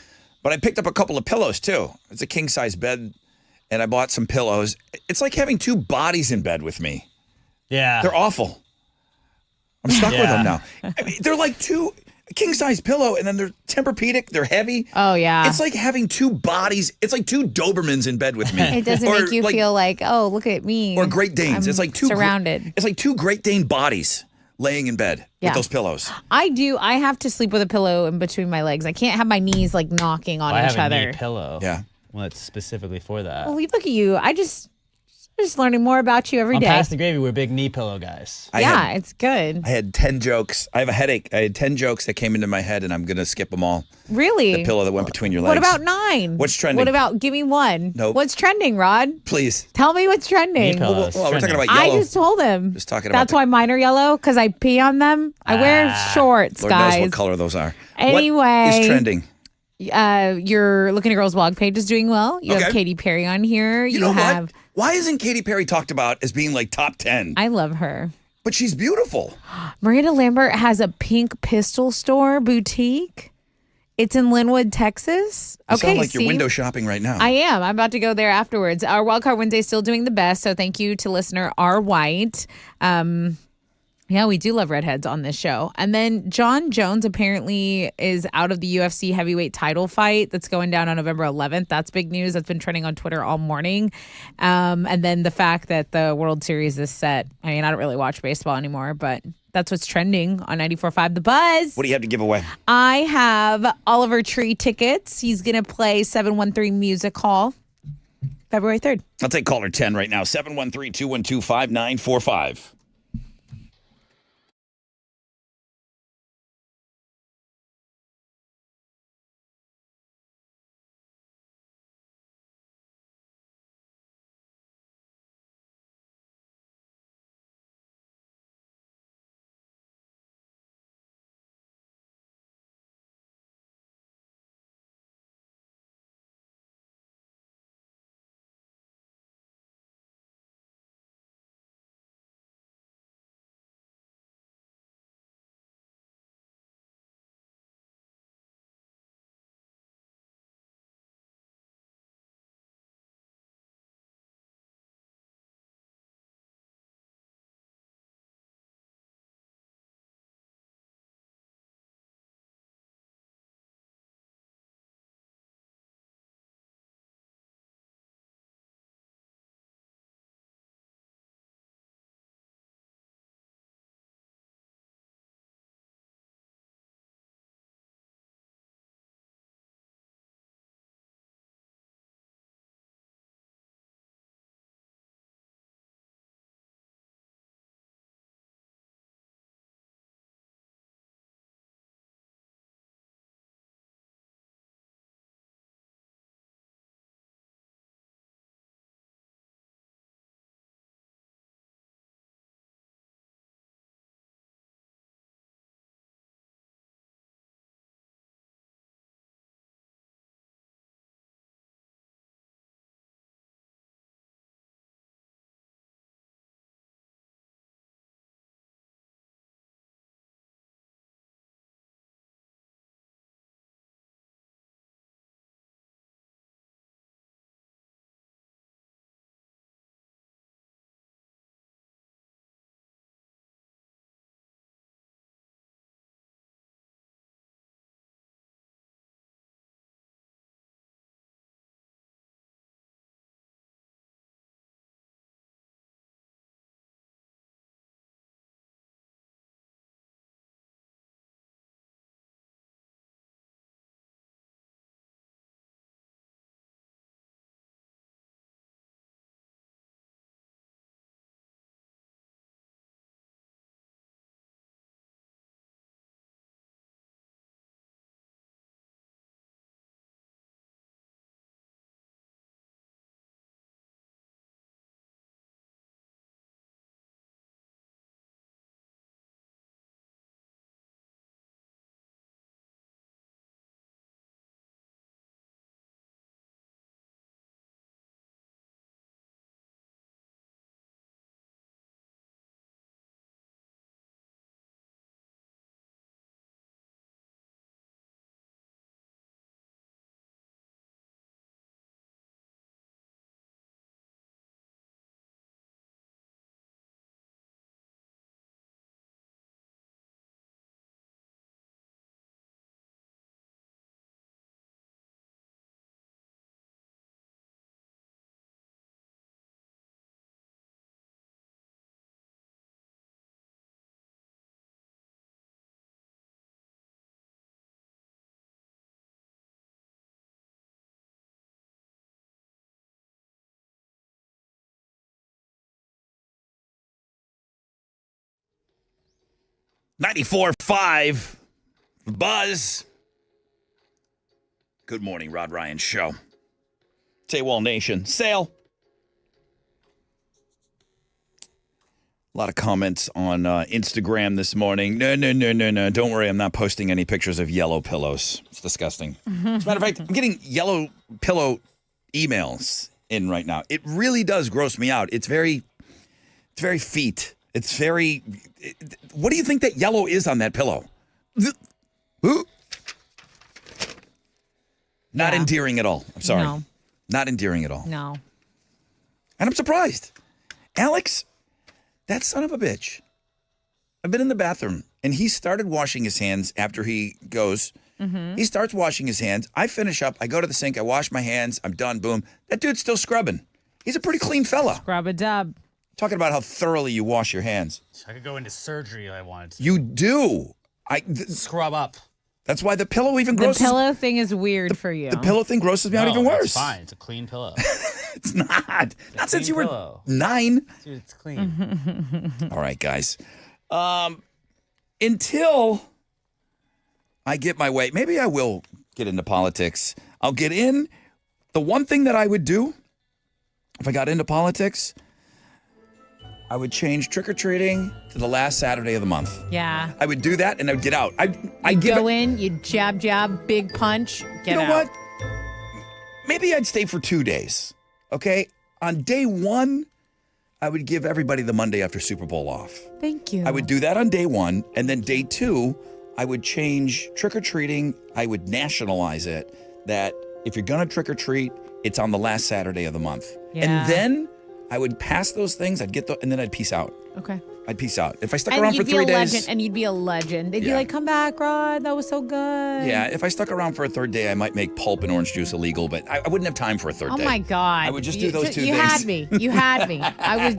A: But I picked up a couple of pillows too. It's a king size bed, and I bought some pillows. It's like having two bodies in bed with me.
C: Yeah.
A: They're awful. I'm stuck with them
C: Yeah.
A: now. I mean, they're like two king size pillow, and then they're Tempur-Pedic. They're heavy.
B: Oh, yeah.
A: It's like having two bodies. It's like two Dobermans in bed with me.
B: It doesn't
A: Or
B: make you
A: like-
B: feel like, oh, look at me.
A: or Great Danes.
B: I'm
A: It's like two
B: surrounded.
A: It's like two Great Dane bodies laying in bed
B: Yeah.
A: with those pillows.
B: I do. I have to sleep with a pillow in between my legs. I can't have my knees like knocking on
C: I
B: each
C: have a
B: other.
C: knee pillow.
A: Yeah.
C: Well, it's specifically for that.
B: Well, look at you. I'm just learning more about you every
C: I'm
B: day.
C: past the gravy. We're big knee pillow guys.
B: Yeah, it's good.
A: I had 10 jokes. I have a headache. I had 10 jokes that came into my head, and I'm going to skip them all.
B: Really?
A: The pillow that went between your legs.
B: What about 9?
A: What's trending?
B: What about, give me one.
A: Nope.
B: What's trending, Rod?
A: Please.
B: Tell me what's trending.
C: Knee pillows.
A: Well, we're talking about
B: I
A: yellow.
B: just told him.
A: Just talking about
B: That's
A: the-
B: why mine are yellow, because I pee on them. I wear shorts,
A: Lord
B: guys.
A: knows what color those are.
B: Anyway.
A: What is trending?
B: Your Looking at Girls blog page is doing well. You have
A: Okay.
B: Katy Perry on here.
A: You know what? Why isn't Katy Perry talked about as being like top 10?
B: I love her.
A: But she's beautiful.
B: Miranda Lambert has a pink pistol store boutique. It's in Linwood, Texas.
A: You sound like
B: see?
A: you're window shopping right now.
B: I am. I'm about to go there afterwards. Our Wildcard Wednesday is still doing the best, so thank you to listener R. White. Yeah, we do love redheads on this show. And then John Jones apparently is out of the UFC heavyweight title fight that's going down on November 11th. That's big news. That's been trending on Twitter all morning. And then the fact that the World Series is set. I mean, I don't really watch baseball anymore, but that's what's trending on 94.5 The Buzz.
A: What do you have to give away?
B: I have Oliver Tree tickets. He's going to play 713 Music Hall February 3rd.
A: I'll take caller 10 right now. 713-212-5945. $94.5 Buzz. Good morning, Rod Ryan Show. Taywall Nation. Sale. A lot of comments on Instagram this morning. No. Don't worry, I'm not posting any pictures of yellow pillows. It's disgusting. As a matter of fact, I'm getting yellow pillow emails in right now. It really does gross me out. It's very feet. It's very... What do you think that yellow is on that pillow? Not endearing at all. I'm sorry.
B: No.
A: Not endearing at all.
B: No.
A: And I'm surprised. Alex, that son of a bitch. I've been in the bathroom, and he started washing his hands after he goes.
B: Mm-hmm.
A: He starts washing his hands. I finish up. I go to the sink. I wash my hands. I'm done. Boom. That dude's still scrubbing. He's a pretty clean fella.
B: Scrub a dub.
A: Talking about how thoroughly you wash your hands.
C: I could go into surgery if I wanted to.
A: You do.
C: Scrub up.
A: That's why the pillow even
B: The
A: grosses.
B: pillow thing is weird for you.
A: The pillow thing grosses me out even worse.
C: It's fine. It's a clean pillow.
A: It's not. Not since you were
C: pillow.
A: 9.
C: Dude, it's clean.
A: All right, guys. Until I get my way, maybe I will get into politics. I'll get in. The one thing that I would do if I got into politics, I would change trick-or-treating to the last Saturday of the month.
B: Yeah.
A: I would do that, and I would get out.
B: I'd go in, you'd jab, big punch, get out.
A: You know what? Maybe I'd stay for 2 days, okay? On day 1, I would give everybody the Monday after Super Bowl off.
B: Thank you.
A: I would do that on day 1, and then day 2, I would change trick-or-treating. I would nationalize it that if you're going to trick-or-treat, it's on the last Saturday of the month.
B: Yeah.
A: And then I would pass those things, and then I'd peace out.
B: Okay.
A: I'd peace out. If I stuck
B: And
A: around for
B: you'd be
A: 3
B: a
A: days.
B: legend, and you'd be a legend. They'd be
A: Yeah.
B: like, come back, Rod. That was so good.
A: Yeah, if I stuck around for a third day, I might make pulp and orange juice illegal, but I wouldn't have time for a third
B: Oh
A: day.
B: my God.
A: I would just do those 2
B: You
A: days.
B: had me. You had me.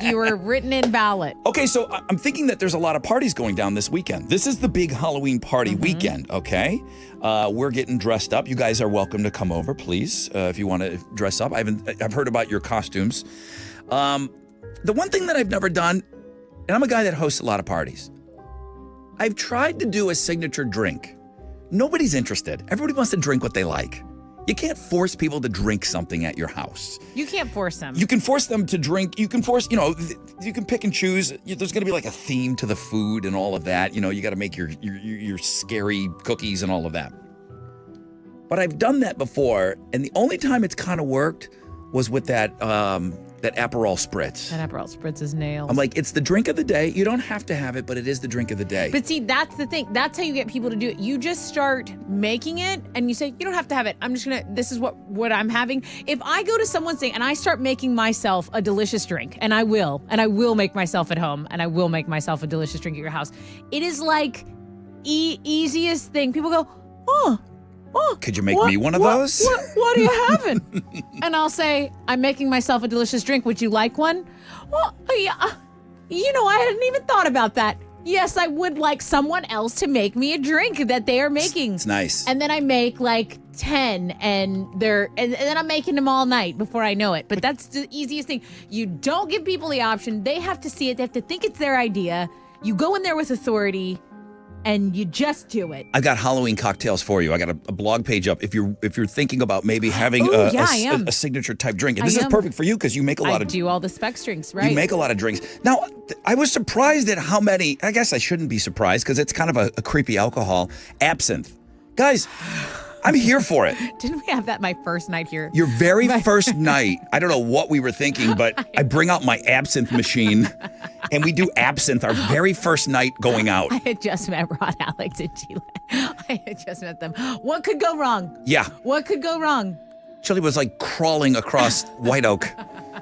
B: You were written in ballot.
A: Okay, so I'm thinking that there's a lot of parties going down this weekend. This is the big Halloween party weekend, okay? We're getting dressed up. You guys are welcome to come over, please, if you want to dress up. I've heard about your costumes. The one thing that I've never done, and I'm a guy that hosts a lot of parties, I've tried to do a signature drink. Nobody's interested. Everybody wants to drink what they like. You can't force people to drink something at your house.
B: You can't force them.
A: You can force them to drink. You can force, you can pick and choose. There's going to be like a theme to the food and all of that. You got to make your scary cookies and all of that. But I've done that before, and the only time it's kind of worked was with that Aperol Spritz.
B: That Aperol Spritz is nails.
A: I'm like, it's the drink of the day. You don't have to have it, but it is the drink of the day.
B: But see, that's the thing. That's how you get people to do it. You just start making it and you say, you don't have to have it. I'm just going to, this is what I'm having. If I go to someone's thing and I start making myself a delicious drink, and I will make myself at home, and I will make myself a delicious drink at your house. It is like easiest thing. People go, oh,
A: could you make me one of those?
B: What are you having? And I'll say, I'm making myself a delicious drink. Would you like one? Well, yeah, I hadn't even thought about that. Yes, I would like someone else to make me a drink that they are making.
A: It's nice.
B: And then I make like 10 and then I'm making them all night before I know it. But that's the easiest thing. You don't give people the option. They have to see it. They have to think it's their idea. You go in there with authority. And you just do it.
A: I've got Halloween cocktails for you. I got a blog page up. If you're thinking about maybe having a signature type drink, and this is perfect for you because you make a lot of.
B: I do all the Specs drinks, right?
A: You make a lot of drinks. Now, I was surprised at how many. I guess I shouldn't be surprised because it's kind of a creepy alcohol. Absinthe, guys. I'm here for it.
B: Didn't we have that my first night here?
A: Your very first night. I don't know what we were thinking, but I bring out my absinthe machine and we do absinthe our very first night going out.
B: I had just met Rod, Alex, and Sheila. I had just met them. What could go wrong?
A: Yeah.
B: What could go wrong?
A: Chili was like crawling across White Oak.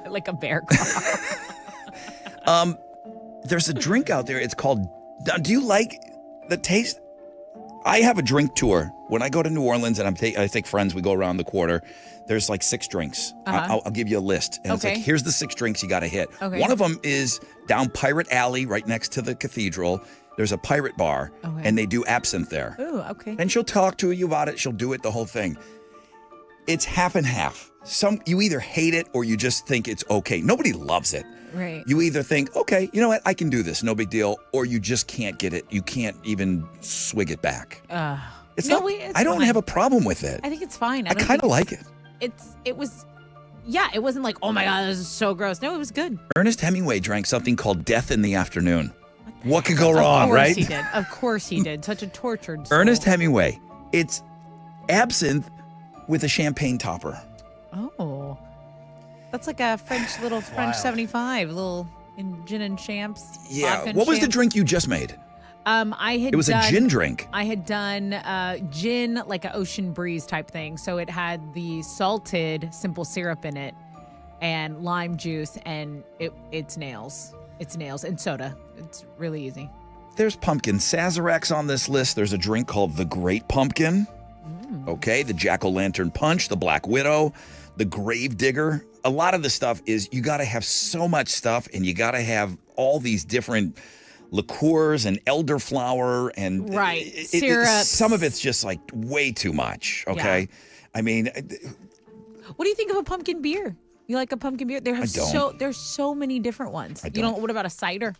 B: Like a bear crawl.
A: There's a drink out there. It's called, do you like the taste? I have a drink tour. When I go to New Orleans and I take friends, we go around the quarter. There's like 6 drinks. I'll give you a list. And it's like, here's the 6 drinks you got to hit. Okay. One of them is down Pirate Alley, right next to the cathedral. There's a pirate bar, and they do absinthe there.
B: Ooh, okay.
A: And she'll talk to you about it. She'll do it, the whole thing. It's half and half. You either hate it or you just think it's okay. Nobody loves it.
B: Right.
A: You either think, okay, you know what, I can do this, no big deal, or you just can't get it. You can't even swig it back. I don't have a problem with it.
B: I think it's fine.
A: I kind of like it.
B: It wasn't like, oh my God, this is so gross. No, it was good.
A: Ernest Hemingway drank something called Death in the Afternoon. What could go wrong, right?
B: Of course he did. Such a tortured soul.
A: Ernest Hemingway. It's absinthe with a champagne topper.
B: Oh. That's like a French 75, little gin and champs.
A: Yeah. What was the drink you just made? It was a gin drink.
B: I had done gin, like an ocean breeze type thing. So it had the salted simple syrup in it and lime juice, and it's nails. It's nails and soda. It's really easy.
A: There's pumpkin Sazeracs on this list. There's a drink called the Great Pumpkin. Okay, the Jack-o'-lantern Punch, the Black Widow, the Grave Digger. A lot of the stuff is you got to have so much stuff, and you got to have all these different liqueurs and elderflower and
B: syrups.
A: Some of it's just like way too much. Okay, I mean,
B: what do you think of a pumpkin beer? You like a pumpkin beer? There's so many different ones. You don't. What about a cider?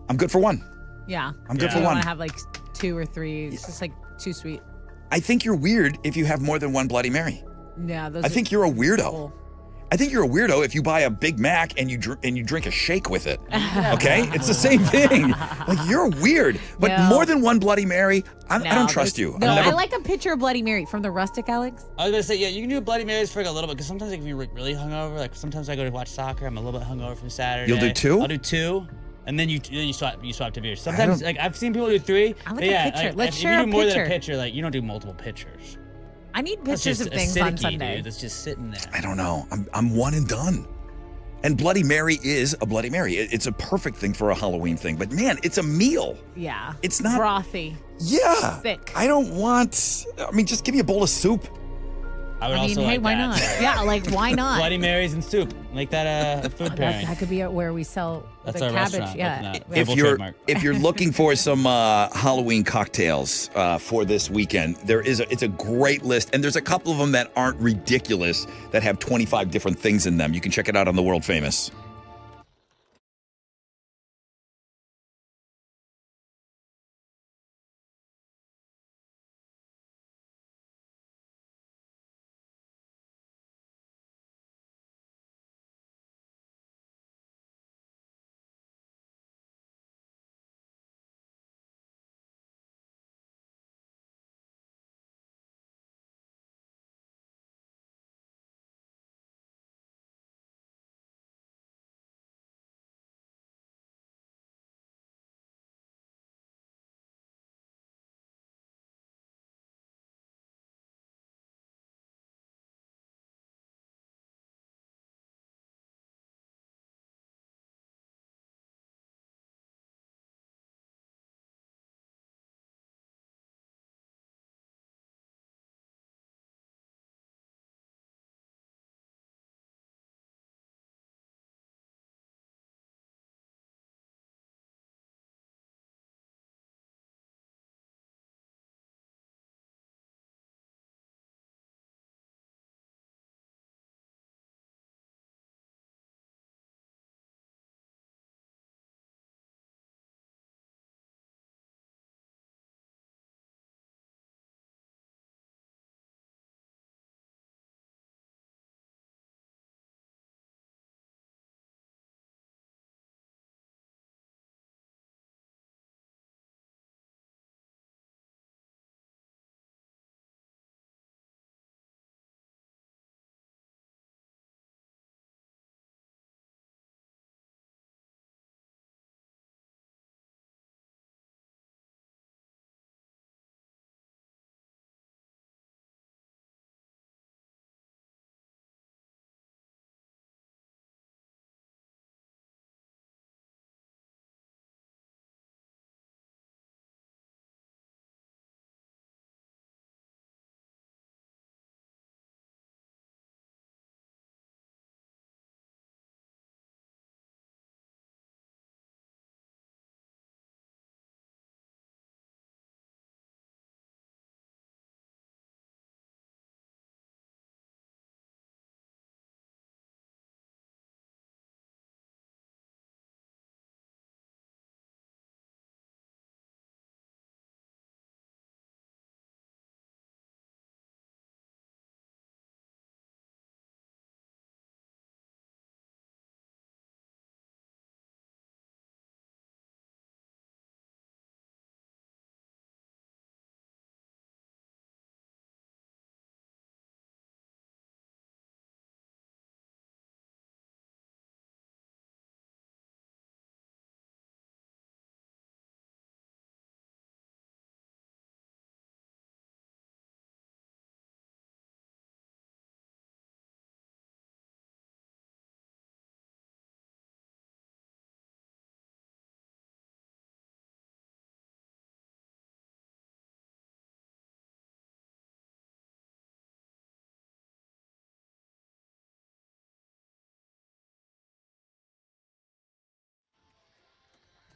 A: I'm good for one.
B: Yeah.
A: I'm good for
B: You
A: one.
B: want to have like 2 or 3. It's just like too sweet.
A: I think you're weird if you have more than one Bloody Mary.
B: Yeah.
A: I think you're a weirdo.
B: Cool.
A: I think you're a weirdo if you buy a Big Mac and you drink a shake with it. Okay? It's the same thing. Like, you're weird. But
B: No.
A: more than one Bloody Mary, I don't trust you.
B: No,
A: I'm never-
B: I like a pitcher of Bloody Mary from the Rustic, Alex.
C: I was gonna say, yeah, you can do Bloody Marys for like a little bit because sometimes if you're really hungover, like sometimes I go to watch soccer, I'm a little bit hungover from Saturday.
A: You'll do 2?
C: I'll do 2, and then you swap to beers. Sometimes like I've seen people do 3.
B: I like
C: but
B: a
C: yeah,
B: pitcher.
C: like,
B: Let's
C: if
B: share
C: you
B: a
C: do more than
B: pitcher.
C: a pitcher, like you don't do multiple pitchers.
B: I need
C: That's
B: pictures
C: just
B: of things on
C: acidic-y,
B: Sunday.
C: dude. That's just sitting there.
A: I don't know. I'm one and done. And Bloody Mary is a Bloody Mary. It's a perfect thing for a Halloween thing. But man, it's a meal.
B: Yeah.
A: It's not
B: frothy.
A: Yeah.
B: Thick.
A: I don't want. I mean, just give me a bowl of soup.
C: I would
B: I mean,
C: also
B: hey,
C: like
B: why
C: that.
B: not? Yeah, like why not?
C: Bloody Marys and soup. Make that a food pairing.
B: That could be where we sell
C: That's
B: the
C: our
B: cabbage.
C: restaurant.
B: Yeah.
C: Open that.
A: If
C: Full
A: you're
C: trademark.
A: if you're looking for some Halloween cocktails for this weekend, it's a great list, and there's a couple of them that aren't ridiculous that have 25 different things in them. You can check it out on the World Famous.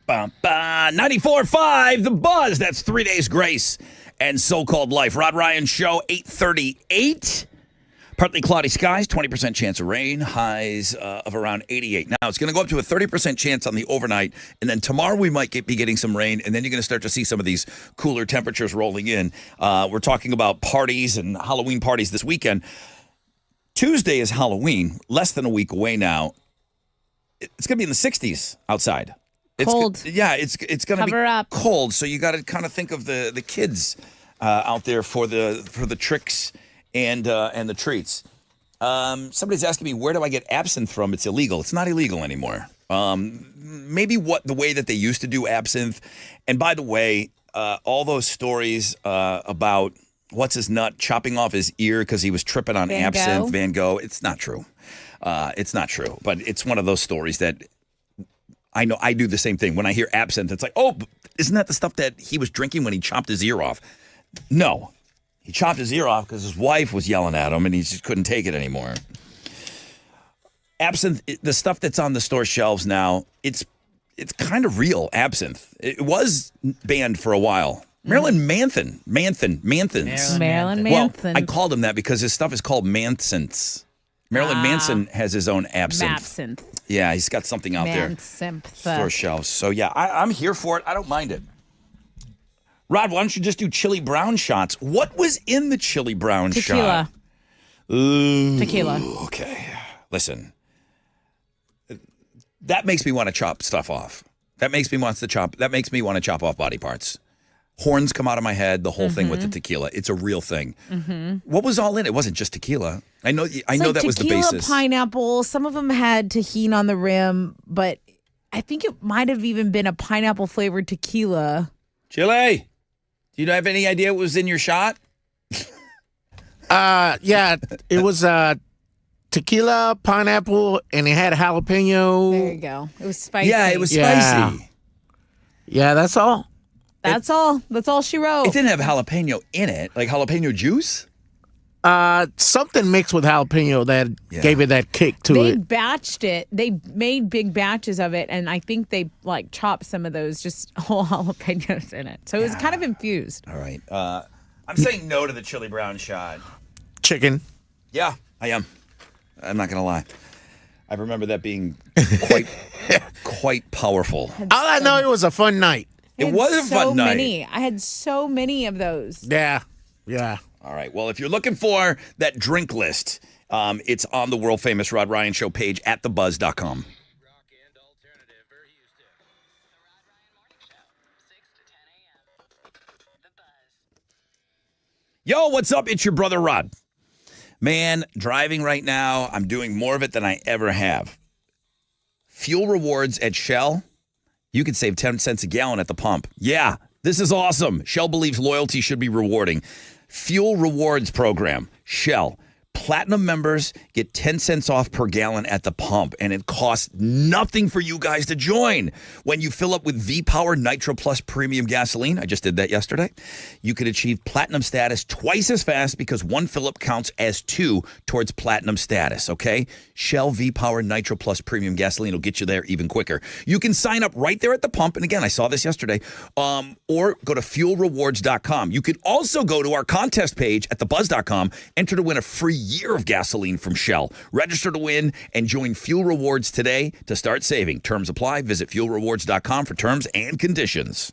A: Bum, ba, 94.5, The Buzz. That's 3 Days Grace and So-Called Life. Rod Ryan Show, 8:38. Partly cloudy skies, 20% chance of rain, highs of around 88. Now, it's going to go up to a 30% chance on the overnight, and then tomorrow we might be getting some rain, and then you're going to start to see some of these cooler temperatures rolling in. We're talking about parties and Halloween parties this weekend. Tuesday is Halloween, less than a week away now. It's going to be in the 60s outside. It's
B: cold.
A: It's going to be
B: up.
A: cold, so you got to kind of think of the kids out there for the tricks and the treats. Somebody's asking me, where do I get absinthe from? It's illegal. It's not illegal anymore. Maybe the way that they used to do absinthe. And by the way, all those stories about what's his nut chopping off his ear because he was tripping on absinthe, Van Gogh. It's not true. It's not true. But it's one of those stories that I know. I do the same thing. When I hear absinthe, it's like, oh, isn't that the stuff that he was drinking when he chopped his ear off? No. He chopped his ear off because his wife was yelling at him and he just couldn't take it anymore. Absinthe, the stuff that's on the store shelves now, it's kind of real absinthe. It was banned for a while. Marilyn Manson.
B: Marilyn
A: Well,
B: Manson.
A: I called him that because his stuff is called Manson's. Marilyn Manson has his own absinthe. Yeah, he's got something out there. Store shelves. So, yeah, I'm here for it. I don't mind it. Rod, why don't you just do chili brown shots? What was in the chili brown shot?
B: Tequila.
A: Okay. Listen. That makes me want to chop stuff off. That makes me want to chop off body parts. Horns come out of my head, the whole thing with the tequila. It's a real thing. What was all in it? It wasn't just tequila. I know that was the basis.
B: Tequila, pineapple. Some of them had tahini on the rim, but I think it might have even been a pineapple flavored tequila.
A: Chile, do you have any idea what was in your shot?
D: Yeah, it was tequila, pineapple, and it had jalapeno.
B: There you go. It was spicy.
A: Yeah, it was spicy.
D: Yeah, that's all.
B: That's all. That's all she wrote.
A: It didn't have jalapeno in it, like jalapeno juice?
D: Something mixed with jalapeno that gave it that kick to
B: They
D: it.
B: batched it. They made big batches of it, and I think they chopped some of those just whole jalapenos in it. So it was kind of infused.
A: All right. I'm saying no to the chili brown shot.
D: Chicken.
A: Yeah, I am. I'm not going to lie. I remember that being quite powerful.
D: All I know, it was a fun night.
A: It was a fun night.
B: I had so many of those.
D: Yeah.
A: All right. Well, if you're looking for that drink list, it's on the world famous Rod Ryan Show page at thebuzz.com. Yo, what's up? It's your brother Rod. Man, driving right now, I'm doing more of it than I ever have. Fuel rewards at Shell. You could save 10 cents a gallon at the pump. Yeah, this is awesome. Shell believes loyalty should be rewarding. Fuel rewards program, Shell. Platinum members get 10 cents off per gallon at the pump, and it costs nothing for you guys to join. When you fill up with V-Power Nitro Plus Premium Gasoline, I just did that yesterday, you could achieve platinum status twice as fast because one fill-up counts as 2 towards platinum status, okay? Shell V-Power Nitro Plus Premium Gasoline will get you there even quicker. You can sign up right there at the pump, and again, I saw this yesterday, or go to fuelrewards.com. You could also go to our contest page at thebuzz.com, enter to win a free year of gasoline from Shell. Register to win and join Fuel Rewards today to start saving. Terms apply. Visit fuelrewards.com for terms and conditions.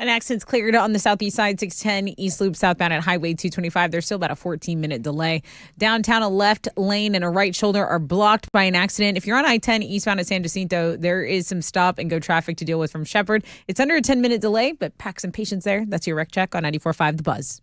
B: An accident's cleared on the southeast side, 610 East Loop southbound at Highway 225. There's still about a 14-minute delay. Downtown, a left lane and a right shoulder are blocked by an accident. If you're on I-10 eastbound at San Jacinto, there is some stop and go traffic to deal with from Shepherd. It's under a 10-minute delay, but pack some patience there. That's your wreck check on 94.5 The Buzz.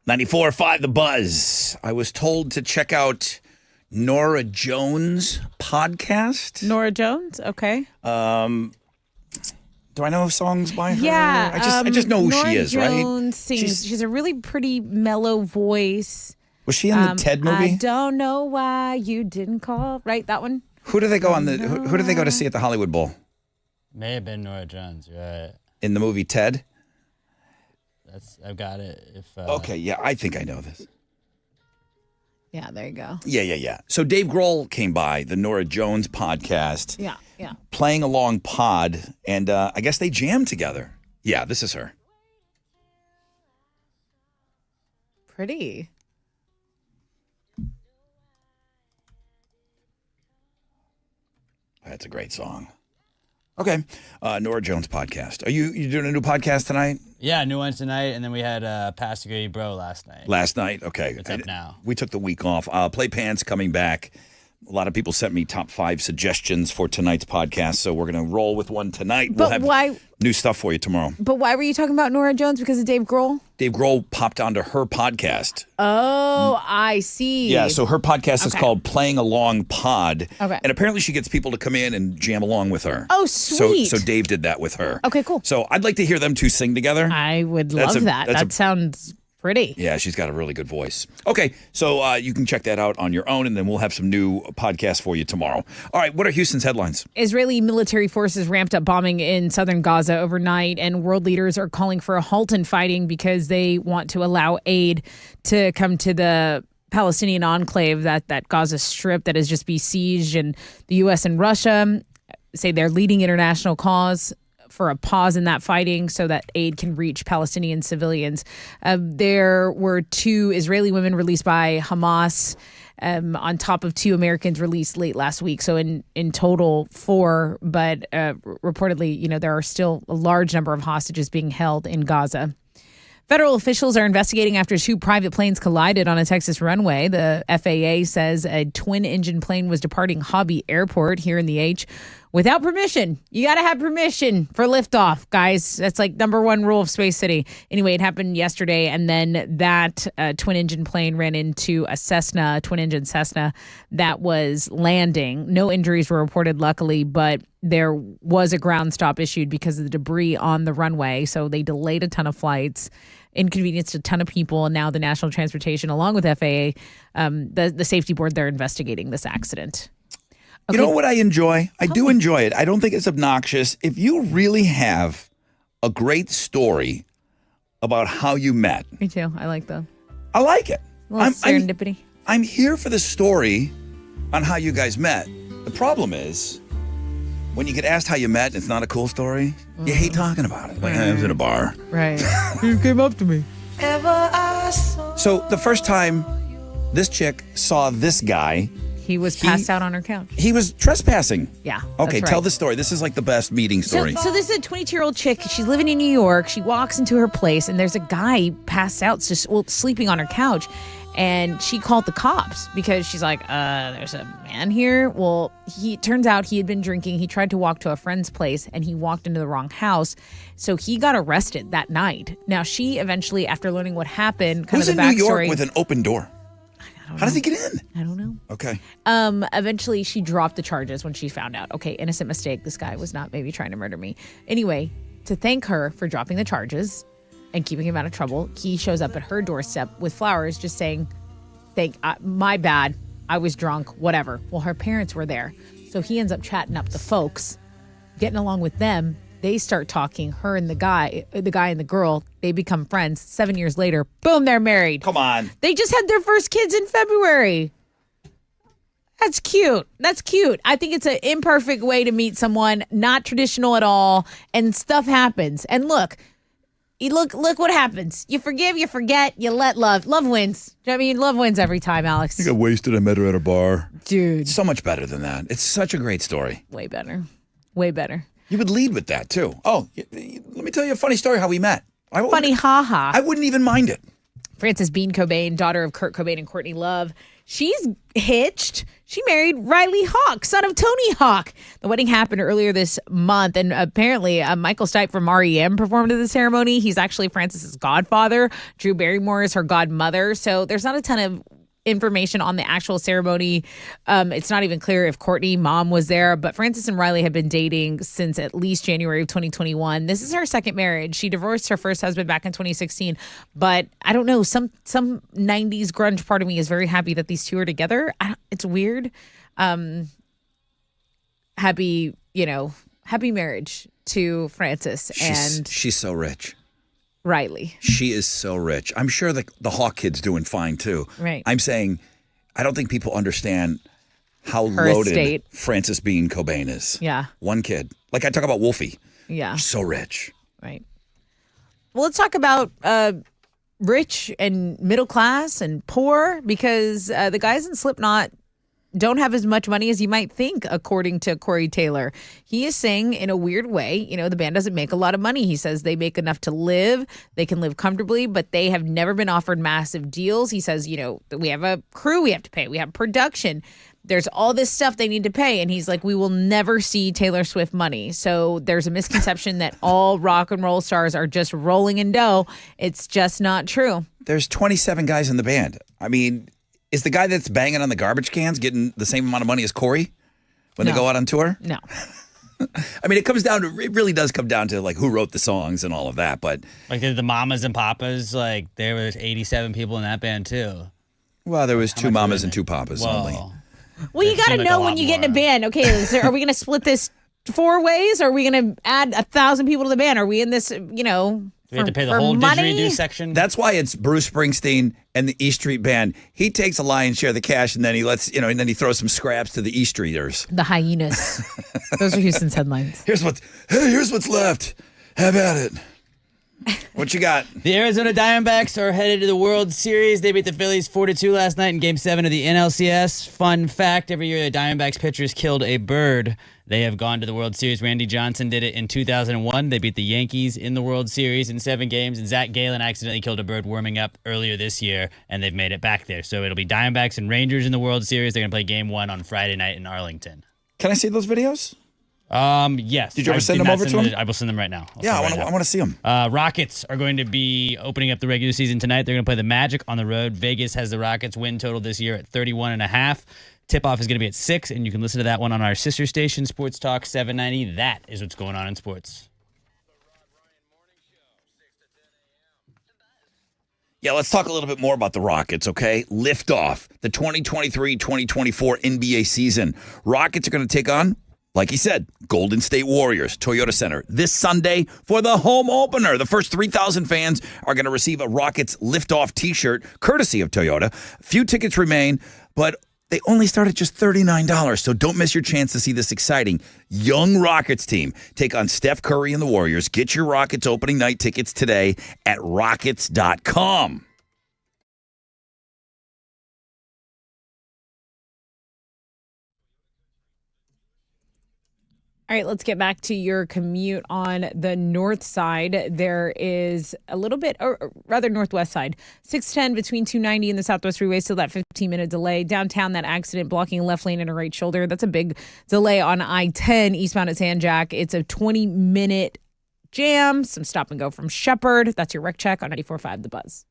A: .94.5 The Buzz. I was told to check out Nora Jones' podcast.
B: Nora Jones? Okay.
A: Do I know songs by her?
B: Yeah.
A: I just know who
B: Nora
A: she is,
B: Jones
A: right?
B: Sings. She's a really pretty mellow voice.
A: Was she in the Ted movie?
B: I don't know why you didn't call. Right, that one?
A: Who do they go who do they go to see at the Hollywood Bowl?
C: May have been Nora Jones, right?
A: In the movie Ted?
C: I've got it. If
A: okay, yeah, I think I know this.
B: Yeah, there you go.
A: Yeah. So Dave Grohl came by the Nora Jones podcast.
B: Yeah.
A: Playing Along pod, and I guess they jammed together. Yeah, this is her.
B: Pretty.
A: That's a great song. Okay, Nora Jones podcast. Are you doing a new podcast tonight?
C: Yeah, new one tonight, and then we had Pastor Grady Bro last night.
A: Last night? Okay.
C: It's up now.
A: We took the week off. Playpants coming back. A lot of people sent me top 5 suggestions for tonight's podcast, so we're going to roll with one tonight. We'll have new stuff for you tomorrow.
B: But why were you talking about Nora Jones? Because of Dave Grohl?
A: Dave Grohl popped onto her podcast.
B: Oh, I see.
A: Yeah, so her podcast is called Playing Along Pod.
B: Okay.
A: And apparently she gets people to come in and jam along with her.
B: Oh, sweet.
A: So Dave did that with her.
B: Okay, cool.
A: So I'd like to hear them two sing together.
B: I would love that. That sounds pretty.
A: Yeah, she's got a really good voice. Okay, so you can check that out on your own, and then we'll have some new podcasts for you tomorrow. All right, what are Houston's headlines?
B: Israeli military forces ramped up bombing in southern Gaza overnight, and world leaders are calling for a halt in fighting because they want to allow aid to come to the Palestinian enclave, that Gaza Strip that has just besieged, and the U.S. and Russia say they're leading international cause for a pause in that fighting so that aid can reach Palestinian civilians. There were 2 Israeli women released by Hamas on top of 2 Americans released late last week. So in total 4, but reportedly, there are still a large number of hostages being held in Gaza. Federal officials are investigating after 2 private planes collided on a Texas runway. The FAA says a twin-engine plane was departing Hobby Airport here in the H without permission. You got to have permission for liftoff, guys. That's like number 1 rule of Space City. Anyway, it happened yesterday, and then that twin-engine plane ran into a twin-engine Cessna that was landing. No injuries were reported, luckily, but there was a ground stop issued because of the debris on the runway, so they delayed a ton of flights, inconvenienced a ton of people, and now the National Transportation, along with FAA, the safety board, they're investigating this accident.
A: Okay. You know what I enjoy? I do enjoy it. I don't think it's obnoxious. If you really have a great story about how you met.
B: Me too. I like
A: it.
B: A little serendipity.
A: I'm here for the story on how you guys met. The problem is, when you get asked how you met and it's not a cool story, you hate talking about it. Like, I was in a bar.
B: Right. You came up to me.
A: So the first time this chick saw this guy,
B: he was passed out on her couch.
A: He was trespassing.
B: Yeah.
A: Okay,
B: right.
A: Tell the story. This is like the best meeting story.
B: So this is a 22-year-old chick. She's living in New York. She walks into her place, and there's a guy passed out, just sleeping on her couch. And she called the cops because she's like, there's a man here. Well, turns out he had been drinking. He tried to walk to a friend's place, and he walked into the wrong house. So he got arrested that night. Now, she eventually, after learning what happened,
A: Who's
B: of the
A: in
B: backstory.
A: New York with an open door? How does he get in?
B: I don't know.
A: Okay.
B: Eventually, she dropped the charges when she found out. Okay, innocent mistake. This guy was not maybe trying to murder me. Anyway, to thank her for dropping the charges and keeping him out of trouble, he shows up at her doorstep with flowers just saying, my bad, I was drunk, whatever. Well, her parents were there. So he ends up chatting up the folks, getting along with them. They start talking, her and the guy and the girl, they become friends. 7 years later, boom, they're married.
A: Come on.
B: They just had their first kids in February. That's cute. I think it's an imperfect way to meet someone, not traditional at all, and stuff happens. And look what happens. You forgive, you forget, you let love. Love wins. Do you know what I mean? Love wins every time, Alex.
A: I got wasted. I met her at a bar.
B: Dude.
A: It's so much better than that. It's such a great story.
B: Way better.
A: You would lead with that, too. Oh, let me tell you a funny story how we met.
B: Funny, haha.
A: I wouldn't even mind it.
B: Frances Bean Cobain, daughter of Kurt Cobain and Courtney Love. She's hitched. She married Riley Hawk, son of Tony Hawk. The wedding happened earlier this month, and apparently Michael Stipe from REM performed at the ceremony. He's actually Frances's godfather. Drew Barrymore is her godmother. So there's not a ton of information on the actual ceremony. It's not even clear if Courtney, mom, was there, but Frances and Riley have been dating since at least January of 2021. This is her second marriage. She divorced her first husband back in 2016, but I don't know, some 90s grunge part of me is very happy that these two are together. It's weird. Happy marriage to Frances and
A: she's so rich.
B: Riley.
A: She is so rich. I'm sure the Hawk kid's doing fine too.
B: Right.
A: I'm saying I don't think people understand how
B: Her
A: loaded
B: estate.
A: Frances Bean Cobain is.
B: Yeah.
A: One kid. Like I talk about Wolfie.
B: Yeah.
A: So rich.
B: Right. Well, let's talk about rich and middle class and poor, because the guys in Slipknot don't have as much money as you might think, according to Corey Taylor. He is saying, in a weird way, the band doesn't make a lot of money. He says they make enough to live. They can live comfortably, but they have never been offered massive deals. He says, we have a crew we have to pay. We have production. There's all this stuff they need to pay. And he's like, we will never see Taylor Swift money. So there's a misconception that all rock and roll stars are just rolling in dough. It's just not true.
A: There's 27 guys in the band. I mean, is the guy that's banging on the garbage cans getting the same amount of money as Corey when they
B: No.
A: go out on tour?
B: No.
A: I mean, it really does come down to like who wrote the songs and all of that. But
C: Like the Mamas and Papas, like there was 87 people in that band too.
A: well, there was two
C: much
A: mamas
C: were
A: and
C: they?
A: two papas only.
B: Well, you
C: It
B: got to
C: seemed like a
B: know
C: lot
B: when you get in a
C: more.
B: band. Okay, are we going to split this 4 ways? Or are we going to add 1,000 people to the band? Are we in this,
C: Do we have to pay the
B: for
C: whole
B: money?
C: didgeridoo section?
A: That's why it's Bruce Springsteen and the E Street Band. He takes a lion's share of the cash, and then he and then he throws some scraps to the E Streeters.
B: The hyenas. Those are Houston's headlines.
A: Here's what's left. Have at it. What you got?
C: The Arizona Diamondbacks are headed to the World Series. They beat the Phillies 4-2 last night in Game 7 of the NLCS. Fun fact, every year the Diamondbacks pitchers killed a bird. They have gone to the World Series. Randy Johnson did it in 2001. They beat the Yankees in the World Series in 7 games, and Zach Gallen accidentally killed a bird warming up earlier this year, and they've made it back there. So it'll be Diamondbacks and Rangers in the World Series. They're going to play Game 1 on Friday night in Arlington.
A: Can I see those videos?
C: Yes.
A: Did you ever
C: I
A: send
C: did
A: them
C: not
A: over to
C: send
A: him?
C: I will send them right now.
A: Yeah, I want to see them.
C: Rockets are going to be opening up the regular season tonight. They're going to play the Magic on the road. Vegas has the Rockets win total this year at 31.5. Tip-off is going to be at 6, and you can listen to that one on our sister station, Sports Talk 790. That is what's going on in sports.
A: Yeah, let's talk a little bit more about the Rockets, okay? Liftoff, the 2023-2024 NBA season. Rockets are going to take on, like he said, Golden State Warriors, Toyota Center, this Sunday for the home opener. The first 3,000 fans are going to receive a Rockets Liftoff t-shirt, courtesy of Toyota. Few tickets remain, but they only start at just $39, so don't miss your chance to see this exciting young Rockets team take on Steph Curry and the Warriors. Get your Rockets opening night tickets today at Rockets.com.
B: All right, let's get back to your commute on the north side. There is a little bit, or rather northwest side, 610 between 290 and the Southwest Freeway, still that 15-minute delay. Downtown, that accident blocking left lane and a right shoulder. That's a big delay on I-10 eastbound at San Jack. It's a 20-minute jam, some stop and go from Shepherd. That's your wreck check on 94.5 The Buzz.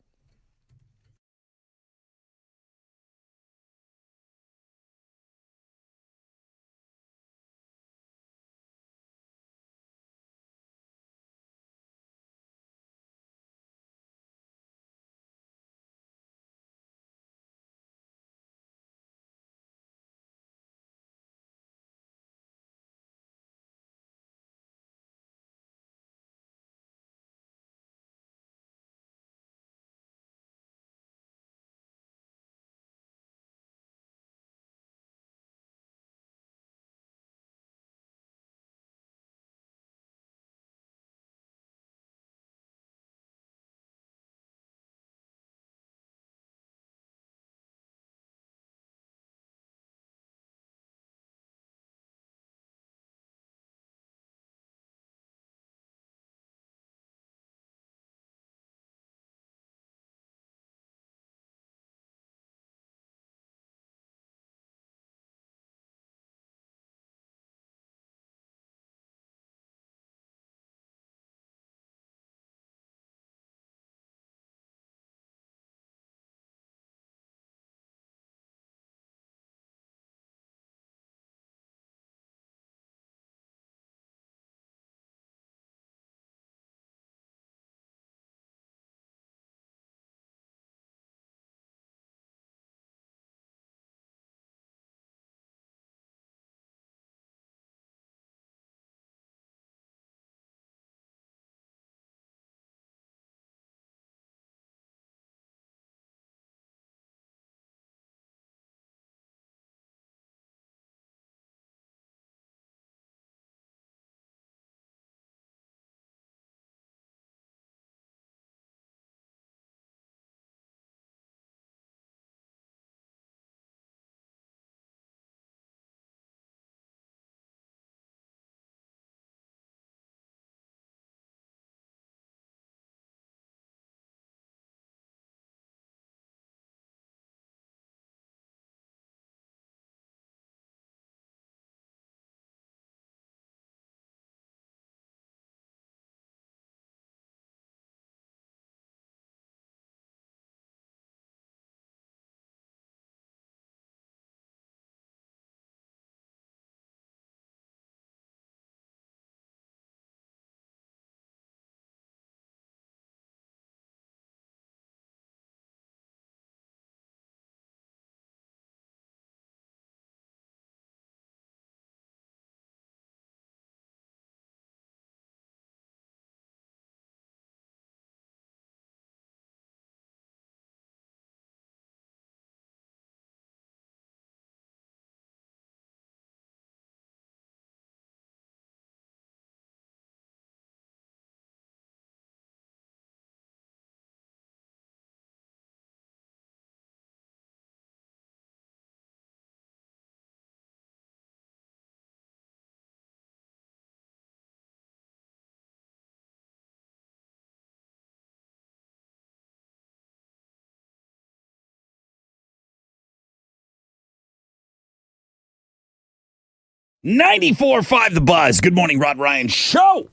A: 94.5 The Buzz. Good morning, Rod Ryan Show.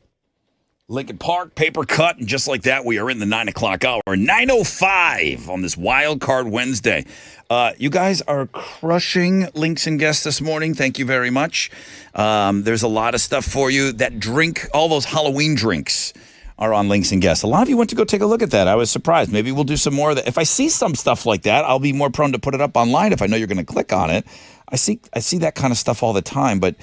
A: Lincoln Park, paper cut, and just like that, we are in the 9 o'clock hour. 9:05 on this Wild Card Wednesday. You guys are crushing links and guests this morning. Thank you very much. There's a lot of stuff for you. That drink, all those Halloween drinks are on links and guests. A lot of you went to go take a look at that. I was surprised. Maybe we'll do some more of that. If I see some stuff like that, I'll be more prone to put it up online if I know you're going to click on it. I see that kind of stuff all the time, but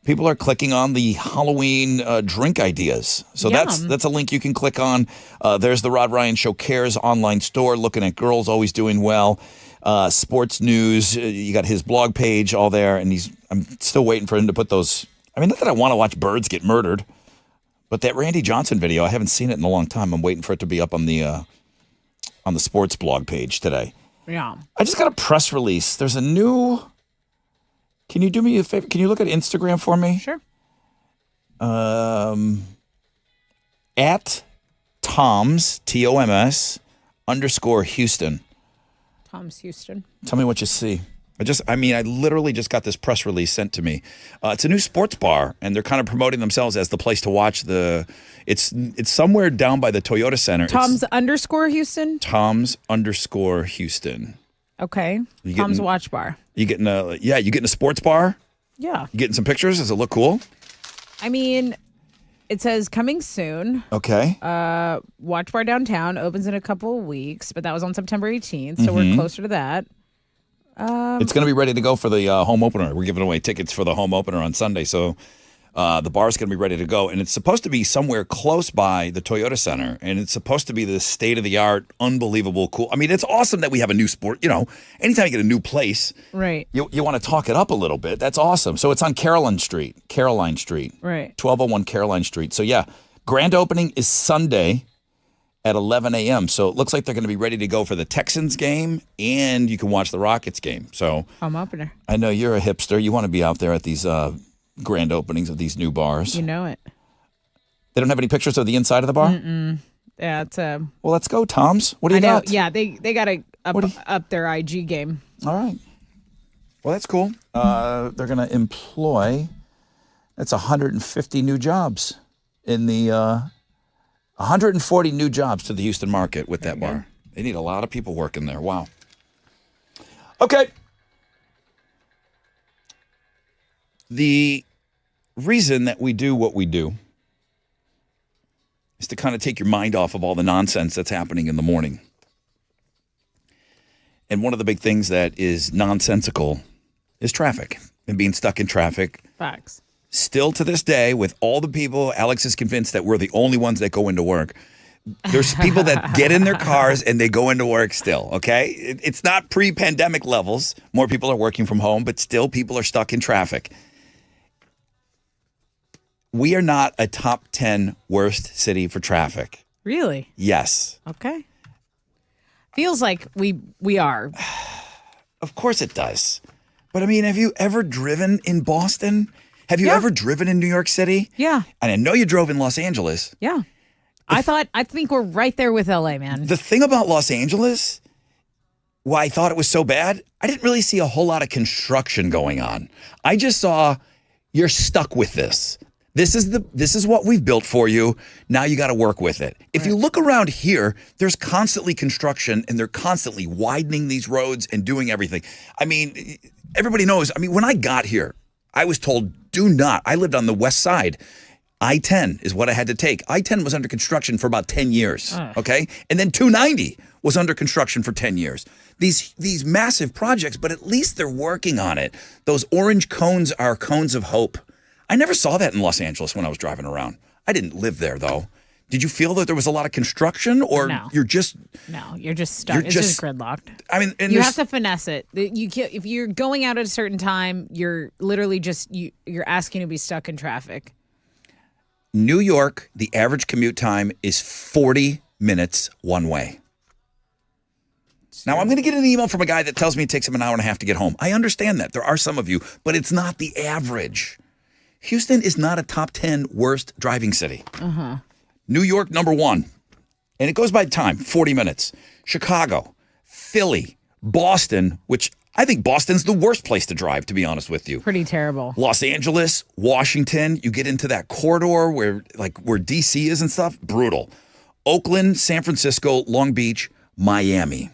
A: people are clicking on the Halloween drink ideas. So that's a link you can click on. There's the Rod Ryan Show Cares online store, looking at girls always doing well. Sports news, you got his blog page all there, and I'm still waiting for him to put those. I mean, not that I want to watch birds get murdered, but that Randy Johnson video, I haven't seen it in a long time. I'm waiting for it to be up on the sports blog page today.
B: Yeah. I
A: just got a press release. There's a new. Can you do me a favor? Can you look at Instagram for me?
B: Sure.
A: At Toms, TOMS, _ Houston.
B: Tom's Houston.
A: Tell me what you see. I literally just got this press release sent to me. It's a new sports bar, and they're kind of promoting themselves as the place to watch it's somewhere down by the Toyota Center.
B: Tom's _ Houston?
A: Tom's _ Houston.
B: Okay. Tom's Watch Bar.
A: You getting a sports bar?
B: Yeah.
A: You getting some pictures? Does it look cool?
B: I mean, it says coming soon.
A: Okay.
B: Watch Bar downtown opens in a couple of weeks, but that was on September 18th, so we're closer to that.
A: It's going to be ready to go for the home opener. We're giving away tickets for the home opener on Sunday, so the bar's going to be ready to go. And it's supposed to be somewhere close by the Toyota Center, and it's supposed to be the state-of-the-art, unbelievable, cool. I mean, it's awesome that we have a new sport. You know, anytime you get a new place,
B: right?
A: You want to talk it up a little bit. That's awesome. So it's on Caroline Street.
B: Right.
A: 1201 Caroline Street. So, yeah, grand opening is Sunday at 11 a.m. So it looks like they're going to be ready to go for the Texans game, and you can watch the Rockets game. So
B: I'm opener.
A: I know you're a hipster. You want to be out there at these grand openings of these new bars.
B: You know it.
A: They don't have any pictures of the inside of the bar?
B: Mm-mm. Yeah, it's
A: Well, let's go, Tom's. What do you got?
B: Yeah, they got to up their IG game.
A: All right. Well, that's cool. They're going to employ, that's 150 new jobs in the 140 new jobs to the Houston market with that bar. They need a lot of people working there. Wow. Okay. The reason that we do what we do is to kind of take your mind off of all the nonsense that's happening in the morning. And one of the big things that is nonsensical is traffic and being stuck in traffic.
B: Facts.
A: Still to this day, with all the people, Alex is convinced that we're the only ones that go into work. There's people that get in their cars and they go into work still, okay? It's not pre-pandemic levels. More people are working from home, but still people are stuck in traffic. We are not a top 10 worst city for traffic.
B: Really?
A: Yes.
B: Okay. Feels like we are.
A: Of course it does. But I mean, have you ever driven in Boston? Have you ever driven in New York City?
B: Yeah.
A: And I know you drove in Los Angeles.
B: Yeah. I think we're right there with LA, man.
A: The thing about Los Angeles, why I thought it was so bad, I didn't really see a whole lot of construction going on. I just saw you're stuck with this. This is what we've built for you. Now you got to work with it. If you look around here, there's constantly construction and they're constantly widening these roads and doing everything. I mean, everybody knows. I mean, when I got here, I was told, do not. I lived on the west side. I-10 is what I had to take. I-10 was under construction for about 10 years, okay? And then 290 was under construction for 10 years. These massive projects, but at least they're working on it. Those orange cones are cones of hope. I never saw that in Los Angeles when I was driving around. I didn't live there, though. Did you feel that there was a lot of construction, or you're just...
B: No, you're just stuck. It's just gridlocked.
A: I mean, and
B: you have to finesse it. You can't, if you're going out at a certain time, you're literally just you're asking to be stuck in traffic.
A: New York, the average commute time is 40 minutes one way. Now, I'm going to get an email from a guy that tells me it takes him an hour and a half to get home. I understand that. There are some of you, but it's not the average. Houston is not a top 10 worst driving city. New York, number 1. And it goes by time, 40 minutes. Chicago, Philly, Boston, which I think Boston's the worst place to drive, to be honest with you.
B: Pretty terrible.
A: Los Angeles, Washington, you get into that corridor where DC is and stuff, brutal. Oakland, San Francisco, Long Beach, Miami.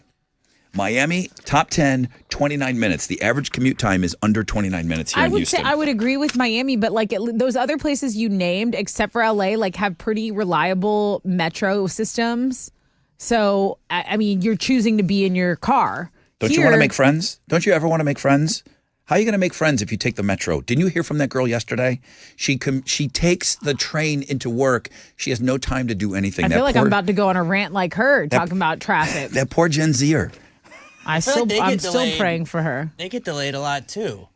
A: Miami, top 10, 29 minutes. The average commute time is under 29 minutes here in Houston.
B: I would agree with Miami, but those other places you named, except for LA, have pretty reliable metro systems. So, I mean, you're choosing to be in your car.
A: Don't you want to make friends? Don't you ever want to make friends? How are you going to make friends if you take the metro? Didn't you hear from that girl yesterday? She takes the train into work. She has no time to do anything.
B: I feel like I'm about to go on a rant like her, talking about traffic.
A: That poor Gen Zer.
B: I'm still praying for her.
C: They get delayed a lot, too.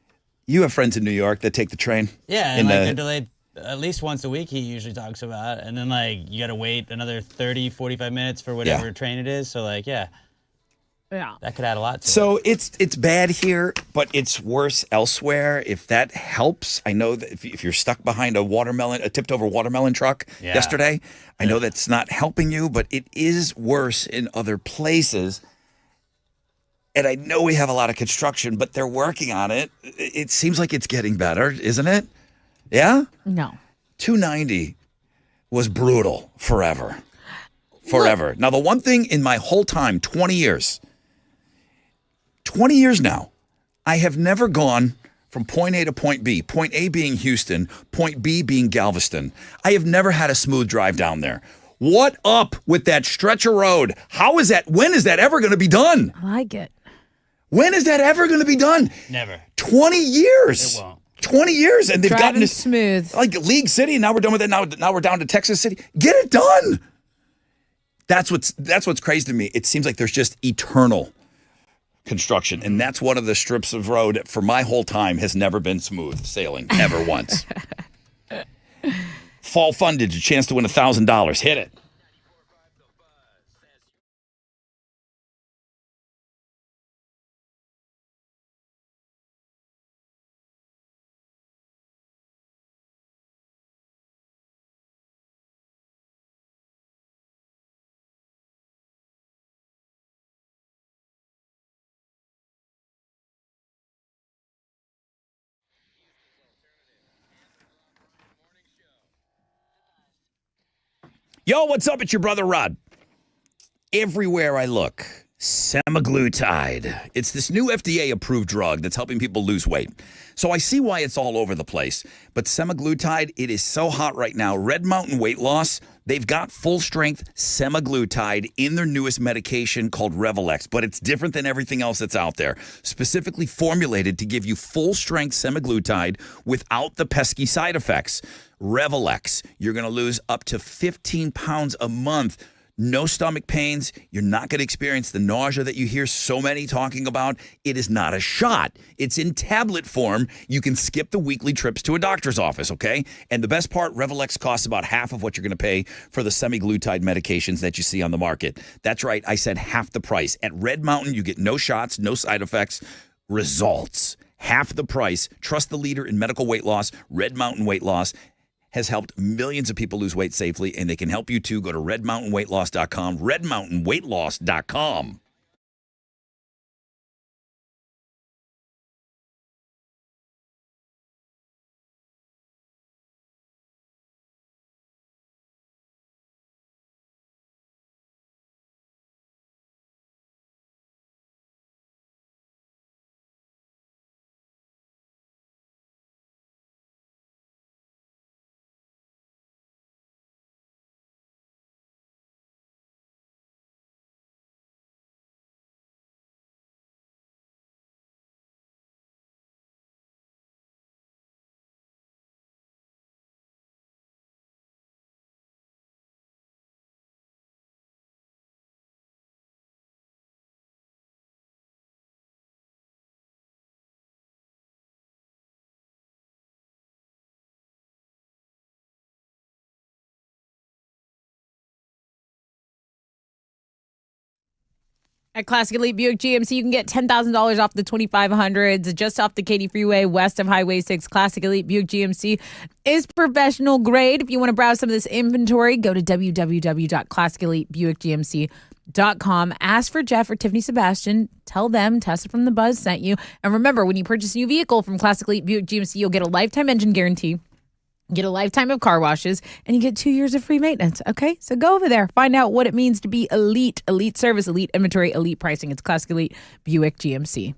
A: You have friends in New York that take the train?
C: Yeah, and they're delayed at least once a week, he usually talks about. And then, you got to wait another 30, 45 minutes for whatever train it is. So,
B: Yeah.
C: That could add a lot to it.
A: So it's bad here, but it's worse elsewhere. If that helps, I know that if you're stuck behind a tipped over watermelon truck yesterday, I know that's not helping you, but it is worse in other places. And I know we have a lot of construction, but they're working on it. It seems like it's getting better, isn't it? Yeah?
B: No.
A: 290 was brutal forever. Forever. Now, the one thing in my whole time, 20 years now, I have never gone from point A to point B, point A being Houston, point B being Galveston. I have never had a smooth drive down there. What up with that stretch of road? How is that? When is that ever going to be done?
B: I like it.
A: When is that ever going to be done?
C: Never.
A: 20 years.
C: It won't.
A: 20 years, and they've gotten this
B: smooth.
A: Like League City, and now we're done with that. Now we're down to Texas City. Get it done. That's what's crazy to me. It seems like there's just eternal construction, and that's one of the strips of road for my whole time has never been smooth sailing ever once. Fall funded, a chance to win $1,000. Hit it. Yo, what's up? It's your brother Rod. Everywhere I look, semaglutide. It's this new FDA-approved drug that's helping people lose weight. So I see why it's all over the place. But semaglutide, it is so hot right now. Red Mountain Weight Loss, they've got full-strength semaglutide in their newest medication called Revolex. But it's different than everything else that's out there. Specifically formulated to give you full-strength semaglutide without the pesky side effects. Revolex, you're going to lose up to 15 pounds a month. No stomach pains. You're not going to experience the nausea that you hear so many talking about. It is not a shot. It's in tablet form. You can skip the weekly trips to a doctor's office, okay? And the best part, Revolex costs about half of what you're going to pay for the semaglutide medications that you see on the market. That's right. I said half the price. At Red Mountain, you get no shots, no side effects, results. Half the price. Trust the leader in medical weight loss, Red Mountain Weight Loss. Has helped millions of people lose weight safely, and they can help you too. Go to redmountainweightloss.com, redmountainweightloss.com.
B: At Classic Elite Buick GMC, you can get $10,000 off the 2500s just off the Katy Freeway, west of Highway 6. Classic Elite Buick GMC is professional grade. If you want to browse some of this inventory, go to www.classicelitebuickgmc.com. GMC.com. Ask for Jeff or Tiffany Sebastian. Tell them Tessa from The Buzz sent you. And remember, when you purchase a new vehicle from Classic Elite Buick GMC, you'll get a lifetime engine guarantee, get a lifetime of car washes, and you get 2 years of free maintenance. Okay, so go over there. Find out what it means to be elite. Elite service, elite inventory, elite pricing. It's Classic Elite Buick GMC.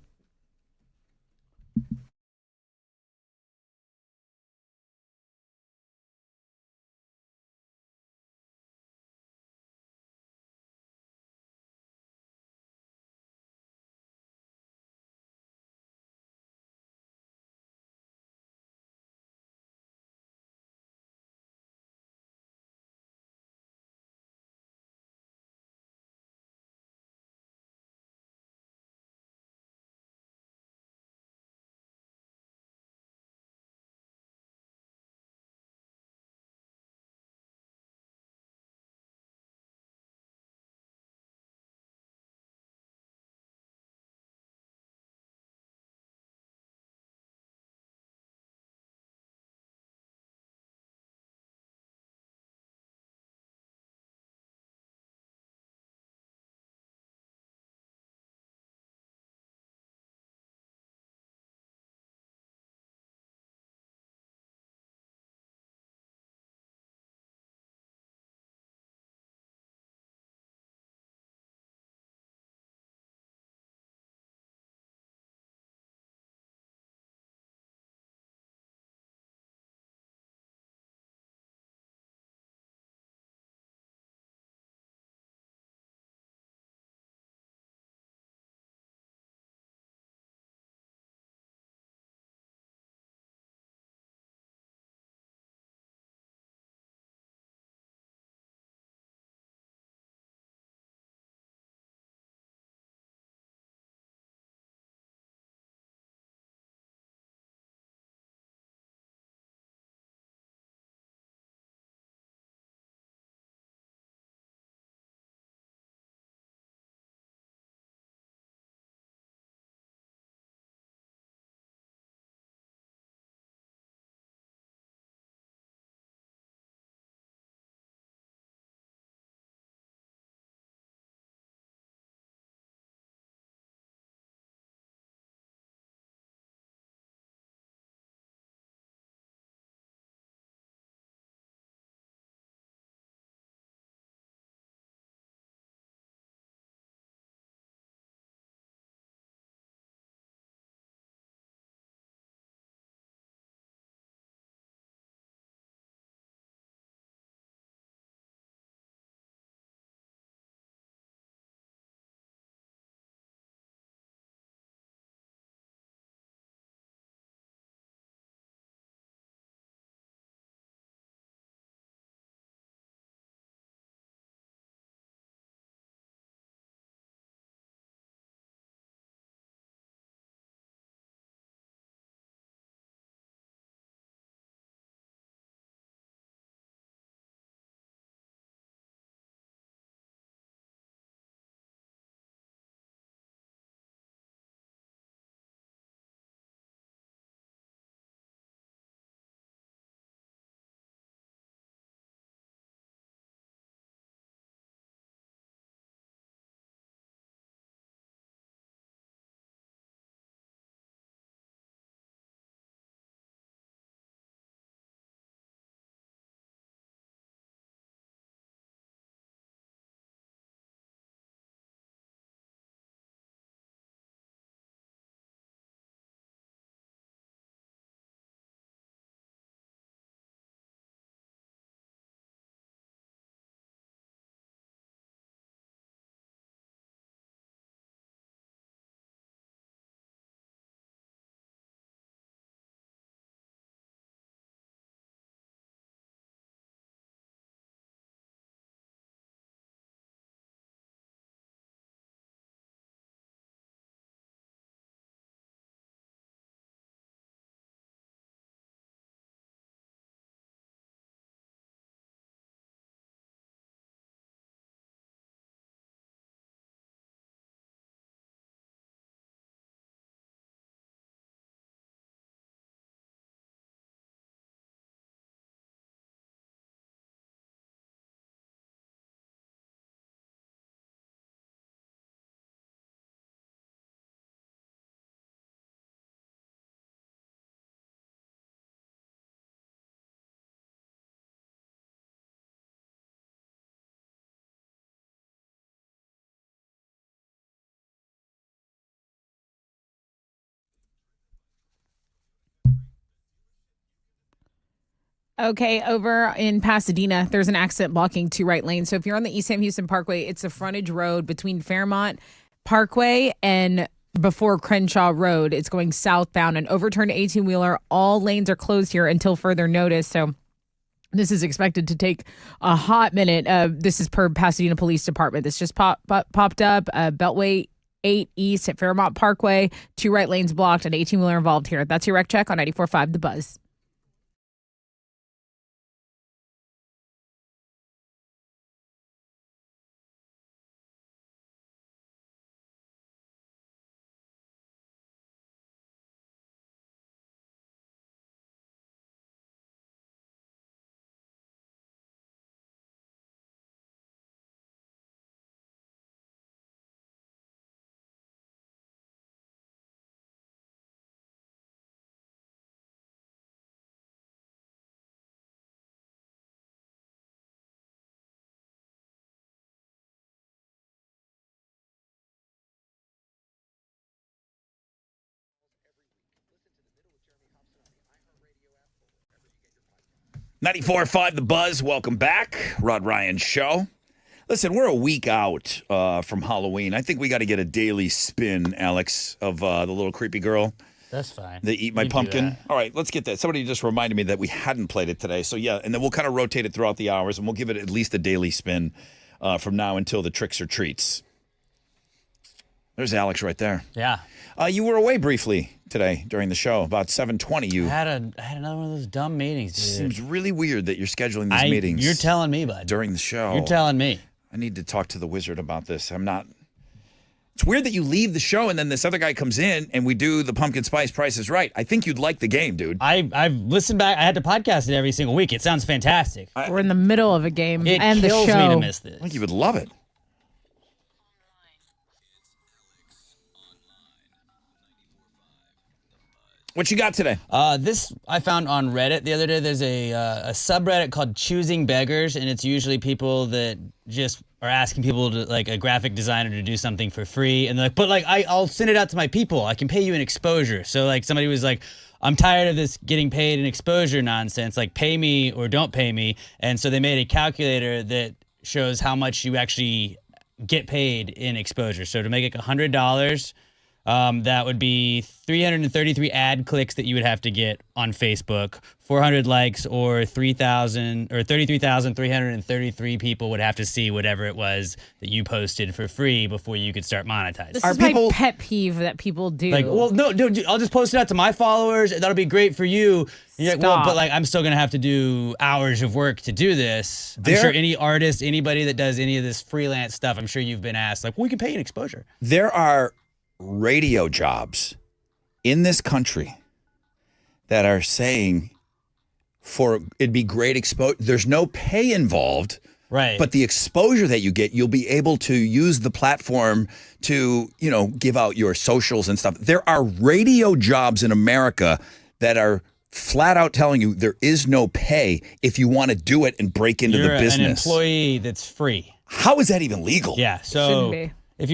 B: Okay, over in Pasadena, there's an accident blocking two right lanes. So if you're on the East Sam Houston Parkway, it's a frontage road between Fairmont Parkway and before Crenshaw Road. It's going southbound. An overturned 18-wheeler. All lanes are closed here until further notice. So this is expected to take a hot minute. This is per Pasadena Police Department. This just popped up. Beltway 8 East at Fairmont Parkway. Two right lanes blocked. An 18-wheeler involved here. That's your wreck check on 94.5 The Buzz.
A: .94.5 The Buzz. Welcome back. Rod Ryan Show. Listen, we're a week out from Halloween. I think we got to get a daily spin, Alex, of the little creepy girl.
C: That's fine.
A: They eat my
C: You do
A: pumpkin.
C: that.
A: All right, let's get that. Somebody just reminded me that we hadn't played it today. So, yeah, and then we'll kind of rotate it throughout the hours, and we'll give it at least a daily spin from now until the tricks or treats. There's Alex right there.
C: Yeah.
A: You were away briefly today during the show, about 7:20.
C: I had another one of those dumb meetings, dude.
A: Seems really weird that you're scheduling these meetings.
C: You're telling me, bud.
A: During the show.
C: You're telling me.
A: I need to talk to the wizard about this. It's weird that you leave the show and then this other guy comes in and we do the pumpkin spice Price is Right. I think you'd like the game, dude.
C: I've listened back. I had to podcast it every single week. It sounds fantastic.
B: We're in the middle of a game
C: It
B: and the
C: kills
B: show.
C: me to miss this.
A: I think you would love it. What you got today?
C: This I found on Reddit the other day. There's a subreddit called Choosing Beggars, and it's usually people that just are asking people to, like, a graphic designer to do something for free, and they're like, but like I'll send it out to my people. I can pay you an exposure. So like somebody was like, I'm tired of this getting paid in exposure nonsense. Like, pay me or don't pay me. And so they made a calculator that shows how much you actually get paid in exposure. So to make it $100. That would be 333 ad clicks that you would have to get on Facebook, 400 likes, or 33,333 people would have to see whatever it was that you posted for free before you could start monetizing.
B: This is my pet peeve that people do.
C: Like, well, no, I'll just post it out to my followers. That'll be great for you. And you're like, well, but like, I'm still gonna have to do hours of work to do this. I'm sure any artist, anybody that does any of this freelance stuff, I'm sure you've been asked, like, well, we can pay you an exposure.
A: There are radio jobs in this country that are saying it'd be great exposure. There's no pay involved,
C: right?
A: But the exposure that you get, you'll be able to use the platform to, give out your socials and stuff. There are radio jobs in America that are flat out telling you there is no pay if you want to do it and break into
C: You're
A: the business.
C: an employee that's free.
A: How is that even legal?
C: Yeah, so if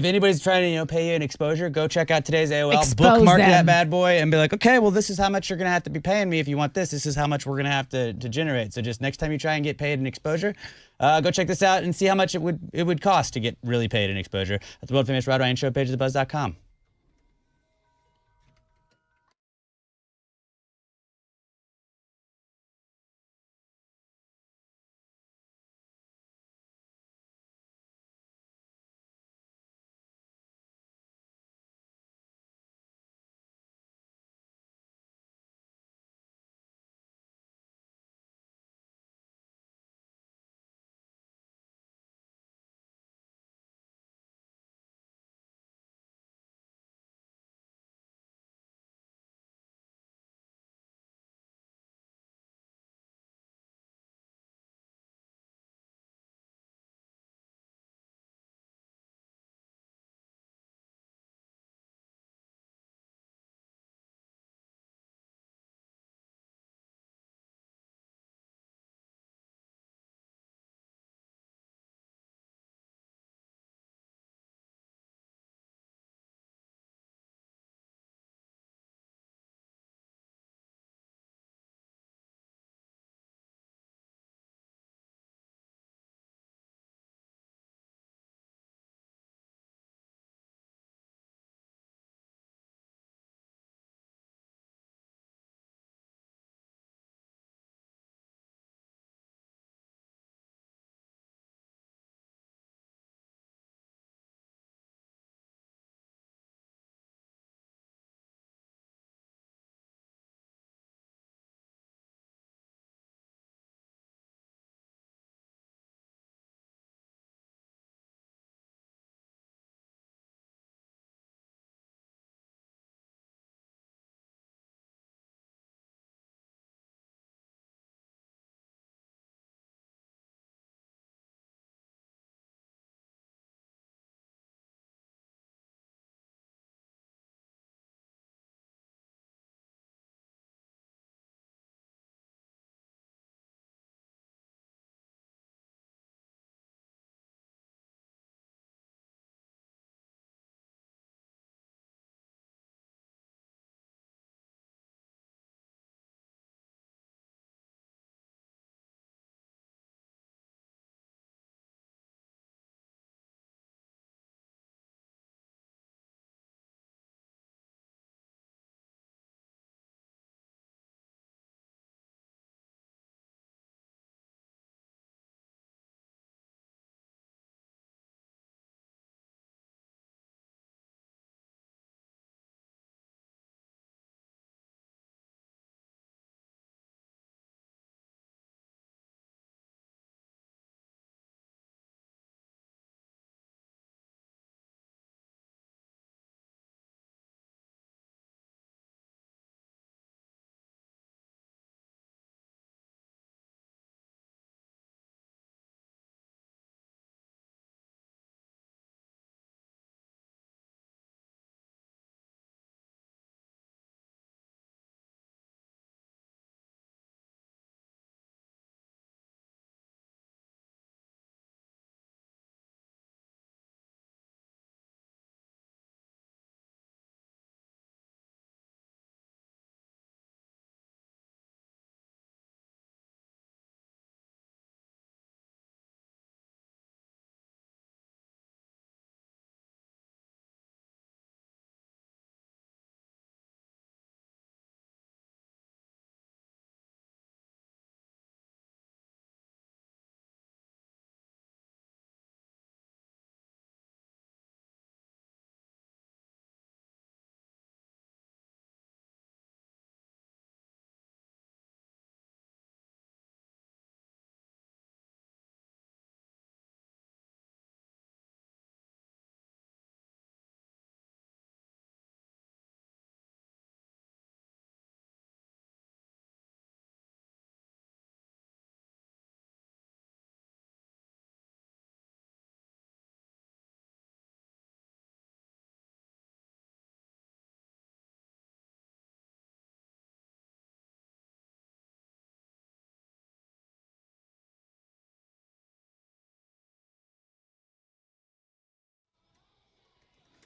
C: anybody's trying to pay you an exposure, go check out today's AOL,
B: Expose
C: bookmark
B: them.
C: that bad boy, and be like, okay, well, this is how much you're gonna have to be paying me if you want this. This is how much we're gonna have to generate. So just next time you try and get paid an exposure, go check this out and see how much it would cost to get really paid an exposure at the world famous Rod Ryan Show page at thebuzz.com.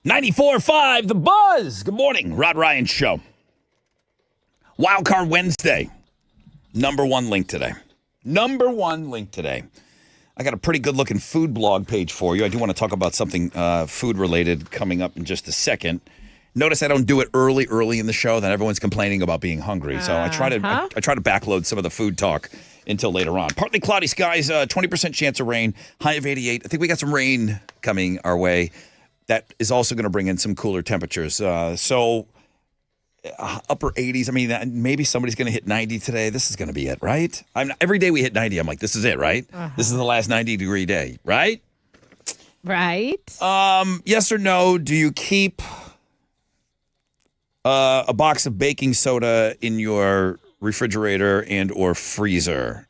A: 94.5 The Buzz. Good morning. Rod Ryan Show. Wildcard Wednesday. Number one link today. I got a pretty good looking food blog page for you. I do want to talk about something food related coming up in just a second. Notice I don't do it early in the show. Then everyone's complaining about being hungry. So I try to backload some of the food talk until later on. Partly cloudy skies, 20% chance of rain, high of 88. I think we got some rain coming our way. That is also going to bring in some cooler temperatures. So upper 80s. I mean, maybe somebody's going to hit 90 today. This is going to be it, right? Every day we hit 90, I'm like, this is it, right? This is the last 90-degree day, right?
B: Right.
A: Yes or no, do you keep a box of baking soda in your refrigerator and or freezer?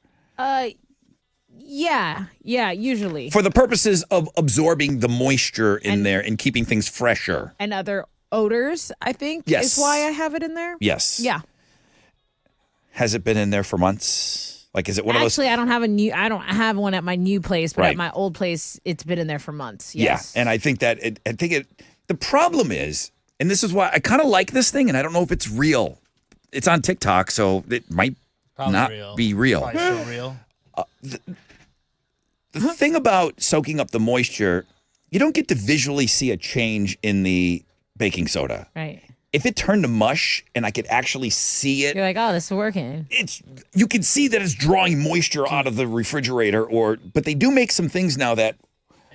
B: Yeah, usually.
A: For the purposes of absorbing the moisture in there and keeping things fresher.
B: And other odors, I think,
A: Yes.
B: is why I have it in there.
A: Yes.
B: Yeah.
A: Has it been in there for months? Like, is it one
B: Actually,
A: of those?
B: I don't have one at my new place, but
A: Right.
B: at my old place, it's been in there for months.
A: Yeah,
B: Yes.
A: and I think the problem is, and this is why I kind of like this thing, and I don't know if it's real. It's on TikTok, so it might
C: Probably
A: not
C: real.
A: be real.
C: Probably still real.
A: The thing about soaking up the moisture, you don't get to visually see a change in the baking soda.
B: Right.
A: If it turned to mush and I could actually see it,
B: You're like, oh, this is working.
A: you can see that it's drawing moisture out of the refrigerator. But they do make some things now that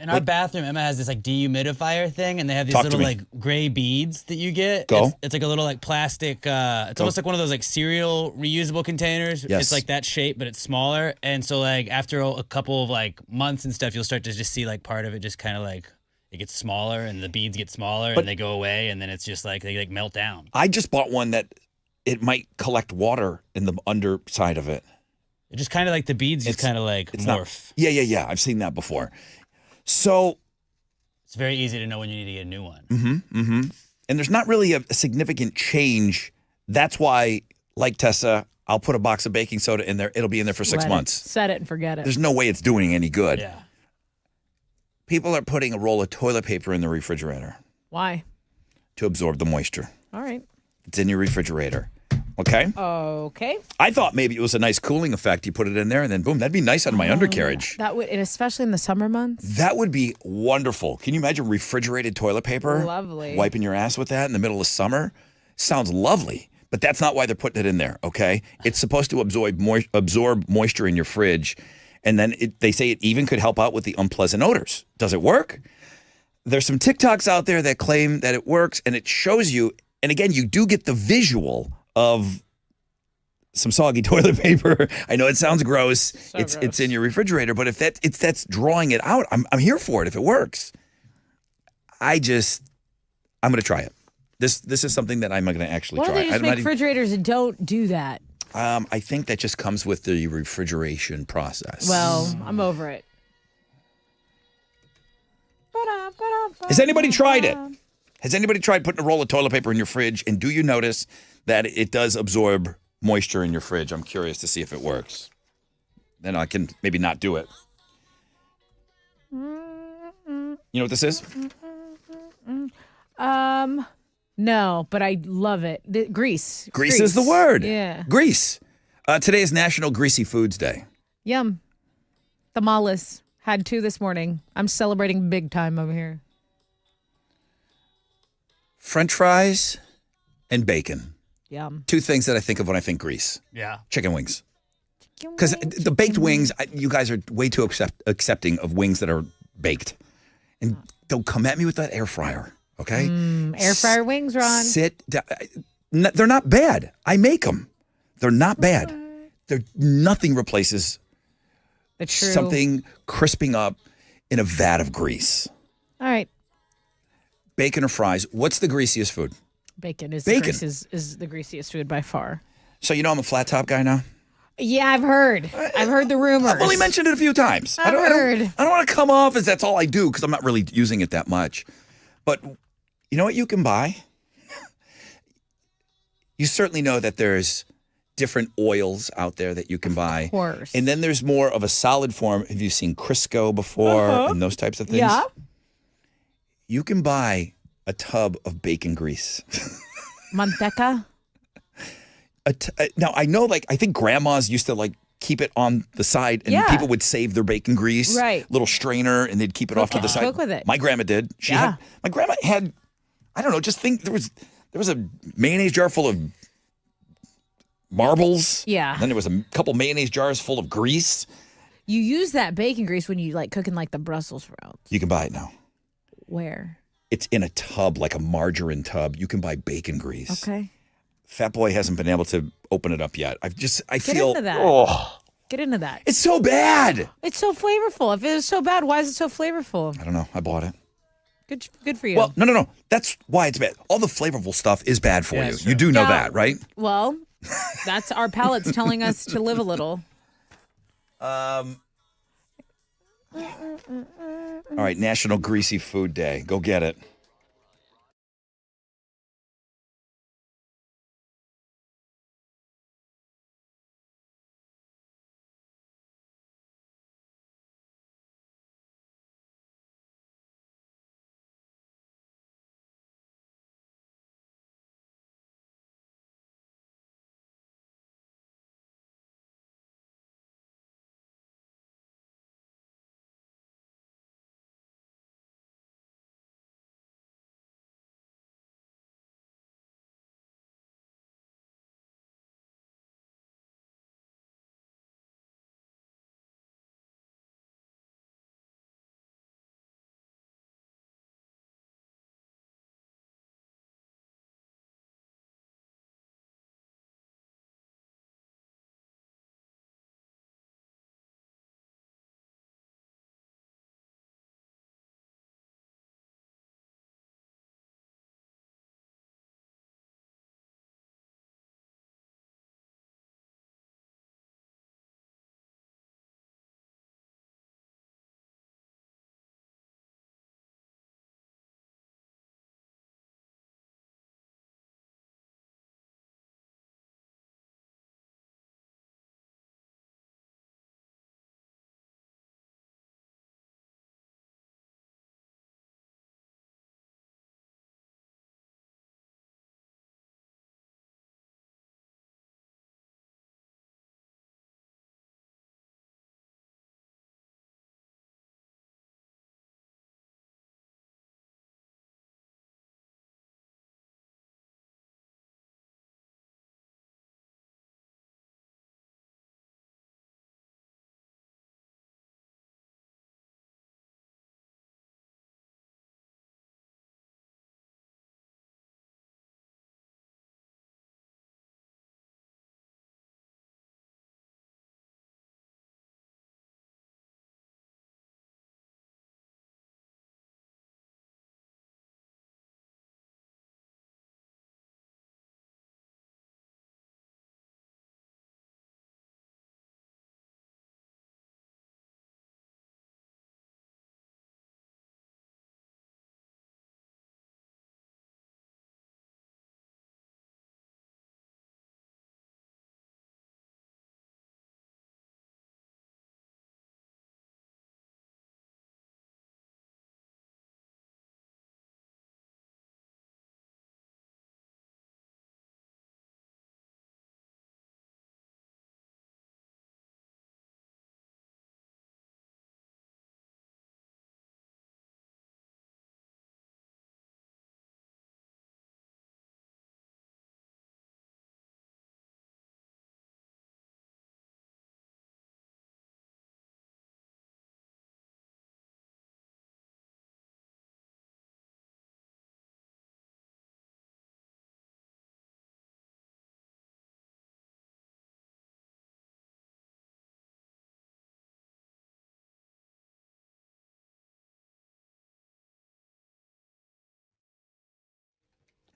C: In our bathroom, Emma has this like dehumidifier thing, and they have these
A: Talk to
C: little
A: me.
C: like gray beads that you get.
A: Go.
C: It's like a little like plastic. It's almost like one of those like cereal reusable containers.
A: Yes.
C: It's like that shape, but it's smaller. And so like after a couple of like months and stuff, you'll start to just see like part of it just kind of like it gets smaller, and the beads get smaller,
A: But-
C: and they go away, and then it's just like they like melt down.
A: I just bought one that it might collect water in the underside of it.
C: It just kind of like the beads just kind of like
A: It's
C: morph.
A: not. Yeah. I've seen that before. So.
C: It's very easy to know when you need to get a new one.
A: And there's not really a significant change. That's why, like Tessa, I'll put a box of baking soda in there. It'll be in there for 6
B: Let it-
A: months.
B: Set it and forget it.
A: There's no way it's doing any good.
C: Yeah.
A: People are putting a roll of toilet paper in the refrigerator
B: Why?
A: to absorb the moisture.
B: All right.
A: It's in your refrigerator. Okay?
B: Okay.
A: I thought maybe it was a nice cooling effect. You put it in there and then boom, that'd be nice on my undercarriage.
B: That would, and especially in the summer months.
A: That would be wonderful. Can you imagine refrigerated toilet paper?
B: Lovely.
A: Wiping your ass with that in the middle of summer? Sounds lovely. But that's not why they're putting it in there, okay? It's supposed to absorb moisture in your fridge. And then they say it even could help out with the unpleasant odors. Does it work? There's some TikToks out there that claim that it works, and it shows you. And again, you do get the visual of some soggy toilet paper. I know it sounds gross. It's in your refrigerator, but if that's drawing it out, I'm here for it if it works. I'm going to try it. This is something that I'm going to actually
B: Why
A: try.
B: don't they just
A: I'm
B: make
A: not even-
B: refrigerators that don't do that?
A: I think that just comes with the refrigeration process.
B: Well, I'm over it.
A: Has anybody tried it? Has anybody tried putting a roll of toilet paper in your fridge? And do you notice that it does absorb moisture in your fridge? I'm curious to see if it works. Then I can maybe not do it. You know what this is?
B: No, but I love it. Grease.
A: Grease is the word.
B: Yeah.
A: Grease. Today is National Greasy Foods Day.
B: Yum. Tamales. Had 2 this morning. I'm celebrating big time over here.
A: French fries and bacon.
B: Yum.
A: 2 things that I think of when I think grease.
C: Yeah.
A: Chicken wings. Because the baked wings, you guys are way too accepting of wings that are baked. And don't come at me with that air fryer, okay?
B: Air fryer wings, Ron.
A: Sit down. They're not bad. I make them. They're not bad. Nothing replaces
B: The true.
A: something crisping up in a vat of grease.
B: All right.
A: Bacon or fries. What's the greasiest food?
B: Bacon is
A: Bacon.
B: is the greasiest food by far.
A: So you know I'm a flat top guy now?
B: Yeah, I've heard. I've heard the rumors.
A: I've only mentioned it a few times.
B: I've heard.
A: I don't want to come off as that's all I do because I'm not really using it that much. But you know what you can buy? You certainly know that there's different oils out there that you can buy.
B: Of course.
A: And then there's more of a solid form. Have you seen Crisco before and those types of things?
B: Yeah.
A: You can buy a tub of bacon grease.
B: Manteca?
A: Now, I know, like, I think grandmas used to, like, keep it on the side, and
B: Yeah.
A: people would save their bacon grease.
B: Right.
A: Little strainer, and they'd keep it off to the side.
B: Cook with it.
A: My grandma did. My grandma had, I don't know, just think there was a mayonnaise jar full of marbles.
B: Yeah.
A: And then there was a couple mayonnaise jars full of grease.
B: You use that bacon grease when you like cooking like the Brussels sprouts.
A: You can buy it now.
B: Where?
A: It's in a tub, like a margarine tub. You can buy bacon grease.
B: Okay.
A: Fat Boy hasn't been able to open it up yet. I
B: Get
A: feel,
B: into that.
A: oh,
B: Get into that.
A: it's so bad.
B: It's so flavorful. If it was so bad, why is it so flavorful?
A: I don't know. I bought it.
B: Good for you.
A: Well, no. That's why it's bad. All the flavorful stuff is bad for you. You do know
B: Yeah.
A: that, right?
B: Well, that's our palates telling us to live a little.
A: All right, National Greasy Food Day. Go get it.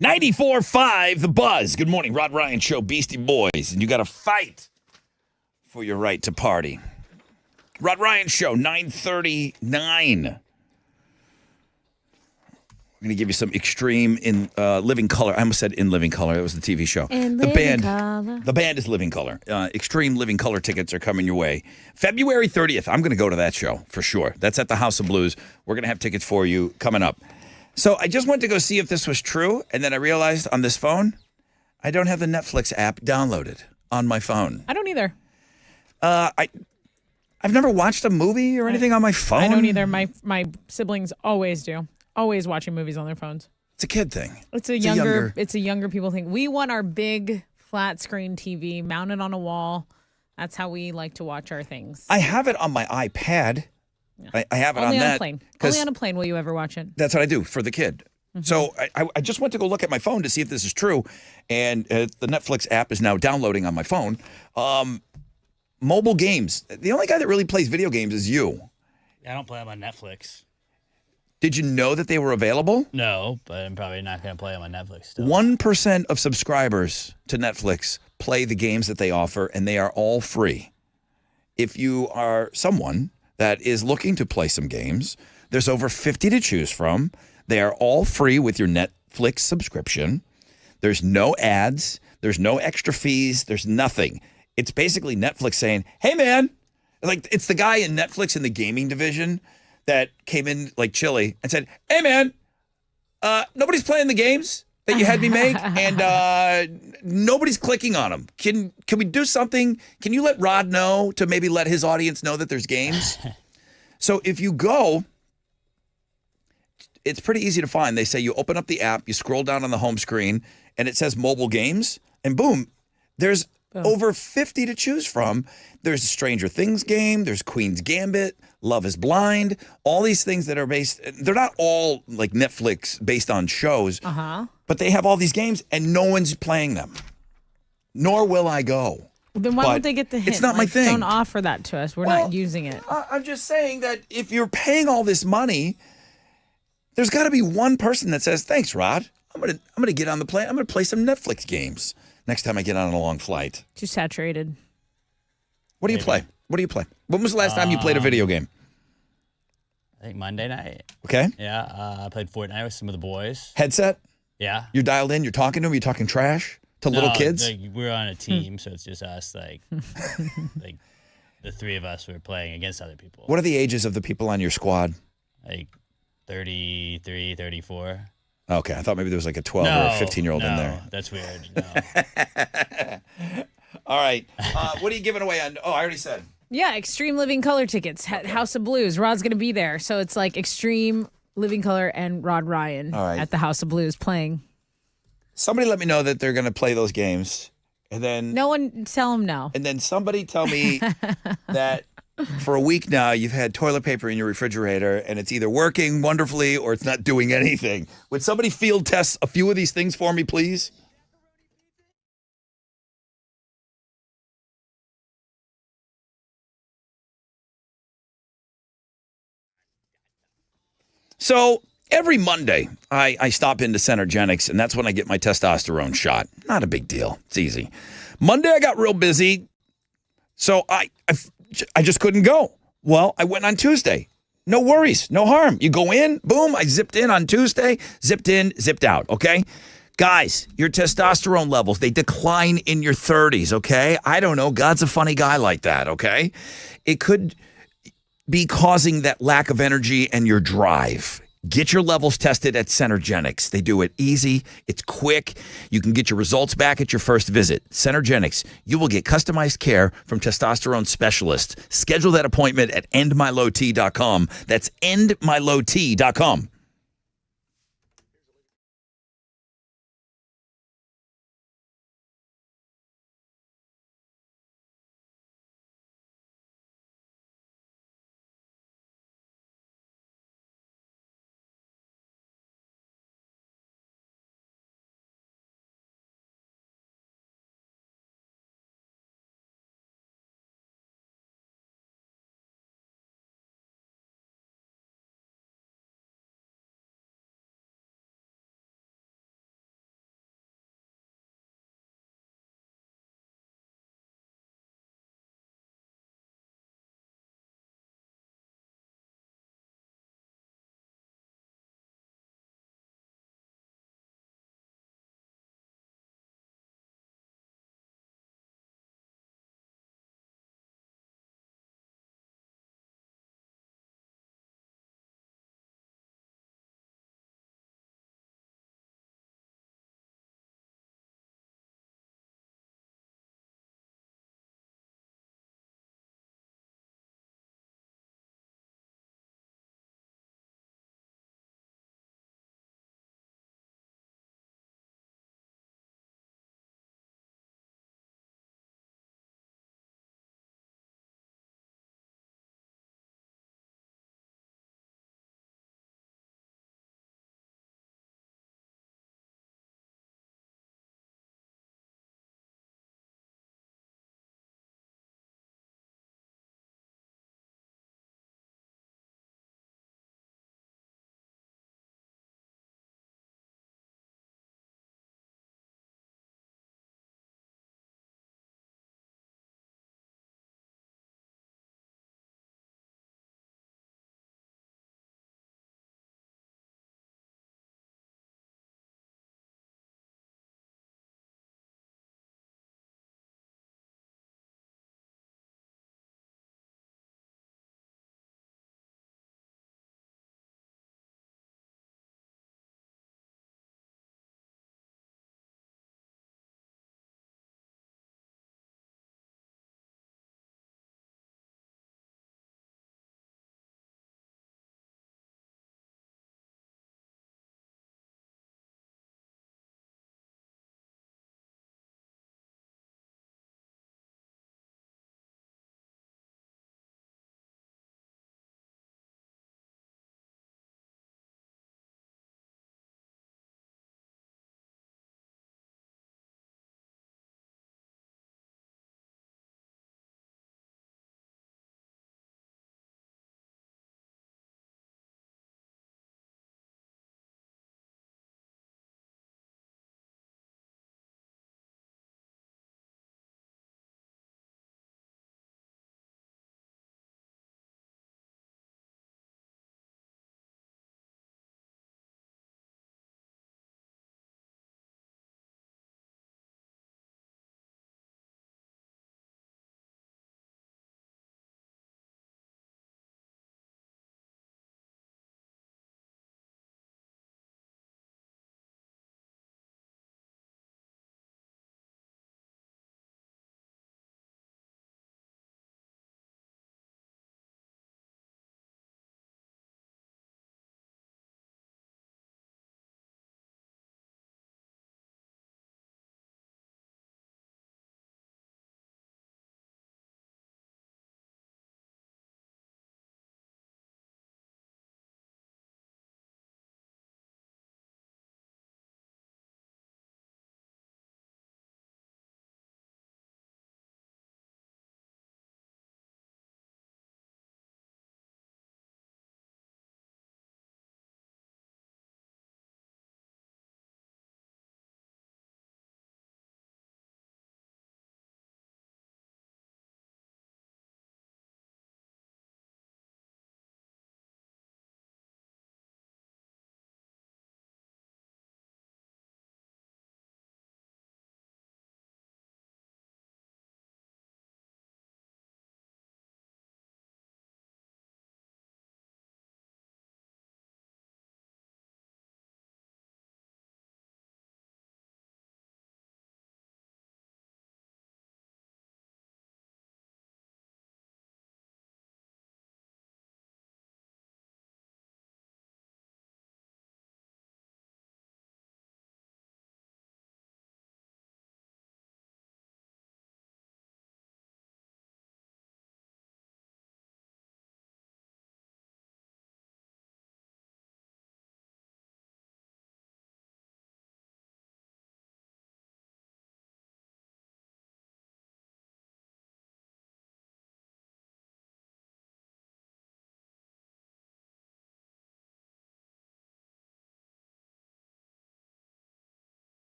A: .94.5 The Buzz. Good morning, Rod Ryan Show, Beastie Boys. And you got to fight for your right to party. Rod Ryan Show, 9:39. We're going to give you some Extreme in Living Color. I almost said In Living Color. That was the TV show. The band is Living Color. Extreme Living Color tickets are coming your way. February 30th. I'm going to go to that show for sure. That's at the House of Blues. We're going to have tickets for you coming up. So I just went to go see if this was true, and then I realized on this phone, I don't have the Netflix app downloaded on my phone.
B: I don't either.
A: I've never watched a movie or anything on my phone.
B: I don't either. My siblings always do. Always watching movies on their phones.
A: It's a kid thing.
B: It's a younger people thing. We want our big flat screen TV mounted on a wall. That's how we like to watch our things.
A: I have it on my iPad. Yeah. I have it
B: Only
A: on
B: on
A: that.
B: A plane. Only on a plane will you ever watch it.
A: That's what I do for the kid. Mm-hmm. So I just went to go look at my phone to see if this is true, and the Netflix app is now downloading on my phone. Mobile games. The only guy that really plays video games is you.
C: I don't play them on Netflix.
A: Did you know that they were available?
C: No, but I'm probably not going to play them on Netflix still.
A: 1% of subscribers to Netflix play the games that they offer, and they are all free. If you are someone that is looking to play some games, there's over 50 to choose from. They are all free with your Netflix subscription. There's no ads. There's no extra fees. There's nothing. It's basically Netflix saying, hey, man, like it's the guy in Netflix in the gaming division that came in like chilly and said, hey, man, nobody's playing the games that you had me make, and nobody's clicking on them. Can we do something? Can you let Rod know to maybe let his audience know that there's games? So if you go, it's pretty easy to find. They say you open up the app, you scroll down on the home screen, and it says mobile games, and boom, there's over 50 to choose from. There's a Stranger Things game. There's Queen's Gambit, Love is Blind, all these things that are based, they're not all like Netflix based on shows, but they have all these games and no one's playing them. Nor will I go.
B: Then why would they get the hint?
A: It's not my thing.
B: Don't offer that to us. We're not using it.
A: I'm just saying that if you're paying all this money, there's got to be one person that says, thanks, Rod. I'm gonna get on the plane. I'm going to play some Netflix games next time I get on a long flight.
B: Too saturated.
A: What do you play? What do you play? When was the last time you played a video game?
C: I think Monday night.
A: Okay.
C: Yeah, I played Fortnite with some of the boys.
A: Headset?
C: Yeah.
A: You're dialed in? You're talking to them? You're talking trash to little kids?
C: Like, we're on a team, so it's just us, like the three of us were playing against other people.
A: What are the ages of the people on your squad?
C: Like 33, 34.
A: Okay, I thought maybe there was like a 12 or a 15-year-old in there.
C: That's weird. No.
A: All right. What are you giving away on? Oh, I already said.
B: Yeah, Extreme Living Color tickets. House of Blues. Rod's going to be there. So it's like Extreme Living Color and Rod Ryan at the House of Blues playing.
A: Somebody let me know that they're going to play those games. And then
B: no one tell them no.
A: And then somebody tell me that for a week now you've had toilet paper in your refrigerator and it's either working wonderfully or it's not doing anything. Would somebody field test a few of these things for me, please? So every Monday, I stop into Centergenics, and that's when I get my testosterone shot. Not a big deal. It's easy. Monday, I got real busy, so I just couldn't go. Well, I went on Tuesday. No worries, no harm. You go in, boom, I zipped in on Tuesday, zipped in, zipped out, okay? Guys, your testosterone levels, they decline in your 30s, okay? I don't know. God's a funny guy like that, okay? It could be causing that lack of energy and your drive. Get your levels tested at Centergenics. They do it easy. It's quick. You can get your results back at your first visit. Centergenics, you will get customized care from testosterone specialists. Schedule that appointment at endmylowt.com. That's endmylowt.com.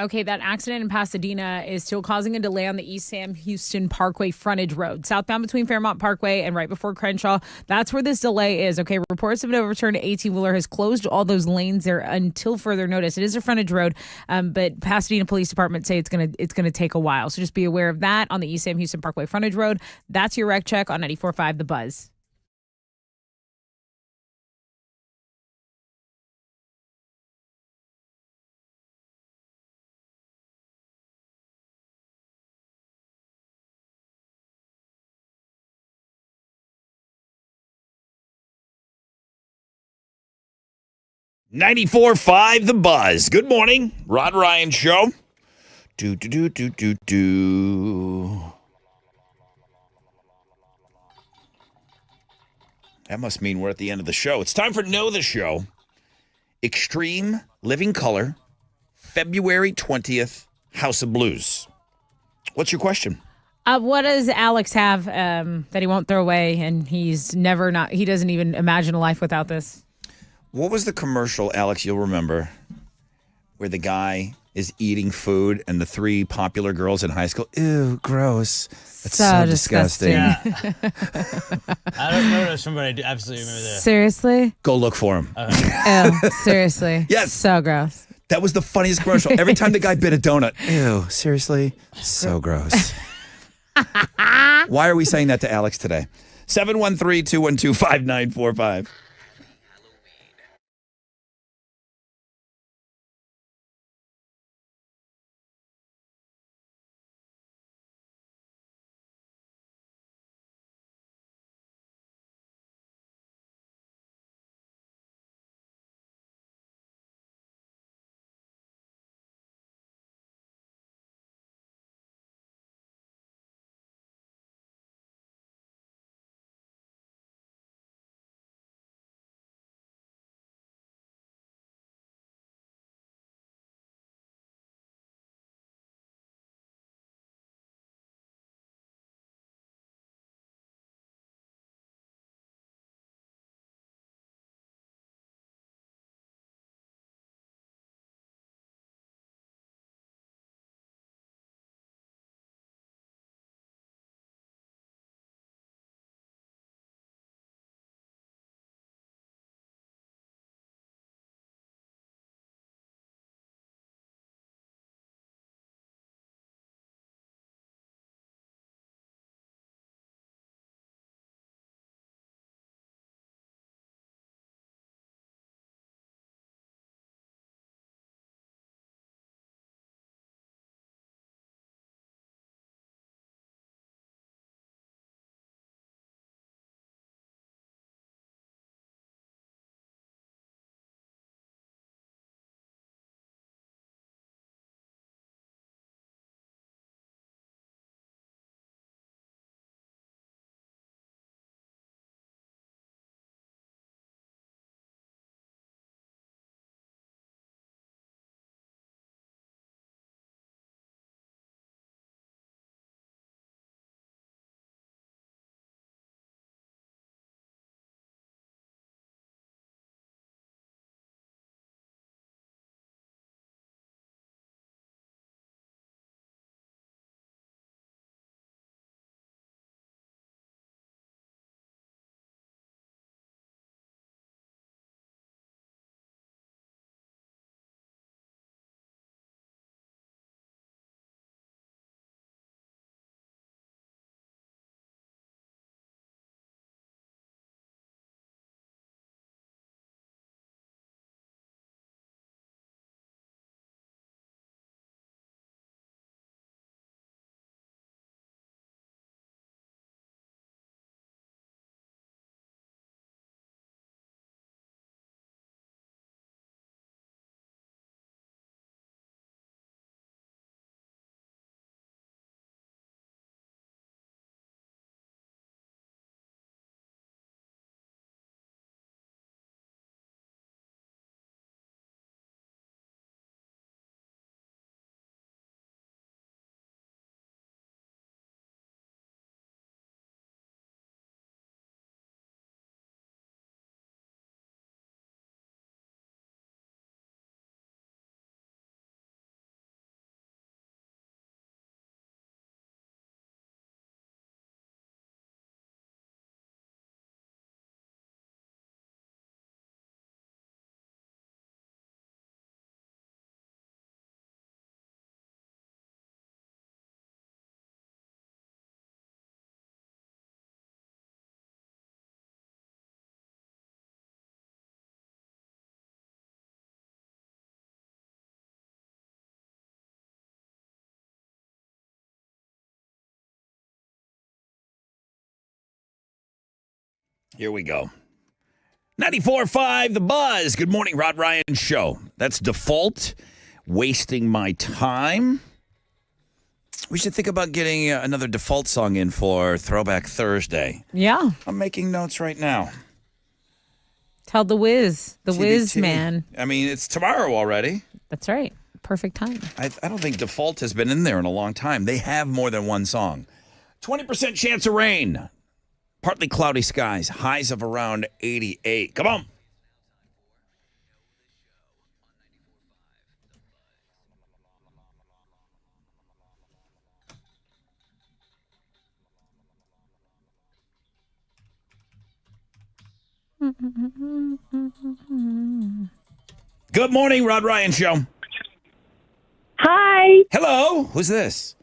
B: Okay, that accident in Pasadena is still causing a delay on the East Sam Houston Parkway frontage road, southbound between Fairmont Parkway and right before Crenshaw. That's where this delay is. Okay, reports of an overturned 18-wheeler has closed all those lanes there until further notice. It is a frontage road, but Pasadena Police Department say it's gonna take a while. So just be aware of that on the East Sam Houston Parkway frontage road. That's your wreck check on 94.5 The Buzz.
A: .94.5 The Buzz. Good morning. Rod Ryan Show. Do. That must mean we're at the end of the show. It's time for Know the Show. Extreme Living Color, February 20th, House of Blues. What's your question?
B: What does Alex have that he won't throw away, and he doesn't even imagine a life without this?
A: What was the commercial, Alex, you'll remember, where the guy is eating food and the three popular girls in high school, ew, gross. That's so disgusting.
C: Yeah. I don't know this one, but I do absolutely remember that.
B: Seriously?
A: Go look for him.
B: Ew, seriously.
A: Yes.
B: So gross.
A: That was the funniest commercial. Every time the guy bit a donut, ew, seriously? So gross. Why are we saying that to Alex today? 713-212-5945. Here we go. 94.5 The Buzz. Good morning, Rod Ryan Show. That's Default. Wasting My Time. We should think about getting another Default song in for Throwback Thursday.
B: Yeah.
A: I'm making notes right now.
B: Tell the Wiz. The
A: TBT.
B: Wiz man.
A: I mean, it's tomorrow already.
B: That's right. Perfect time.
A: I don't think Default has been in there in a long time. They have more than one song. 20% chance of rain. Partly cloudy skies. Highs of around 88. Come on. Good morning, Rod Ryan Show.
K: Hi.
A: Hello. Who's this?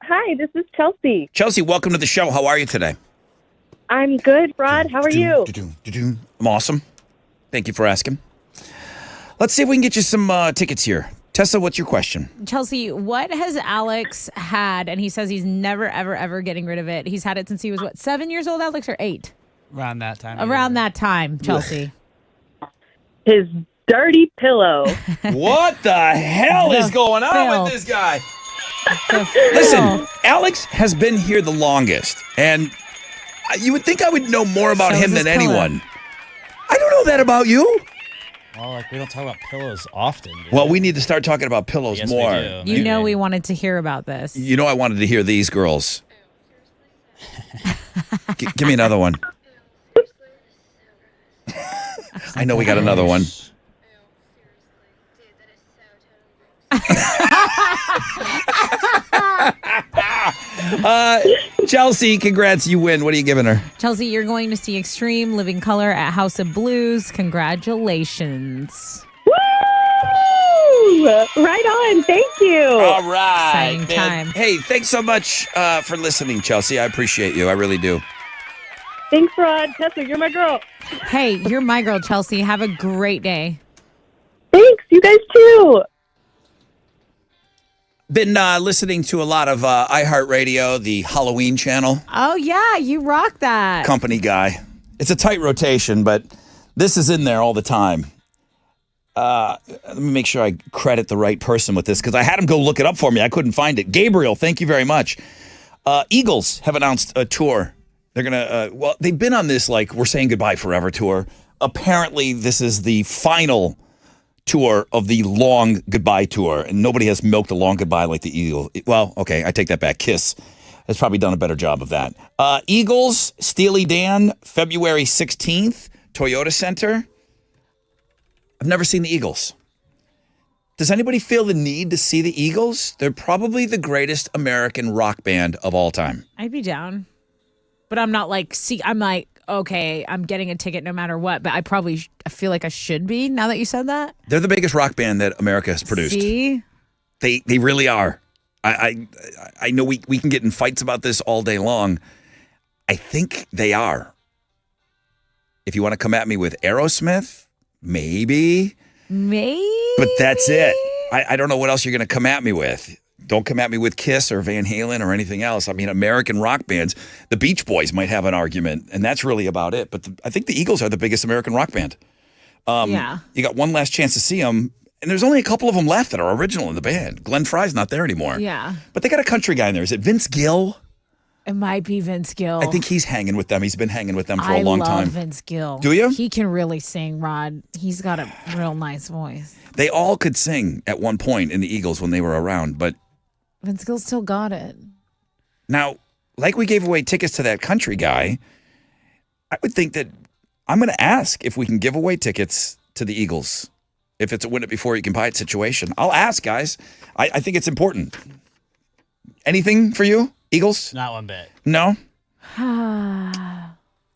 K: Hi, this is Chelsea.
A: Chelsea, welcome to the show. How are you today?
K: I'm good, Rod. How are you?
A: I'm awesome. Thank you for asking. Let's see if we can get you some tickets here. Tessa, what's your question?
B: Chelsea, what has Alex had? And he says he's never, ever, ever getting rid of it. He's had it since he was, 7 years old, Alex, or 8?
C: Around that time.
B: Around that time, Chelsea.
K: His dirty pillow.
A: What the hell is going on with this guy? Listen, Alex has been here the longest, and you would think I would know more about him than anyone. I don't know that about you.
C: Well, we don't talk about pillows often.
A: Well, we need to start talking about pillows
C: Yes,
A: more.
C: we do.
B: You know we wanted to hear about this.
A: You know I wanted to hear these girls. Give me another one. I know we got another one. Chelsea, congrats. You win. What are you giving her?
B: Chelsea, you're going to see Extreme Living Color at House of Blues. Congratulations.
K: Woo! Right on. Thank you.
A: All right.
B: Exciting
A: man.
B: time.
A: Hey, thanks so much for listening, Chelsea. I appreciate you. I really do.
K: Thanks, Rod. Tessa, you're my girl.
B: Hey, you're my girl, Chelsea. Have a great day.
K: Thanks. You guys too.
A: Been listening to a lot of iHeartRadio, the Halloween channel.
B: Oh, yeah. You rock that.
A: Company guy. It's a tight rotation, but this is in there all the time. Let me make sure I credit the right person with this because I had him go look it up for me. I couldn't find it. Gabriel, thank you very much. Eagles have announced a tour. They're going to, they've been on this, like, We're Saying Goodbye Forever tour. Apparently, this is the final tour of the long goodbye tour, and nobody has milked a long goodbye like the Eagles. Well, okay, I take that back. Kiss has probably done a better job of that. Eagles, Steely Dan, February 16th, Toyota Center. I've never seen the Eagles. Does anybody feel the need to see the Eagles? They're probably the greatest American rock band of all time.
B: I'd be down. But I'm not like, I'm like, okay, I'm getting a ticket no matter what, but I feel like I should be now that you said that.
A: They're the biggest rock band that America has produced.
B: See?
A: They really are. I know we can get in fights about this all day long. I think they are. If you want to come at me with Aerosmith, maybe. But that's it. I don't know what else you're going to come at me with. Don't come at me with Kiss or Van Halen or anything else. I mean, American rock bands, the Beach Boys might have an argument, and that's really about it. But I think the Eagles are the biggest American rock band.
B: Yeah.
A: You got one last chance to see them, and there's only a couple of them left that are original in the band. Glenn Fry's not there anymore.
B: Yeah.
A: But they got a country guy in there. Is it Vince Gill?
B: It might be Vince Gill.
A: I think he's hanging with them. He's been hanging with them for a long
B: I love
A: time.
B: Vince Gill.
A: Do you?
B: He can really sing, Rod. He's got a real nice voice.
A: They all could sing at one point in the Eagles when they were around, but
B: Vince Gill still got it.
A: now, like we gave away tickets to that country guy, I would think that I'm going to ask if we can give away tickets to the Eagles. If it's a win it before you can buy it situation. I'll ask, guys. I think it's important. Anything for you, Eagles?
C: Not one bit.
A: No?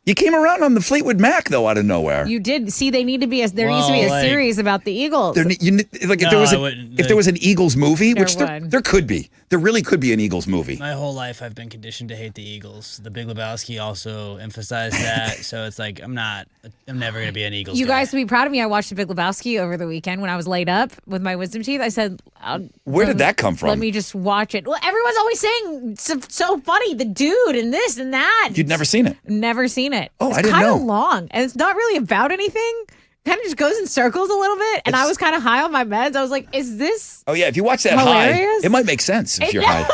A: You came around on the Fleetwood Mac, though, out of nowhere.
B: You did. See, there needs to be a series about the Eagles.
A: If there was an Eagles movie,
B: There
A: which
B: would.
A: there could be. There really could be an Eagles movie.
C: My whole life, I've been conditioned to hate the Eagles. The Big Lebowski also emphasized that. So it's like, I'm never going to be an Eagles
B: You
C: guy.
B: guys would be proud of me. I watched The Big Lebowski over the weekend when I was laid up with my wisdom teeth. I said,
A: Where did that come from?
B: Let me just watch it. Well, everyone's always saying it's so funny, the dude and this and that.
A: You'd never seen it?
B: Never seen it.
A: Oh,
B: it's
A: I didn't
B: kind
A: know.
B: of long, and it's not really about anything. Kind of just goes in circles a little bit, and I was kind of high on my meds. I was like, "Is this?"
A: Oh yeah, if you watch that
B: hilarious?
A: high, it might make sense if you're high.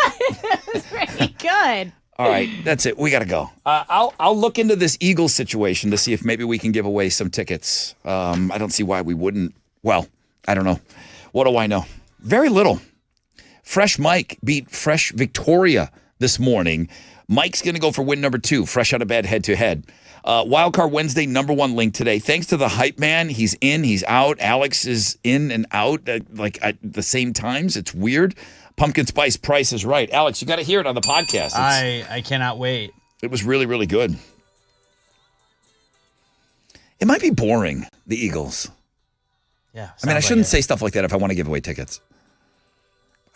B: It's pretty good.
A: All right, that's it. We got to go. I'll look into this Eagles situation to see if maybe we can give away some tickets. I don't see why we wouldn't. Well, I don't know. What do I know? Very little. Fresh Mike beat Fresh Victoria this morning. Mike's going to go for win number 2, fresh out of bed, head-to-head. Wildcard Wednesday, number 1 link today. Thanks to the hype man. He's in, he's out. Alex is in and out at the same times. It's weird. Pumpkin Spice Price is Right. Alex, you got to hear it on the podcast.
C: I cannot wait.
A: It was really, really good. It might be boring, the Eagles.
C: Yeah.
A: I mean, I shouldn't say stuff like that if I want to give away tickets.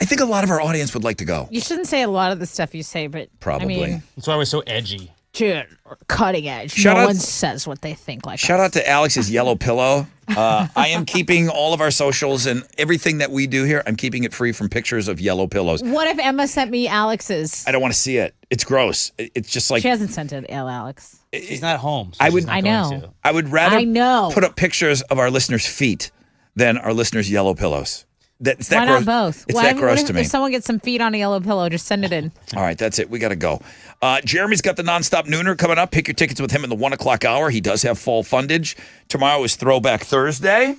A: I think a lot of our audience would like to go.
B: You shouldn't say a lot of the stuff you say, but
A: Probably.
B: I mean,
C: That's why we're so edgy.
B: dude, cutting edge.
A: Shout
B: no
A: out-
B: one says what they think like
A: Shout
B: us.
A: out to Alex's yellow pillow. I am keeping all of our socials and everything that we do here, I'm keeping it free from pictures of yellow pillows.
B: What if Emma sent me Alex's?
A: I don't want to see it. It's gross. It's just like
B: She hasn't sent it, Alex.
C: She's not home.
A: I would.
B: I know.
A: I would rather
B: I know.
A: put up pictures of our listeners' feet than our listeners' yellow pillows. It's that
B: Why
A: gross.
B: not both?
A: It's
B: Why-
A: that gross
B: what if,
A: to me.
B: If someone gets some feet on a yellow pillow, just send it in.
A: All right, that's it. We got to go. Jeremy's got the nonstop nooner coming up. Pick your tickets with him in the 1 o'clock hour. He does have fall fundage. Tomorrow is Throwback Thursday.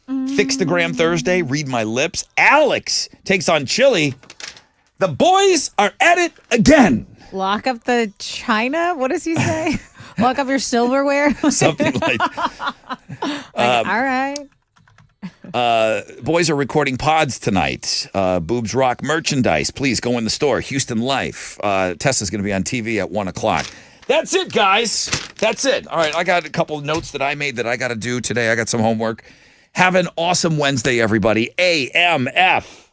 A: Fixtagram Thursday. Read my lips. Alex takes on Chili. The boys are at it again.
B: Lock up the china? What does he say? Lock up your silverware?
A: Something like
B: all right.
A: boys are recording pods tonight. Boobs Rock merchandise. Please go in the store. Houston Life. Tessa's going to be on TV at 1 o'clock. That's it, guys. That's it. All right, I got a couple of notes that I made that I got to do today. I got some homework. Have an awesome Wednesday, everybody. AMF.